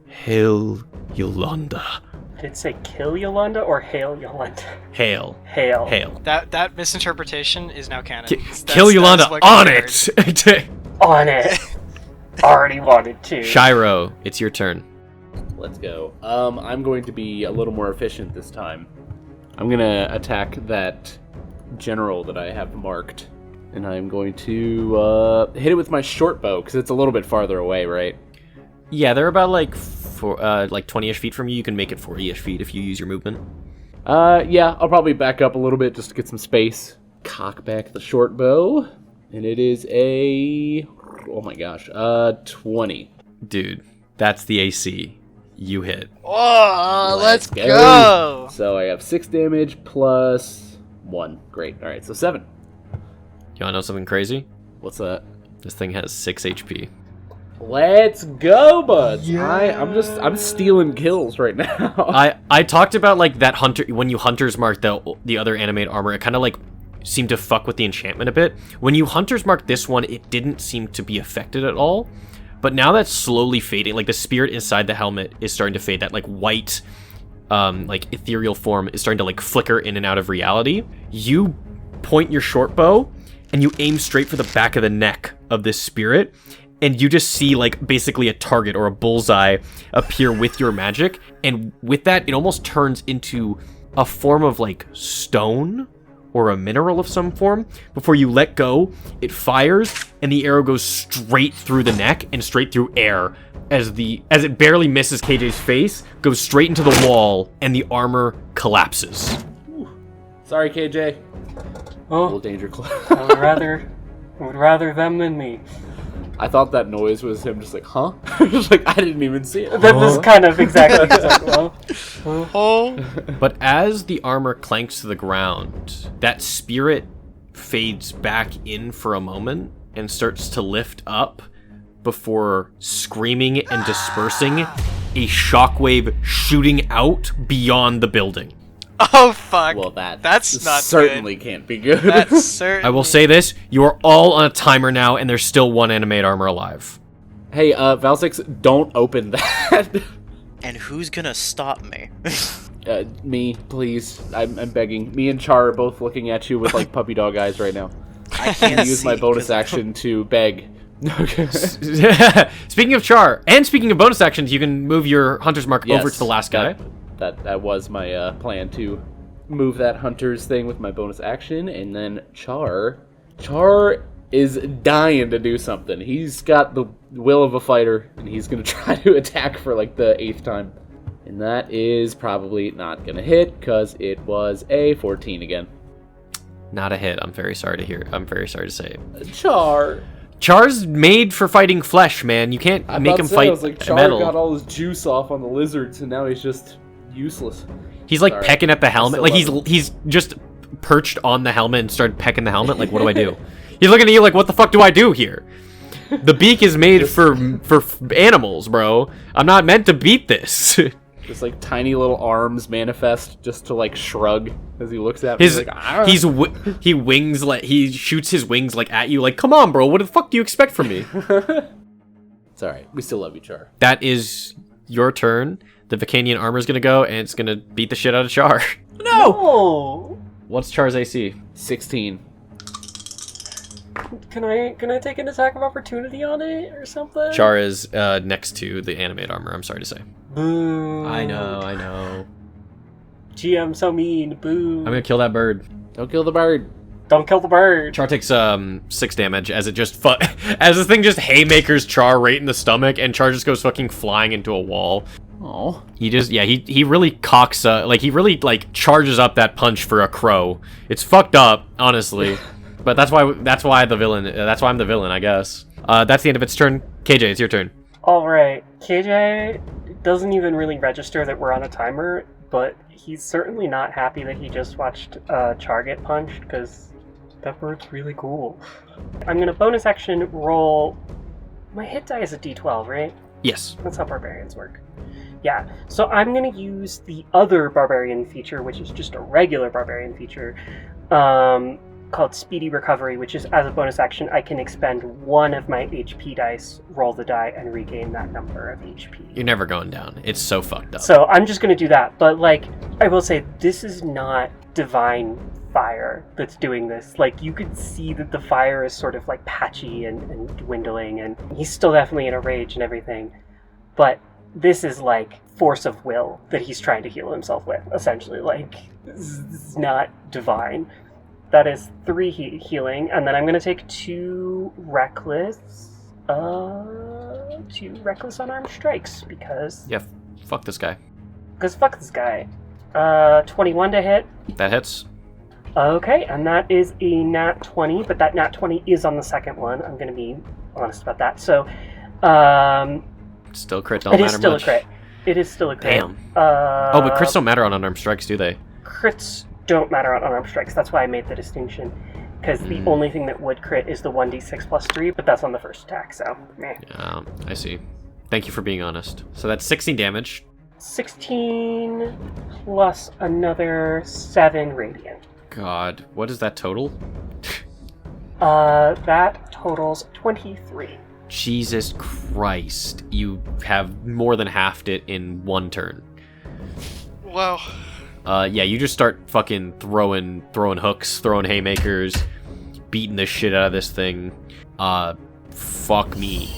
"Hail, Yolanda." Did it say kill Yolanda or hail Yolanda? Hail. Hail. Hail. That misinterpretation is now canon. Kill Yolanda what on we heard. it! On it. Already wanted to. Shiro, it's your turn. Let's go. I'm going to be a little more efficient this time. I'm gonna attack that general that I have marked, and I'm going to hit it with my short bow because it's a little bit farther away, right? Yeah, they're about like 20-ish feet from you. You can make it 40-ish feet if you use your movement. Yeah, I'll probably back up a little bit just to get some space. Cock back the short bow, and it is a 20. Dude, that's the AC. You hit. Oh, let's go! So I have 6 damage plus 1. Great. All right, so 7. You wanna know something crazy? What's that? This thing has 6 HP. Let's go, buds. I'm stealing kills right now. I talked about like that hunter when you hunter's mark the other animate armor. It kind of like seemed to fuck with the enchantment a bit. When you hunter's mark this one, it didn't seem to be affected at all. But now that's slowly fading. Like the spirit inside the helmet is starting to fade. That like white, like ethereal form is starting to like flicker in and out of reality. You point your short bow and you aim straight for the back of the neck of this spirit. And you just see like basically a target or a bullseye appear with your magic. And with that, it almost turns into a form of like stone or a mineral of some form. Before you let go, it fires and the arrow goes straight through the neck and straight through air as it barely misses KJ's face, goes straight into the wall, and the armor collapses. Sorry, KJ. Oh, Little danger close. I would rather them than me. I thought that noise was him just like, huh? Just like, I didn't even see it. That was kind of exactly well. Oh. But as the armor clanks to the ground, that spirit fades back in for a moment and starts to lift up before screaming and dispersing, a shockwave shooting out beyond the building. Oh fuck. Well, that's not certainly can't be good. That's certainly. I will say this, you are all on a timer now, and there's still one animate armor alive. Hey, Valsix, don't open that. And who's gonna stop me? Me, please. I'm begging. Me and Char are both looking at you with like puppy dog eyes right now. I I'm can't gonna use my see, bonus 'cause action to beg. Okay. Speaking of Char, and speaking of bonus actions, you can move your Hunter's Mark over Yes, to the last guy. That was my plan to move that hunter's thing with my bonus action, and then Char is dying to do something. He's got the will of a fighter, and he's gonna try to attack for like the 8th time, and that is probably not gonna hit because it was a 14 again. Not a hit. I'm very sorry to hear. I'm very sorry to say. Char's made for fighting flesh, man. You can't make him fight I was like, Char metal. got all his juice off on the lizards, and now he's just useless. He's like Sorry. pecking at the helmet. Like still he's just perched on the helmet and started pecking the helmet. Like, what do I do? He's looking at you like, what the fuck do I do here? The beak is made for animals, bro. I'm not meant to beat this. Just like tiny little arms manifest just to like shrug as he looks at me. His he wings like he shoots his wings like at you. Like, come on, bro. What the fuck do you expect from me? It's all right. We still love you, Char. That is your turn. The Vicanian armor is gonna go, and it's gonna beat the shit out of Char. No. What's Char's AC? 16. Can I take an attack of opportunity on it or something? Char is next to the animate armor. I'm sorry to say. Boo. I know. Gee, I'm so mean. Boo. I'm gonna kill that bird. Don't kill the bird. Don't kill the bird. Char takes 6 damage as it just as the thing just haymakers Char right in the stomach, and Char just goes fucking flying into a wall. Oh. He just he really cocks he really like charges up that punch for a crow. It's fucked up, honestly. But that's why I'm the villain, I guess. That's the end of its turn. KJ, it's your turn. All right, KJ doesn't even really register that we're on a timer, but he's certainly not happy that he just watched Char get punched, because that bird's really cool. I'm gonna bonus action roll. My hit die is a D12, right? Yes. That's how barbarians work. Yeah, so I'm gonna use the other barbarian feature, which is just a regular barbarian feature, called Speedy Recovery, which is, as a bonus action, I can expend one of my HP dice, roll the die, and regain that number of HP. You're never going down. It's so fucked up. So I'm just going to do that. But, like, I will say, this is not divine fire that's doing this. Like, you could see that the fire is sort of, like, patchy and dwindling, and he's still definitely in a rage and everything. But this is, like, force of will that he's trying to heal himself with, essentially. Like, this is not divine. That is 3 healing, and then I'm going to take 2 reckless unarmed strikes, because... Yeah, fuck this guy. Because fuck this guy. 21 to hit. That hits. Okay, and that is a nat 20, but that nat 20 is on the second one. I'm going to be honest about that. So, Still crit, don't matter much. It is still a crit. It is still a crit. Damn. Oh, but crits don't matter on unarmed strikes, do they? Crits don't matter on unarmed strikes. That's why I made the distinction. Because the only thing that would crit is the 1d6 plus 3, but that's on the first attack, so meh. I see. Thank you for being honest. So that's 16 damage. 16 plus another 7 radiant. God, what is that total? That totals 23. Jesus Christ. You have more than halved it in one turn. Wow. Yeah, you just start fucking throwing hooks, throwing haymakers, beating the shit out of this thing. Fuck me.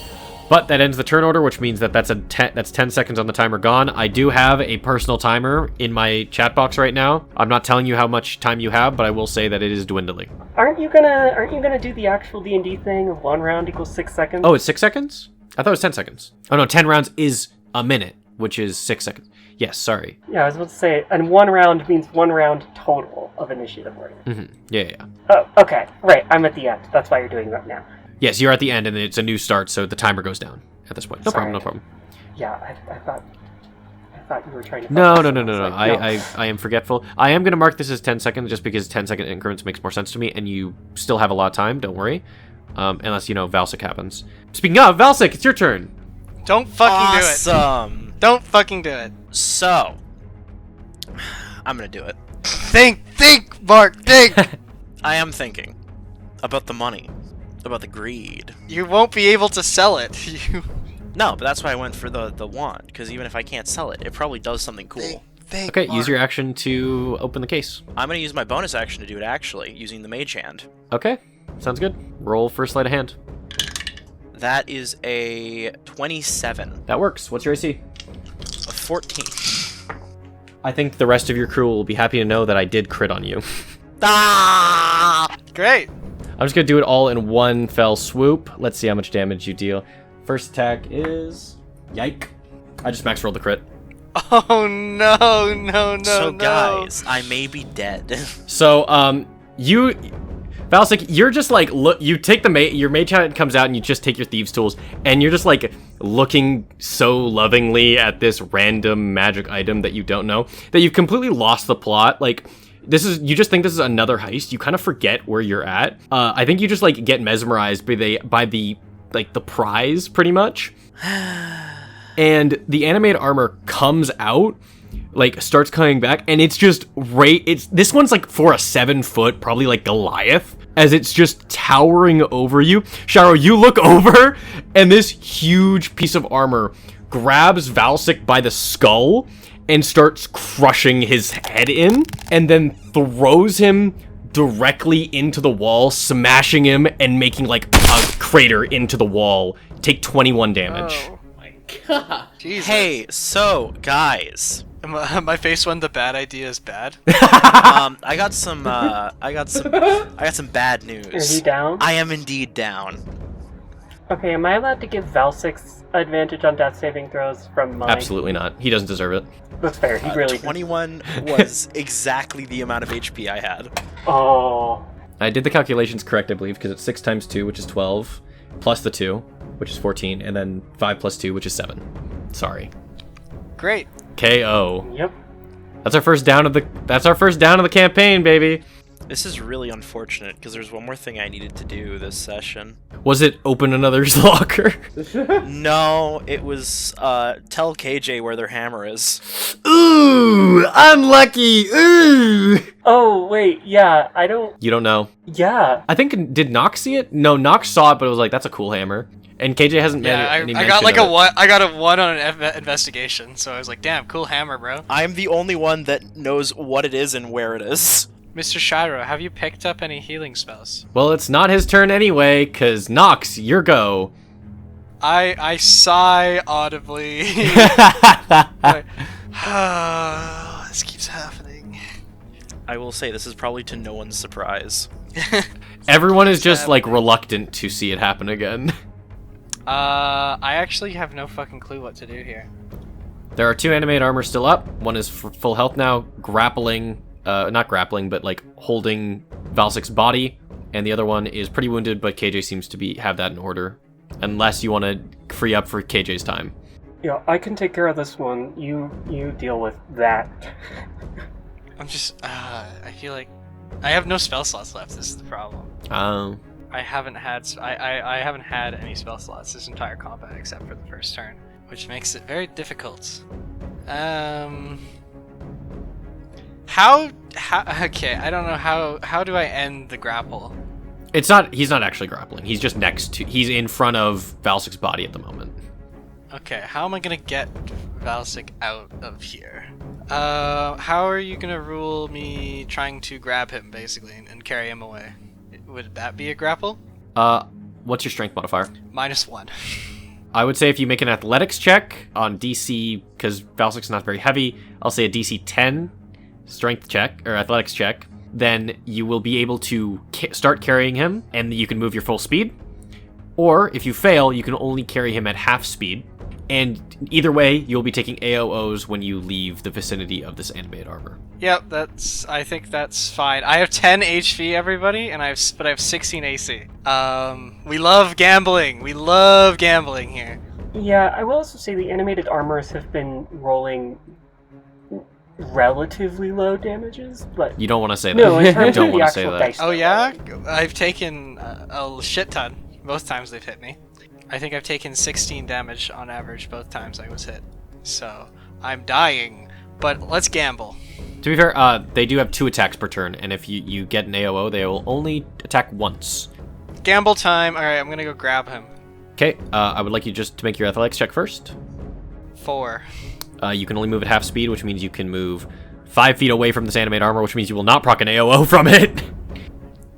But that ends the turn order, which means that that's 10 seconds on the timer gone. I do have a personal timer in my chat box right now. I'm not telling you how much time you have, but I will say that it is dwindling. Aren't you gonna do the actual D&D thing of 1 round equals 6 seconds? Oh, it's 6 seconds? I thought it was 10 seconds. Oh no, 10 rounds is a minute, which is 6 seconds. Yes, sorry. Yeah, I was about to say, and 1 round means 1 round total of initiative order. Mm-hmm. Yeah. Oh, okay. Right, I'm at the end. That's why you're doing that now. Yes, you're at the end, and it's a new start, so the timer goes down at this point. No Sorry. problem. Yeah, I thought you were trying to... No. focus. I was like, I am forgetful. I am going to mark this as 10 seconds just because 10-second increments makes more sense to me, and you still have a lot of time, don't worry. Unless, Valsic happens. Speaking of, Valsic, it's your turn. Don't fucking do it. Awesome. Don't fucking do it. So, I'm gonna do it. Think, Mark, think. I am thinking about the money, about the greed. You won't be able to sell it. You No, but that's why I went for the wand, because even if I can't sell it, it probably does something cool. think. Okay, Mark. use your action to open the case. I'm gonna use my bonus action to do it, actually, using the mage hand. Okay, sounds good. Roll first sleight of hand. That is a 27. That works. What's your AC? A 14. I think the rest of your crew will be happy to know that I did crit on you. Ah! Great. I'm just going to do it all in one fell swoop. Let's see how much damage you deal. First attack is... Yike. I just max rolled the crit. Oh no. So guys, I may be dead. So, you... Valsic, you're just like, look, you take your mage hand comes out and you just take your thieves tools and you're just like looking so lovingly at this random magic item that you don't know that you've completely lost the plot. Like, you just think this is another heist. You kind of forget where you're at. I think you just like get mesmerized by the prize pretty much. And the animated armor comes out, like starts coming back, and it's just this one's like for a 7-foot, probably like Goliath, as it's just towering over you. Sharo, you look over, and this huge piece of armor grabs Valsic by the skull and starts crushing his head in, and then throws him directly into the wall, smashing him and making like a crater into the wall. Take 21 damage. Oh my god. Jesus. Hey, so guys, My face when the bad idea is bad. I got some bad news. Is he down? I am indeed down. Okay, am I allowed to give Valsix advantage on death saving throws from my... Absolutely not. He doesn't deserve it. That's fair, he really... 21 was exactly the amount of HP I had. Oh... I did the calculations correct, I believe, because it's 6 times 2, which is 12, plus the 2, which is 14, and then 5 plus 2, which is 7. Sorry. Great. KO. Yep. That's our first down of the campaign, baby. This is really unfortunate because there's one more thing I needed to do this session. Was it open another locker? No, it was tell KJ where their hammer is. Ooh, unlucky. Ooh. Oh, wait, yeah, I don't... You don't know. Yeah. I think, did Nox see it? No, Nox saw it, but it was like, that's a cool hammer. And KJ hasn't made any I got mention like of it. I got a 1 on an investigation, so I was like, damn, cool hammer, bro. I'm the only one that knows what it is and where it is. Mr. Shiro, have you picked up any healing spells? Well, it's not his turn anyway, because Nox, your go. I sigh audibly. Like, this keeps happening. I will say this is probably to no one's surprise. Everyone is just, like, reluctant to see it happen again. I actually have no fucking clue what to do here. There are 2 animated armor still up. One is full health now, grappling, not grappling, but like holding Valsic's body. And the other one is pretty wounded, but KJ seems to have that in order. Unless you want to free up for KJ's time. Yeah, I can take care of this one. You deal with that. I'm just, I feel like I have no spell slots left. This is the problem. I haven't had any spell slots this entire combat except for the first turn, which makes it very difficult. Okay, I don't know how do I end the grapple? He's not actually grappling. He's just he's in front of Valsic's body at the moment. Okay, how am I gonna get Valsic out of here? How are you gonna rule me trying to grab him, basically, and carry him away? Would that be a grapple? What's your strength modifier? -1. I would say if you make an athletics check on DC, because Valsic's not very heavy, I'll say a DC 10 strength check, or athletics check, then you will be able to start carrying him, and you can move your full speed. Or, if you fail, you can only carry him at half speed, And either way, you'll be taking AOs when you leave the vicinity of this animated armor. Yep, I think that's fine. I have 10 HP, everybody, but I have 16 AC. We love gambling. We love gambling here. Yeah, I will also say the animated armors have been rolling relatively low damages, but You don't want to say that. no, in terms Don't of the want to say actual that. dice. Oh yeah? I've taken a shit ton. Both times they've hit me. I think I've taken 16 damage on average both times I was hit. So, I'm dying. But let's gamble. To be fair, they do have 2 attacks per turn, and if you get an AOO, they will only attack once. Gamble time. Alright, I'm gonna go grab him. Okay, I would like you just to make your athletics check first. 4. You can only move at half speed, which means you can move 5 feet away from this animated armor, which means you will not proc an AOO from it.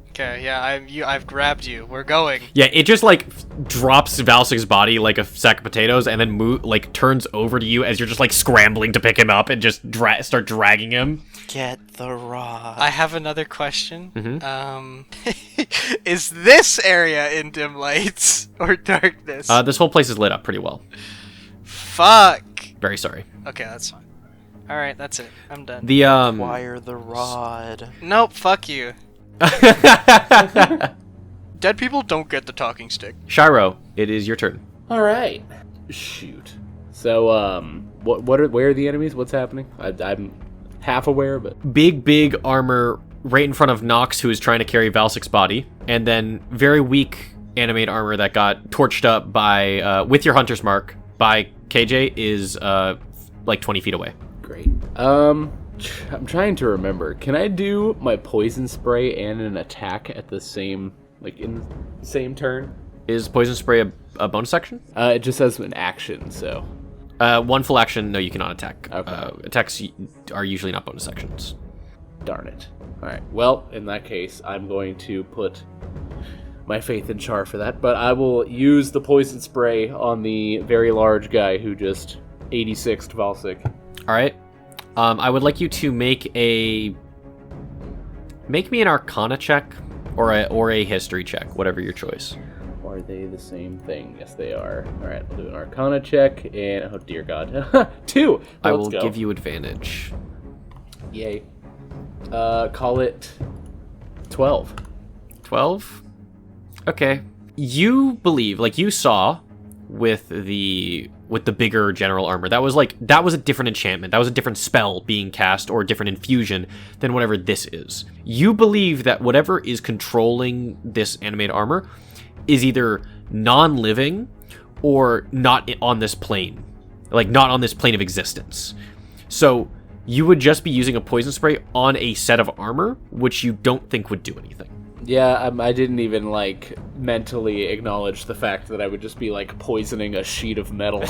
Okay, yeah, I've grabbed you. We're going. Yeah, it just like drops Valsik's body like a sack of potatoes, and then turns over to you as you're just like scrambling to pick him up and just start dragging him. Get the rod. I have another question. Mm-hmm. Is this area in dim lights or darkness? This whole place is lit up pretty well. Fuck. Very sorry. Okay, that's fine. All right, that's it. I'm done. The Acquire the rod. Nope. Fuck you. Dead people don't get the talking stick. Shiro, it is your turn. All right. Shoot. So, where are the enemies? What's happening? I'm half aware, but Big armor right in front of Nox, who is trying to carry Valsik's body, and then very weak animate armor that got torched up by with your hunter's mark by KJ is like 20 feet away. great. I'm trying to remember. Can I do my poison spray and an attack at the same, like in the same turn? Is poison spray a bonus action? It just says an action, so. One full action. No, you cannot attack. Okay. Attacks are usually not bonus actions. Darn it. All right. Well, in that case, I'm going to put my faith in Char for that, but I will use the poison spray on the very large guy who just 86'd Valsik. All right. I would like you to make me an Arcana check or a History check, whatever your choice. Are they the same thing? Yes, they are. All right, we'll do an Arcana check, and oh dear God, 2. I Let's will go. give you advantage. Yay. Call it 12. 12? Okay. You believe, like you saw with the bigger general armor, that was a different enchantment. That was a different spell being cast or a different infusion than whatever this is. You believe that whatever is controlling this animated armor is either non-living or not on this plane. Like, not on this plane of existence. So, you would just be using a poison spray on a set of armor, which you don't think would do anything. Yeah, I didn't even, mentally acknowledge the fact that I would just be, poisoning a sheet of metal.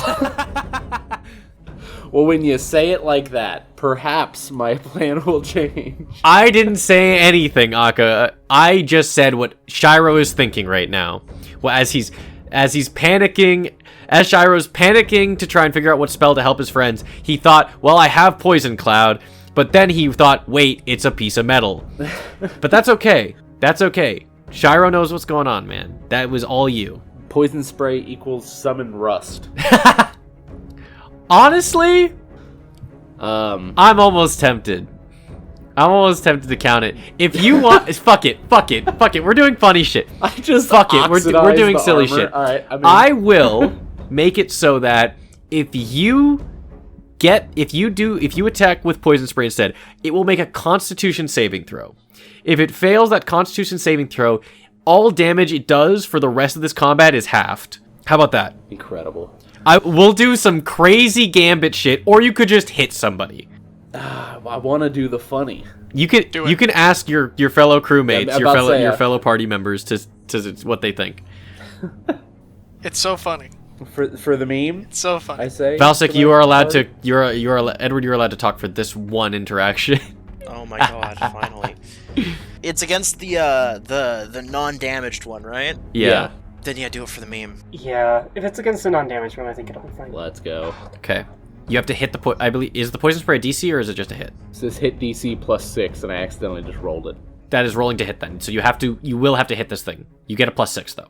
Well, when you say it like that, perhaps my plan will change. I didn't say anything, Akka. I just said what Shiro is thinking right now. Well, as he's panicking, as Shiro's panicking to try and figure out what spell to help his friends, he thought, well, I have Poison Cloud, but then he thought, wait, it's a piece of metal. But that's okay. That's okay. Shiro knows what's going on, man. That was all you. Poison spray equals summon rust. Honestly, I'm almost tempted. I'm almost tempted to count it. If you want, fuck it. We're doing funny shit. I just fuck it. We're doing silly shit. All right, I will make it so that if you attack with poison spray instead, it will make a Constitution saving throw. If it fails that Constitution saving throw, all damage it does for the rest of this combat is halved. How about that? Incredible. I will do some crazy gambit shit, or you could just hit somebody. I want to do the funny. You can ask your fellow crewmates, Yeah, your fellow party members to what they think. It's so funny. For the meme, It's so funny. I say. Valsik, you are allowed to. Edward, you're allowed to talk for this one interaction. Oh my god, finally. It's against the non-damaged one, right? Yeah. Then yeah, do it for the meme. Yeah, if it's against a non-damaged one, I think it'll be fine. Let's go. Okay. You have to hit the I believe, is the poison spray a DC or is it just a hit? It says hit DC +6, and I accidentally just rolled it. That is rolling to hit then. So you will have to hit this thing. You get a +6 though.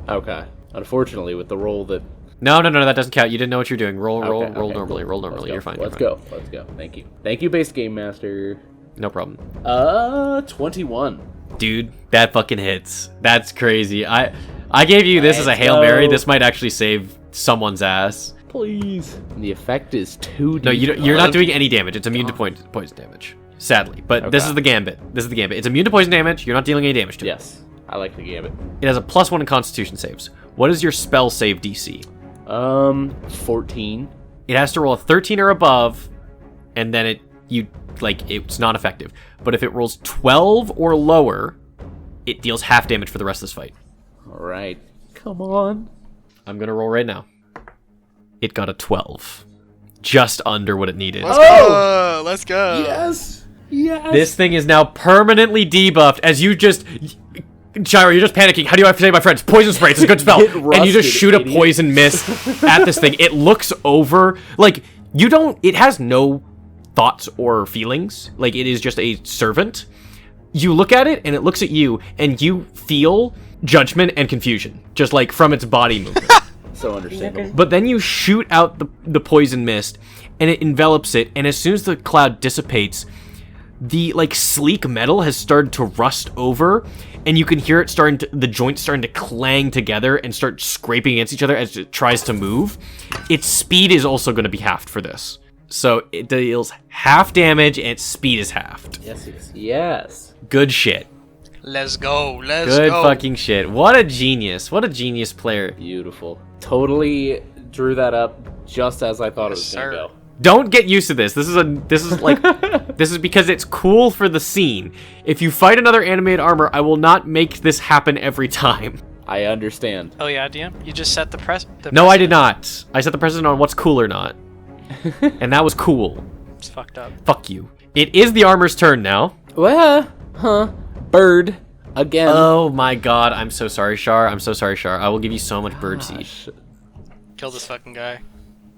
Okay. Unfortunately, with the roll that No, that doesn't count. You didn't know what you're doing. Roll Okay, normally. cool. Roll normally. You're fine. Let's go. Thank you, base game master. No problem. 21. Dude, that fucking hits. That's crazy. I gave you this as a Let's Hail Mary. go. This might actually save someone's ass. Please. The effect is 2d. No, you're not doing any damage. It's immune to poison damage. Sadly. But this Okay. is the gambit. It's immune to poison damage. You're not dealing any damage to it. Yes, I like the gambit. It has a +1 in Constitution saves. What is your spell save DC? 14. It has to roll a 13 or above, and then it's not effective. But if it rolls 12 or lower, it deals half damage for the rest of this fight. All right. Come on. I'm gonna roll right now. It got a 12. Just under what it needed. Let's go. Yes. This thing is now permanently debuffed as you just... Gyro, you're just panicking. How do I save my friends? Poison spray, it's a good spell. Get And you just rusted, shoot a idiot. poison mist at this thing. It looks over... Like, you don't... It has no thoughts or feelings. Like, it is just a servant. You look at it, and it looks at you, and you feel judgment and confusion. Just, like, from its body movement. So understandable. But then you shoot out the poison mist, and it envelops it, and as soon as the cloud dissipates, the, like, sleek metal has started to rust over, and you can hear it the joints starting to clang together and start scraping against each other as it tries to move. Its speed is also going to be halved for this. So it deals half damage, and its speed is halved. Yes. Good shit. Let's go. Good fucking shit. What a genius. What a genius player. Beautiful. Totally drew that up just as I thought it was going to sir. go. Don't get used to this. This is because it's cool for the scene. If you fight another animated armor, I will not make this happen every time. I understand. Oh yeah, DM. You just set the No, I did not. I set the precedent on what's cool or not. And that was cool. It's fucked up. Fuck you. It is the armor's turn now. Well, bird again. Oh my god, I'm so sorry, Shar. I will give you so much bird seed. Kill this fucking guy.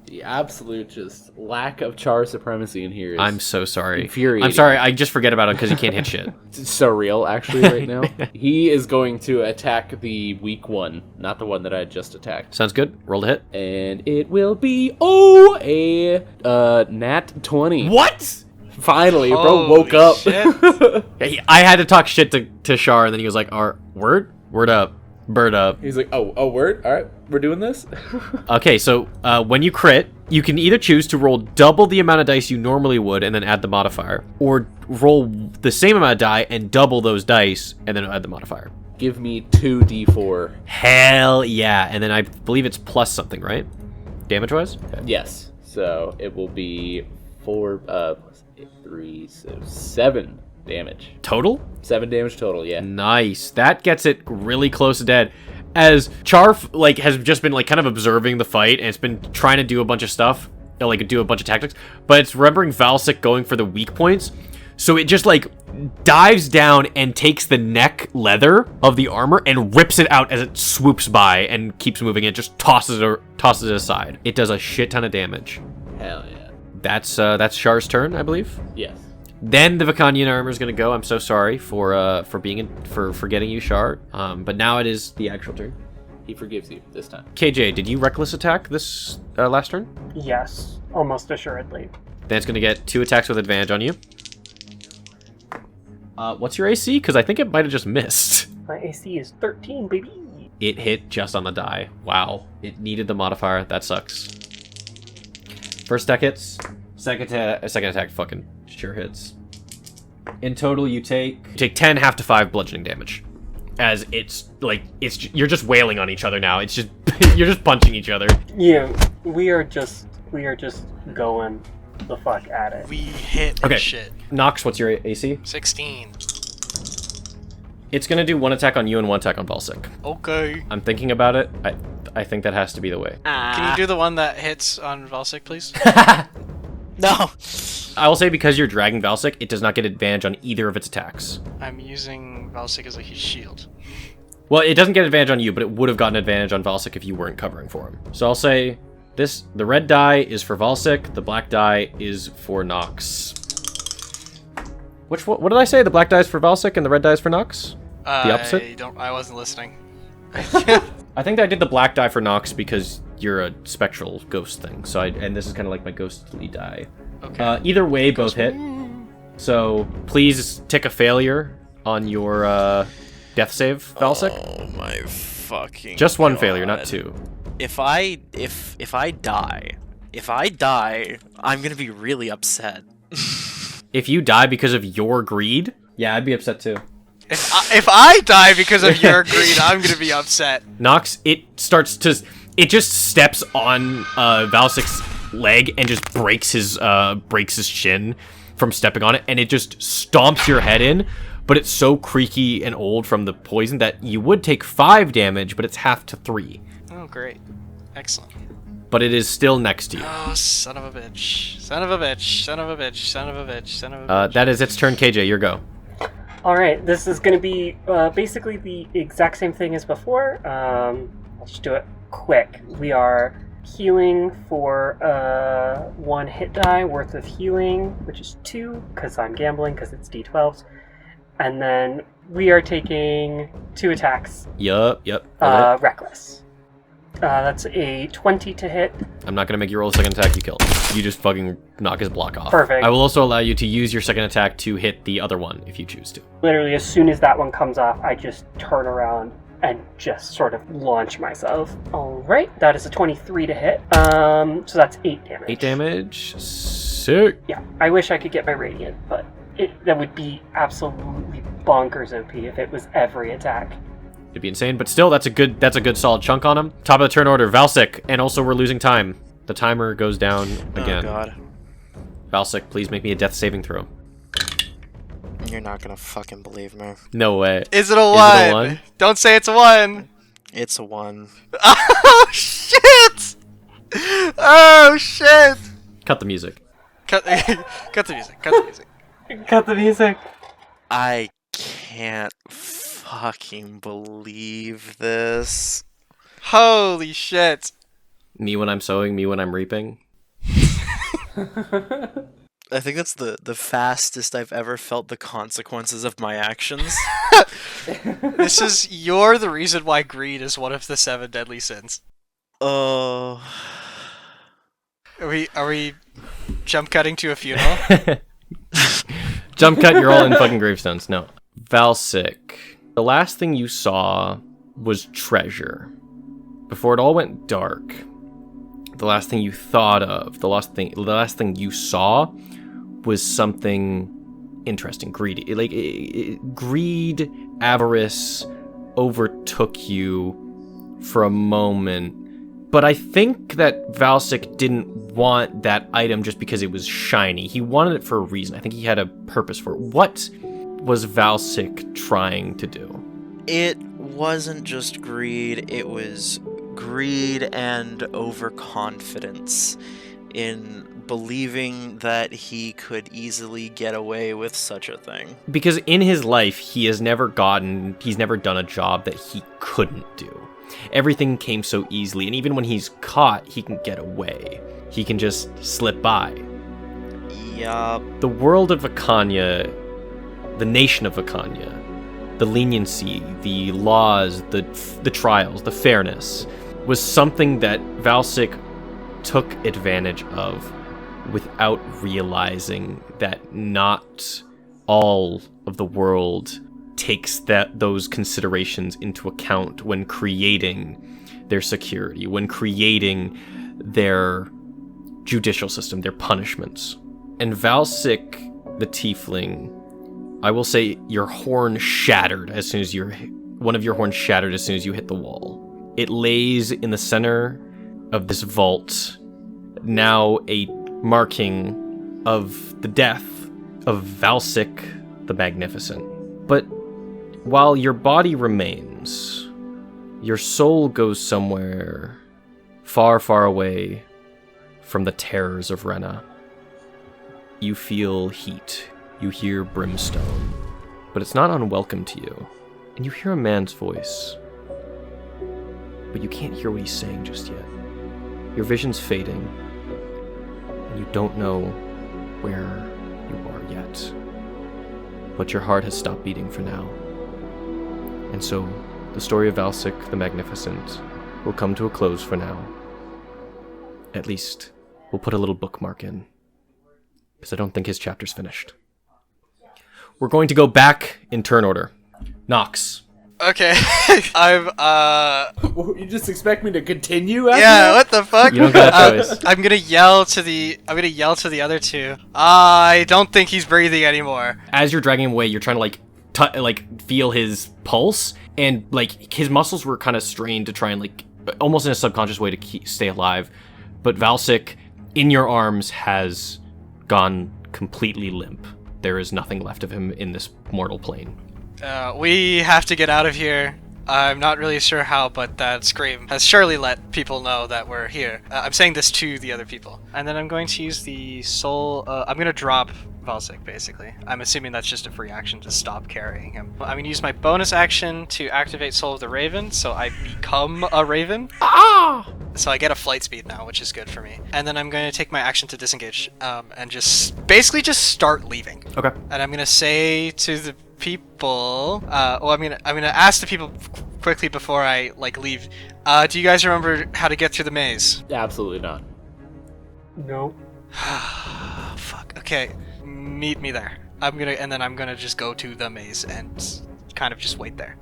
The absolute just lack of char supremacy in here is I'm so sorry. infuriating. I'm sorry, I just forget about it because you can't hit shit. It's so real, actually, right now. He is going to attack the weak one, not the one that I just attacked. Sounds good. Roll to hit. And it will be, a nat 20. What? Finally, bro Holy woke up. shit. I had to talk shit to Shar, and then he was like, word up. Bird up. He's like, oh, word? All right, we're doing this? Okay, so when you crit, you can either choose to roll double the amount of dice you normally would and then add the modifier, or roll the same amount of die and double those dice and then add the modifier. Give me 2d4. Hell yeah. And then I believe it's plus something, right? Damage-wise? Okay. Yes. So it will be 7 damage. Total? 7 damage total, yeah. Nice. That gets it really close to dead. As Char has just been kind of observing the fight, and it's been trying to do a bunch of stuff, do a bunch of tactics, but it's remembering Valsic going for the weak points. So it just dives down and takes the neck leather of the armor and rips it out as it swoops by and keeps moving. It just tosses it aside. It does a shit ton of damage. Hell yeah. That's Char's turn, I believe. Yes. Then the Vikanyan armor is gonna go. I'm so sorry for forgetting you, Char. But now it is the actual turn. He forgives you this time. KJ, did you reckless attack this last turn? Yes, almost assuredly. Then it's gonna get 2 attacks with advantage on you. What's your AC? Because I think it might have just missed. My AC is 13, baby. It hit just on the die. Wow. It needed the modifier. That sucks. First attack hits. Second attack fucking sure hits. In total, you take 10 half to 5 bludgeoning damage. As you're just wailing on each other now. It's just you're just punching each other. Yeah, we are just going the fuck at it. We hit Okay. shit. Nox, what's your AC? 16. It's gonna do 1 attack on you and 1 attack on Valsic. Okay. I'm thinking about it. I think that has to be the way. Can you do the one that hits on Valsic, please? No. I will say because you're dragging Valsic, it does not get advantage on either of its attacks. I'm using Valsic as a shield. Well, it doesn't get advantage on you, but it would have gotten advantage on Valsic if you weren't covering for him. So I'll say the red die is for Valsic, the black die is for Nox. What did I say? The black die is for Valsic and the red die is for Nox? The opposite? I wasn't listening. I think I did the black die for Nox because you're a spectral ghost thing. So and this is kind of like my ghostly die. Okay. Either way, both hit. So please tick a failure on your death save, Valsic. Oh my fucking Just one God. failure, not two. If I die, I'm gonna be really upset. If you die because of your greed, yeah, I'd be upset too. If I die because of your greed, I'm gonna be upset. Nox, it just steps on Valsic's leg and just breaks his shin from stepping on it, and it just stomps your head in. But it's so creaky and old from the poison that you would take 5 damage, but it's half to 3. Oh, great. Excellent. But it is still next to you. Oh, son of a bitch. Son of a bitch. Son of a bitch. Son of a bitch. Son of a bitch. That is its turn, KJ. Your go. All right, this is going to be basically the exact same thing as before. I'll just do it quick. We are healing for 1 hit die worth of healing, which is 2, because I'm gambling, because it's d12s. And then we are taking 2 attacks. Yup. Reckless. That's a 20 to hit. I'm not going to make you roll a second attack. You kill. You just fucking knock his block off. Perfect. I will also allow you to use your second attack to hit the other one if you choose to. Literally, as soon as that one comes off, I just turn around and just sort of launch myself. All right, that is a 23 to hit. So that's 8 damage. 8 damage. Sick. Yeah, I wish I could get my radiant, but that would be absolutely bonkers OP if it was every attack. It'd be insane, but still, that's a good solid chunk on him. Top of the turn order, Valsic, and also we're losing time. The timer goes down again. Oh God. Valsic, please make me a death saving throw. You're not gonna fucking believe me. No way. Is it a 1? 1? Don't say it's a 1. It's a 1. Oh, shit! Oh, shit! Cut the music. Cut the music. Cut the music. Cut the music. I can't fucking believe this. Holy shit. Me when I'm sowing, me when I'm reaping. I think that's the fastest I've ever felt the consequences of my actions. You're the reason why greed is one of the 7 deadly sins. Oh. Are we jump cutting to a funeral? Jump cut, you're all in fucking gravestones. No. Valsic, the last thing you saw was treasure. Before it all went dark, the last thing you thought of, the last thing you saw was something interesting. Greed, avarice overtook you for a moment. But I think that Valsic didn't want that item just because it was shiny. He wanted it for a reason. I think he had a purpose for it. What was Valsic trying to do? It wasn't just greed, it was greed and overconfidence in believing that he could easily get away with such a thing. Because in his life, he's never done a job that he couldn't do. Everything came so easily, and even when he's caught, he can get away. He can just slip by. Yup. The world of Vacania, the nation of Vacania, the leniency, the laws, the trials, the fairness, was something that Valsic took advantage of without realizing that not all of the world takes those considerations into account when creating their security, when creating their judicial system, their punishments. And Valsic, the tiefling, I will say your horn shattered as soon as one of your horns shattered as soon as you hit the wall. It lays in the center of this vault, now a marking of the death of Valsic the Magnificent. But while your body remains, your soul goes somewhere far, far away from the terrors of Rena. You feel heat. You hear brimstone. But it's not unwelcome to you. And you hear a man's voice. But you can't hear what he's saying just yet. Your vision's fading. And you don't know where you are yet. But your heart has stopped beating for now. And so the story of Valsic the Magnificent will come to a close for now. At least, we'll put a little bookmark in, because I don't think his chapter's finished. We're going to go back in turn order. Nox. Okay. You just expect me to continue after Yeah, that? what the fuck? You don't got a choice. I'm gonna yell to the other two. I don't think he's breathing anymore. As you're dragging him away, you're trying to feel his pulse, and like his muscles were kind of strained to try and like almost in a subconscious way to stay alive. But Valsic, in your arms, has gone completely limp. There is nothing left of him in this mortal plane. We have to get out of here. I'm not really sure how, but that scream has surely let people know that we're here. I'm saying this to the other people. And then I'm going to use the soul... I'm going to drop Valsic, basically. I'm assuming that's just a free action to stop carrying him. I'm going to use my bonus action to activate Soul of the Raven, so I become a Raven. So I get a flight speed now, which is good for me. And then I'm going to take my action to disengage, and just basically just start leaving. Okay. And I'm going to say to the people, I'm gonna ask the people quickly before I leave. Do you guys remember how to get through the maze? Absolutely not. No. Fuck. Okay, meet me there. I'm gonna just go to the maze and kind of just wait there.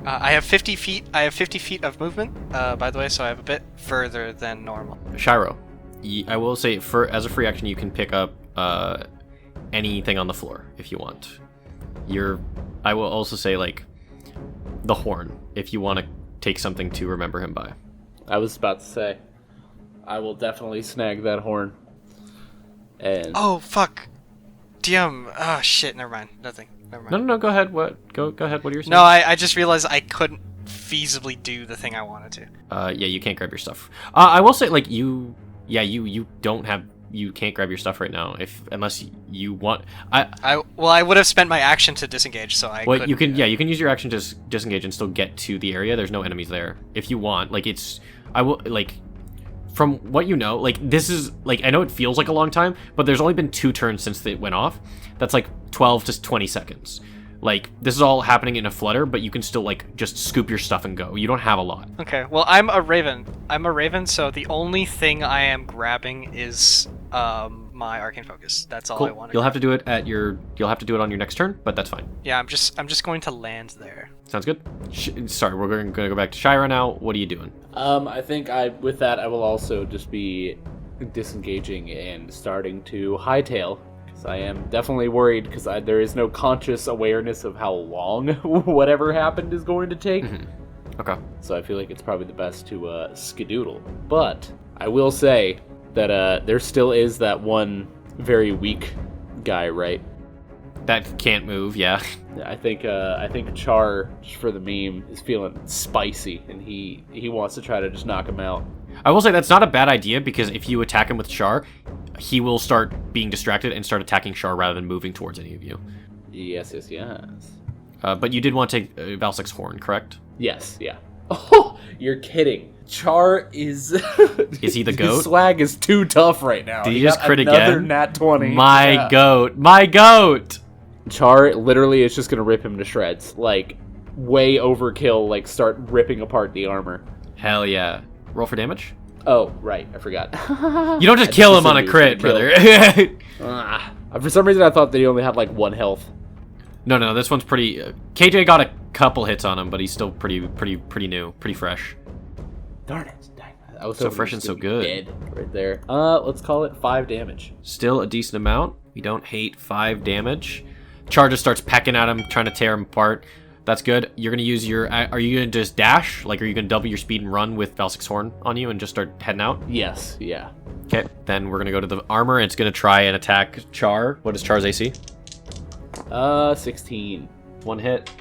I have 50 feet. I have 50 feet of movement, by the way, so I have a bit further than normal. Shiro, I will say, as a free action, you can pick up anything on the floor if you want. I will also say, like, the horn, if you want to take something to remember him by. I was about to say, I will definitely snag that horn. And Oh, fuck. DM. Oh, shit, never mind. Nothing. Never mind. No, go ahead. Go ahead. What are you saying? No, I just realized I couldn't feasibly do the thing I wanted to. Yeah, you can't grab your stuff. I will say, like, you can't grab your stuff right now unless you want. I would have spent my action to disengage, so I. Well, you can use your action to disengage and still get to the area. There's no enemies there if you want. Like I will like. From what you know, like this is like I know it feels like a long time, but there's only been 2 turns since it went off. That's like 12 to 20 seconds. Like this is all happening in a flutter, but you can still like just scoop your stuff and go. You don't have a lot. Okay, well I'm a raven, so the only thing I am grabbing is my arcane focus. That's all Cool. I want. You'll have to do it on your next turn, but that's fine. Yeah, I'm just going to land there. Sounds good. Sorry, we're going to go back to Shira now. What are you doing? I think with that I will also just be disengaging and starting to hightail. I am definitely worried because there is no conscious awareness of how long whatever happened is going to take. Mm-hmm. Okay. So I feel like it's probably the best to skedoodle. But I will say that there still is that one very weak guy, right? That can't move, yeah. I think Char, just for the meme, is feeling spicy, and he wants to try to just knock him out. I will say that's not a bad idea because if you attack him with Char, he will start being distracted and start attacking Char rather than moving towards any of you. Yes. But you did want to take Valsic's horn, correct? Yes, yeah. Oh, you're kidding. Char is... Is he the goat? His swag is too tough right now. Did he you just crit another again? Nat 20. My goat! Char literally is just going to rip him to shreds. Like, way overkill, like, start ripping apart the armor. Hell yeah. Roll for damage? Oh, right, I forgot. You don't just kill him on a crit, brother. For some reason I thought that he only had, like, 1 health. No, this one's pretty... KJ got a couple hits on him, but he's still pretty new, pretty fresh. Darn it. I was So fresh and so good. Dead right there. Let's call it 5 damage. Still a decent amount. We don't hate 5 damage. Char just starts pecking at him, trying to tear him apart. That's good. You're going to use your... Are you going to just dash? Like, are you going to double your speed and run with Valsic's horn on you and just start heading out? Yes, yeah. Okay, then we're going to go to the armor, and it's going to try and attack Char. What is Char's AC? 16. 1 hit.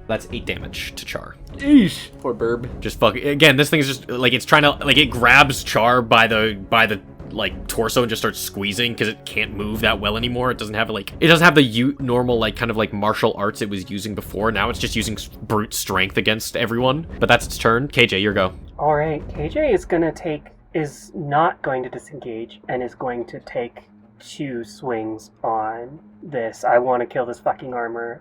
That's 8 damage to Char. Eesh. Poor burb. Just fuck... Again, this thing is just... Like, it's trying to... Like, it grabs Char by the like, torso and just starts squeezing because it can't move that well anymore. It doesn't have, like... It doesn't have the normal, like, kind of, like, martial arts it was using before. Now it's just using brute strength against everyone. But that's its turn. KJ, your go. Alright, KJ is not going to disengage and is going to take 2 swings on this. I want to kill this fucking armor.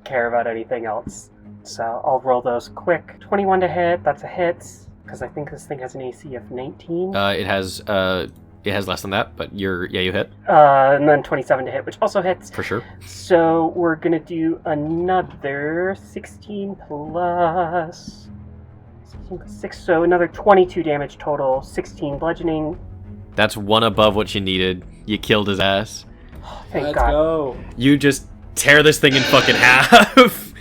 care about anything else. So I'll roll those quick. 21 to hit, that's a hit, because I think this thing has an AC of 19. It has less than that, but you hit. And then 27 to hit, which also hits. For sure. So we're going to do another 16 plus 6, so another 22 damage total, 16 bludgeoning. That's one above what you needed. You killed his ass. Thank Let's God. go. You just tear this thing in fucking half.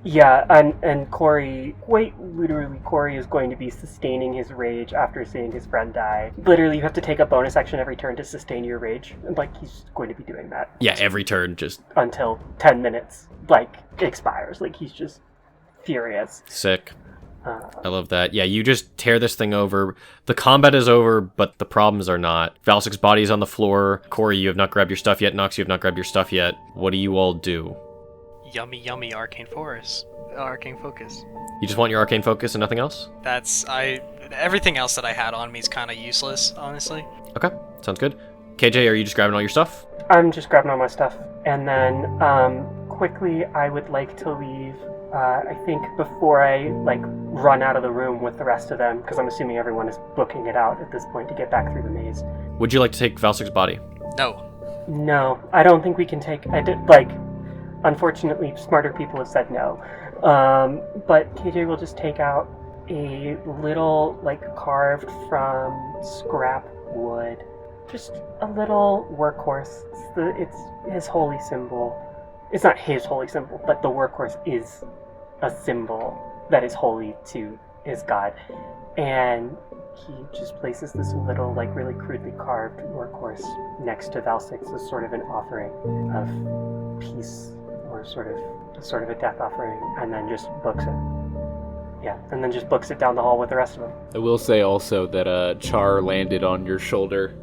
Yeah, and Corey, literally Corey is going to be sustaining his rage after seeing his friend die. Literally, you have to take a bonus action every turn to sustain your rage. And, he's going to be doing that. Yeah, every turn, just... Until 10 minutes, expires. He's just furious. Sick. I love that. Yeah, you just tear this thing over. The combat is over, but the problems are not. Valsik's body is on the floor. Corey, you have not grabbed your stuff yet. Nox, you have not grabbed your stuff yet. What do you all do? Yummy arcane focus. You just want your arcane focus and nothing else? Everything else that I had on me is kind of useless, honestly. Okay, sounds good. KJ, are you just grabbing all your stuff? I'm just grabbing all my stuff. And then, quickly, I would like to leave, I think before I, run out of the room with the rest of them, because I'm assuming everyone is booking it out at this point to get back through the maze. Would you like to take Valsik's body? No, I don't think we can take, unfortunately, smarter people have said no. But KJ will just take out a little, carved from scrap wood. Just a little workhorse. It's his holy symbol. It's not his holy symbol, but the workhorse is a symbol that is holy to his god. And he just places this little, really crudely carved workhorse next to Valsik's as sort of an offering of peace, or sort of a death offering, and then just books it. Yeah, and then just books it down the hall with the rest of them. I will say also that Char landed on your shoulder,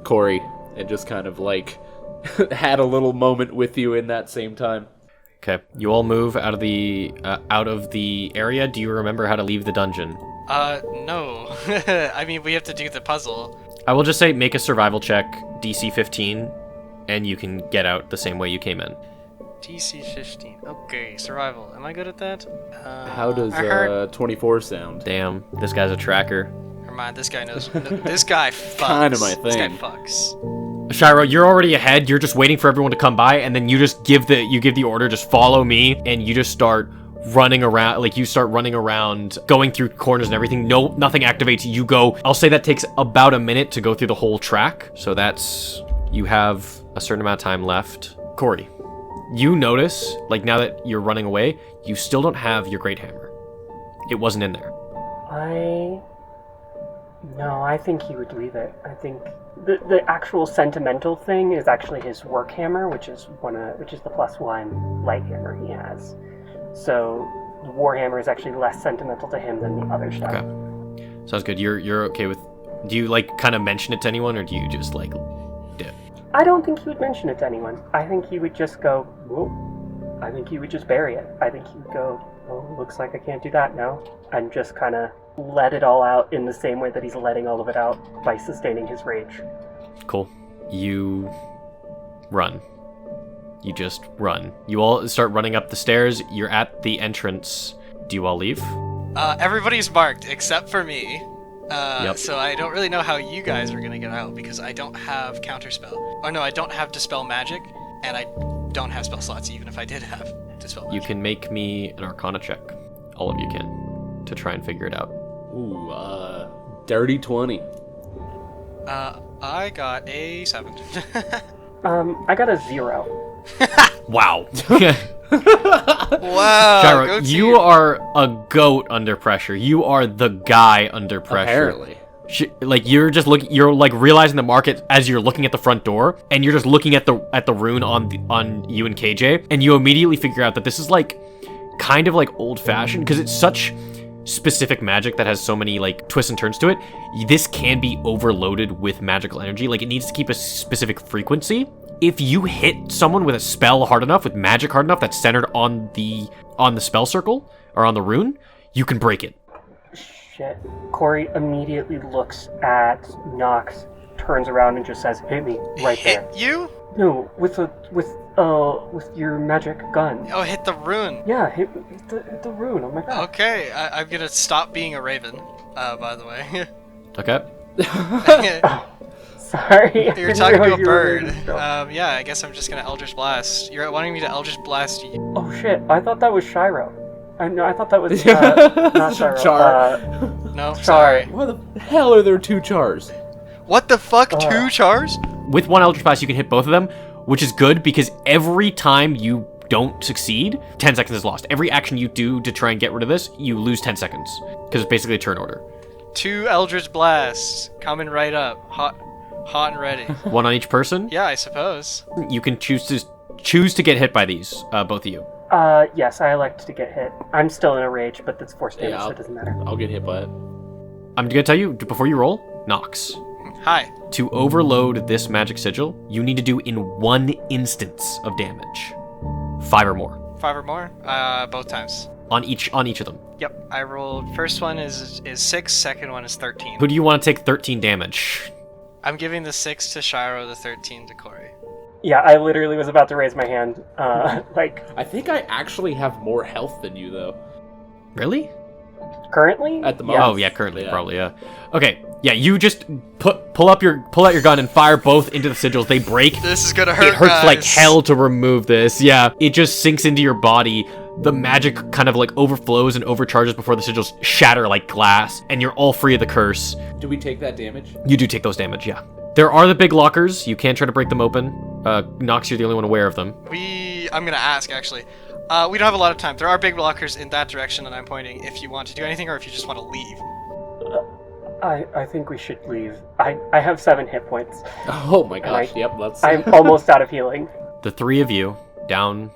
Corey, and just kind of had a little moment with you in that same time. Okay, you all move out of the area. Do you remember how to leave the dungeon? No. I mean, we have to do the puzzle. I will just say make a survival check, DC 15, and you can get out the same way you came in. DC 15. Okay, survival. Am I good at that? How does 24 sound? Damn, this guy's a tracker. Never mind, this guy knows. This guy fucks. Kinda my thing. This guy fucks. Shiro, you're already ahead. You're just waiting for everyone to come by, and then you just give the order, just follow me, and you just start running around. You start running around, going through corners and everything. Nothing activates. You go. I'll say that takes about a minute to go through the whole track. So you have a certain amount of time left. Corey, you notice, now that you're running away, you still don't have your great hammer. It wasn't in there. I think he would leave it. I think the actual sentimental thing is actually his work hammer, which is the +1 light hammer he has. So the Warhammer is actually less sentimental to him than the other stuff. Okay, sounds good. You're okay with? Do you kind of mention it to anyone, or do you just dip? I don't think he would mention it to anyone. I think he would just go, whoa. I think he would just bury it. I think he would go, oh, looks like I can't do that now. And just kind of let it all out in the same way that he's letting all of it out by sustaining his rage. Cool. You run. You just run. You all start running up the stairs. You're at the entrance. Do you all leave? Everybody's marked except for me. Yep. So I don't really know how you guys are gonna get out because I don't have counterspell. Or no, I don't have dispel magic, and I don't have spell slots even if I did have dispel magic. You can make me an Arcana check. All of you can, to try and figure it out. Ooh, dirty 20. I got a 7. I got a 0. Wow. Wow. Gyro, you are a goat under pressure. You are the guy under pressure. Apparently. You're just looking. You're realizing the market as you're looking at the front door, and you're just looking at the rune on you and KJ, and you immediately figure out that this is kind of old fashioned because it's such specific magic that has so many twists and turns to it. This can be overloaded with magical energy. It needs to keep a specific frequency. If you hit someone with a spell hard enough, with magic hard enough that's centered on the spell circle or on the rune, you can break it. Shit. Corey immediately looks at Nox, turns around and just says, "Hit me right there." Hit you? No, with with your magic gun. Oh, hit the rune. Yeah, hit the rune on my back. Okay, I'm gonna stop being a raven. By the way. Okay. Sorry. You're talking to a bird. Yeah, I guess I'm just gonna Eldritch Blast. You're wanting me to Eldritch Blast you. Oh shit! I thought that was Shiro. No, I thought that was not Shiro. Char. No, Char. sorry. Why the hell are there 2 chars? What the fuck? 2 chars? With one Eldritch Blast, you can hit both of them, which is good because every time you don't succeed, 10 seconds is lost. Every action you do to try and get rid of this, you lose 10 seconds because it's basically a turn order. 2 Eldritch Blasts coming right up, hot and ready. One on each person. Yeah, I suppose. You can choose to get hit by these, both of you. Yes, I elect to get hit. I'm still in a rage, but that's force damage, Yeah, so it doesn't matter. I'll get hit by it. I'm gonna tell you before you roll, Nox. Hi. To overload this magic sigil, you need to do in 1 instance of damage, 5 or more 5 or more? Both times. on each of them. Yep, I rolled. First one is 6, second one is 13. Who do you want to take 13 damage? I'm giving the 6 to Shiro, the 13 to Corey. Yeah, I literally was about to raise my hand. Like, I think I actually have more health than you, though. Really? currently? At the Yes. moment. Oh yeah, currently Yeah. probably yeah. Okay, yeah, you just pull out your gun and fire both into the sigils. They break. This is gonna hurt. It hurts guys. like hell to remove this. Yeah, it just sinks into your body. The magic kind of like overflows and overcharges before the sigils shatter like glass, and you're all free of the curse. Do we take that damage? You do take those damage, yeah. There are the big lockers. You can try to break them open. Nox, you're the only one aware of them. I'm gonna ask actually. We don't have a lot of time. There are big blockers in that direction that I'm pointing. If you want to do anything, or if you just want to leave. I think we should leave. I have 7 hit points. Oh my gosh, yep, let's... I'm almost out of healing. The 3 of you, down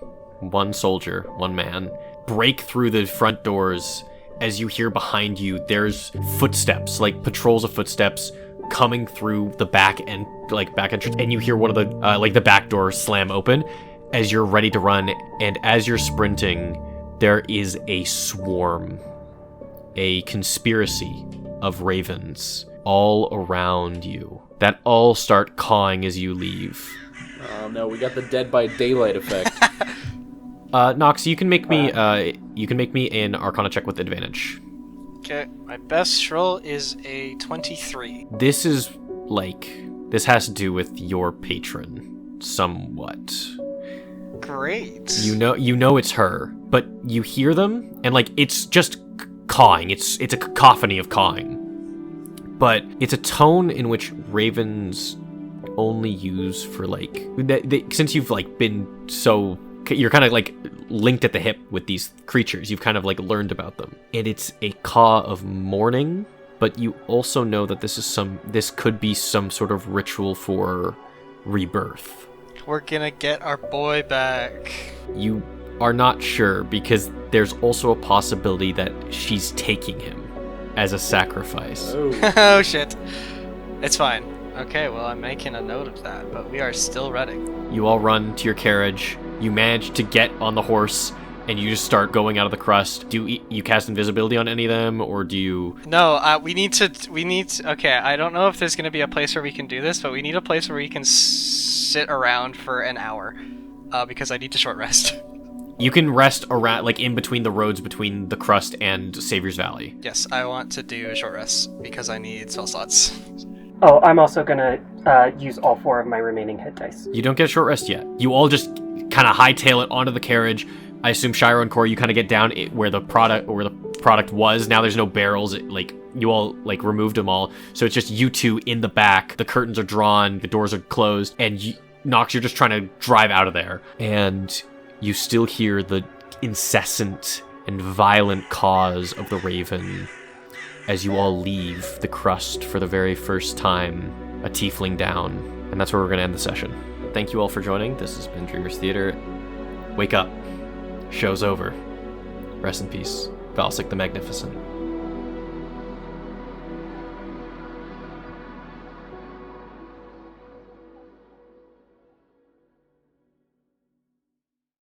1 soldier, 1 man, break through the front doors. As you hear behind you, there's footsteps, like patrols of footsteps coming through the back entrance, and you hear one of the the back doors slam open as you're ready to run. And as you're sprinting, there is a swarm, a conspiracy of ravens all around you that all start cawing as you leave. Oh no, we got the Dead by Daylight effect. Nox, you can make me an Arcana check with advantage. Okay, my best roll is a 23. This has to do with your patron, somewhat. Great. You know it's her, but you hear them, and it's just cawing. It's a cacophony of cawing, but it's a tone in which ravens only use for since you've been so. You're kind of linked at the hip with these creatures. You've kind of learned about them. And it's a caw of mourning, but you also know that this could be some sort of ritual for rebirth. We're gonna get our boy back. You are not sure because there's also a possibility that she's taking him as a sacrifice. Oh. Oh shit. It's fine. Okay, well I'm making a note of that, but we are still running. You all run to your carriage. You manage to get on the horse, and you just start going out of the crust. Do you cast invisibility on any of them, or do you... No, we need to, okay, I don't know if there's going to be a place where we can do this, but we need a place where we can sit around for an hour, because I need to short rest. You can rest around, in between the roads between the crust and Savior's Valley. Yes, I want to do a short rest, because I need spell slots. Oh, I'm also gonna use all 4 of my remaining hit dice. You don't get a short rest yet. You all just kind of hightail it onto the carriage. I assume Shiro and Corey, you kind of get down where the product was. Now there's no barrels. You all removed them all, so it's just you two in the back. The curtains are drawn, the doors are closed, and Nox, you're just trying to drive out of there, and you still hear the incessant and violent caws of the raven as you all leave the crust for the very first time, a tiefling down. And that's where we're going to end the session. Thank you all for joining. This has been Dreamers Theater. Wake up. Show's over. Rest in peace, Valsic the Magnificent.